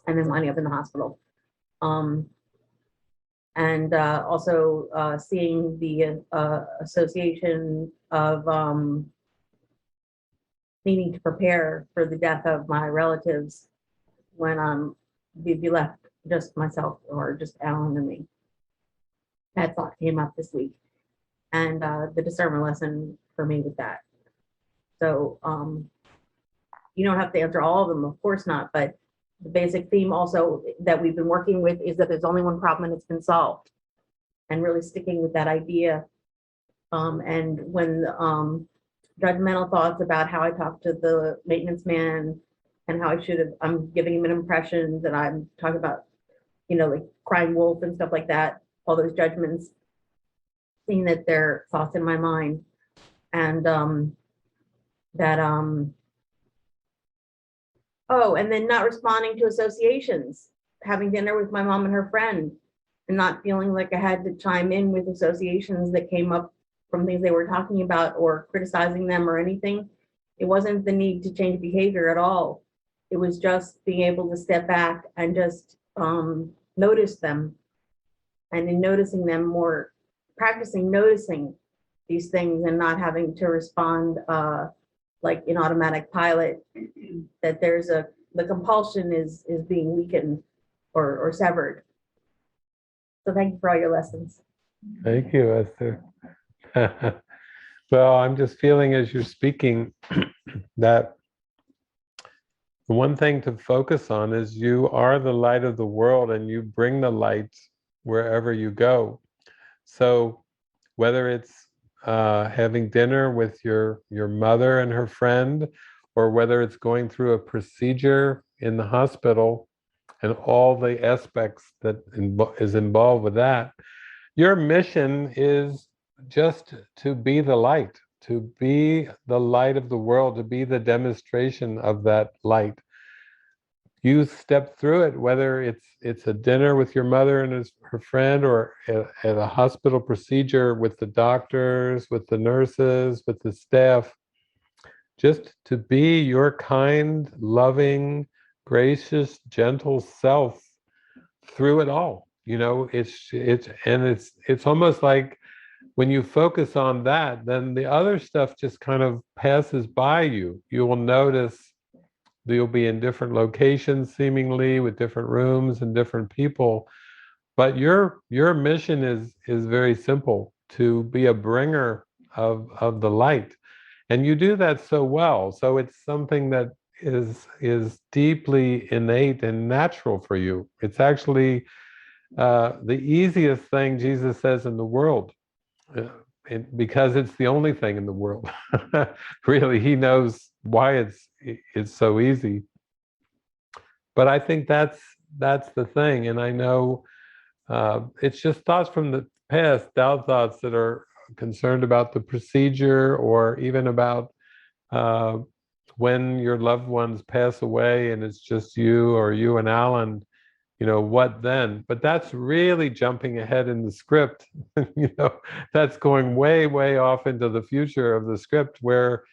J: and then winding up in the hospital. And also seeing the association of needing to prepare for the death of my relatives when we'd be left just myself or just Alan and me. That thought came up this week, and the discernment lesson for me with that. So you don't have to answer all of them, of course not, but the basic theme also that we've been working with is that there's only one problem and it's been solved, and really sticking with that idea. And when judgmental thoughts about how I talk to the maintenance man and how I'm giving him an impression that I'm talking about, like crying wolf and stuff like that, all those judgments, seeing that they're thoughts in my mind, and and then not responding to associations, having dinner with my mom and her friend, and not feeling like I had to chime in with associations that came up from things they were talking about or criticizing them or anything. It wasn't the need to change behavior at all. It was just being able to step back and just notice them. And in noticing them more, practicing noticing these things and not having to respond like in automatic pilot, that the compulsion is being weakened or severed. So thank you for all your lessons.
A: Thank you, Esther. Well, I'm just feeling as you're speaking that the one thing to focus on is you are the light of the world and you bring the light wherever you go. So whether it's having dinner with your mother and her friend, or whether it's going through a procedure in the hospital and all the aspects that is involved with that, your mission is just to be the light, to be the light of the world, to be the demonstration of that light. You step through it, whether it's a dinner with your mother and her friend, or at a hospital procedure with the doctors, with the nurses, with the staff, just to be your kind, loving, gracious, gentle self through it all. It's almost like when you focus on that, then the other stuff just kind of passes by you. You will notice you'll be in different locations, seemingly, with different rooms and different people. But your mission is very simple: to be a bringer of the light. And you do that so well. So it's something that is deeply innate and natural for you. It's actually the easiest thing Jesus says in the world, because it's the only thing in the world. Really, he knows why it's so easy. But I think that's the thing. And I know it's just thoughts from the past, doubt thoughts that are concerned about the procedure, or even about when your loved ones pass away and it's just you or you and Alan, what then? But that's really jumping ahead in the script. That's going way, way off into the future of the script, where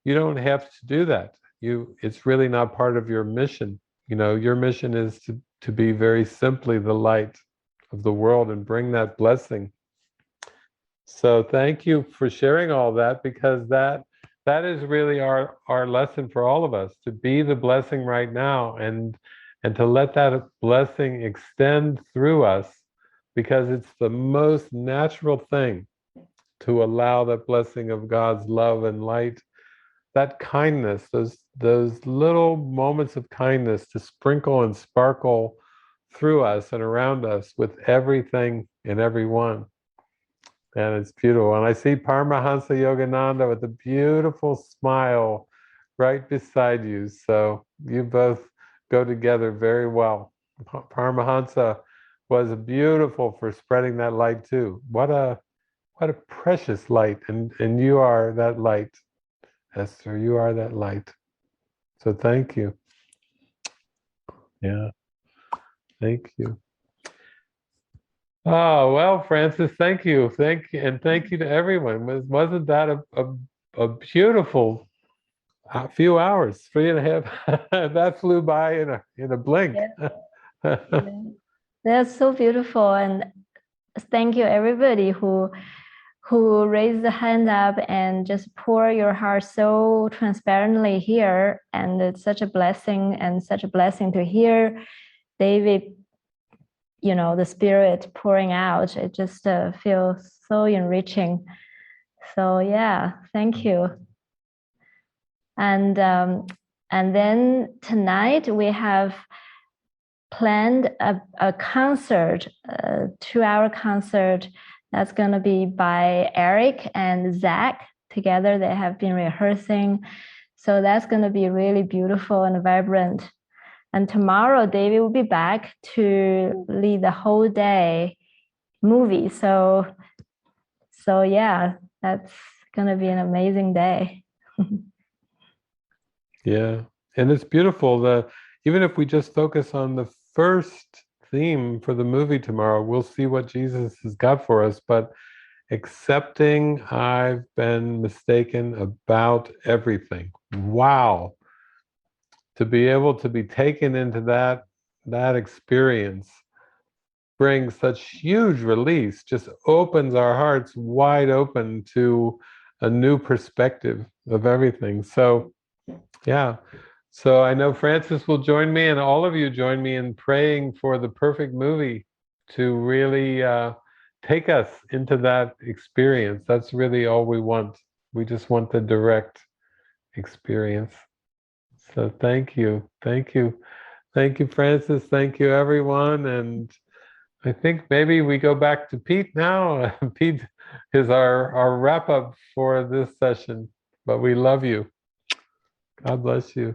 A: you don't have to do that. It's really not part of your mission. Your mission is to be very simply the light of the world and bring that blessing. So thank you for sharing all that, because that is really our lesson for all of us, to be the blessing right now, and to let that blessing extend through us, because it's the most natural thing to allow that blessing of God's love and light, that kindness, those little moments of kindness, to sprinkle and sparkle through us and around us with everything and everyone. And it's beautiful. And I see Paramahansa Yogananda with a beautiful smile right beside you. So you both go together very well. Paramahansa was beautiful for spreading that light too. What a precious light. And you are that light, Esther. You are that light. So thank you. Yeah. Thank you. Oh, well, Francis, thank you. And thank you to everyone. Wasn't that a beautiful A few hours, 3.5. That flew by in a blink.
B: Yeah. That's so beautiful, and thank you everybody who raised the hand up and just pour your heart so transparently here. And it's such a blessing, and such a blessing to hear David, the spirit pouring out. It just feels so enriching. So yeah, thank you. And then tonight we have planned a concert, a 2-hour concert that's going to be by Eric and Zach. Together they have been rehearsing. So that's going to be really beautiful and vibrant. And tomorrow David will be back to lead the whole day movie. So yeah, that's going to be an amazing day.
A: Yeah, and it's beautiful. Even if we just focus on the first theme for the movie tomorrow, we'll see what Jesus has got for us. But accepting I've been mistaken about everything. Wow. To be able to be taken into that experience brings such huge release, just opens our hearts wide open to a new perspective of everything. So yeah. So I know Francis will join me, and all of you join me in praying for the perfect movie to really take us into that experience. That's really all we want. We just want the direct experience. So thank you. Thank you. Thank you, Francis. Thank you, everyone. And I think maybe we go back to Pete now. Pete is our wrap up for this session, but we love you. God bless you.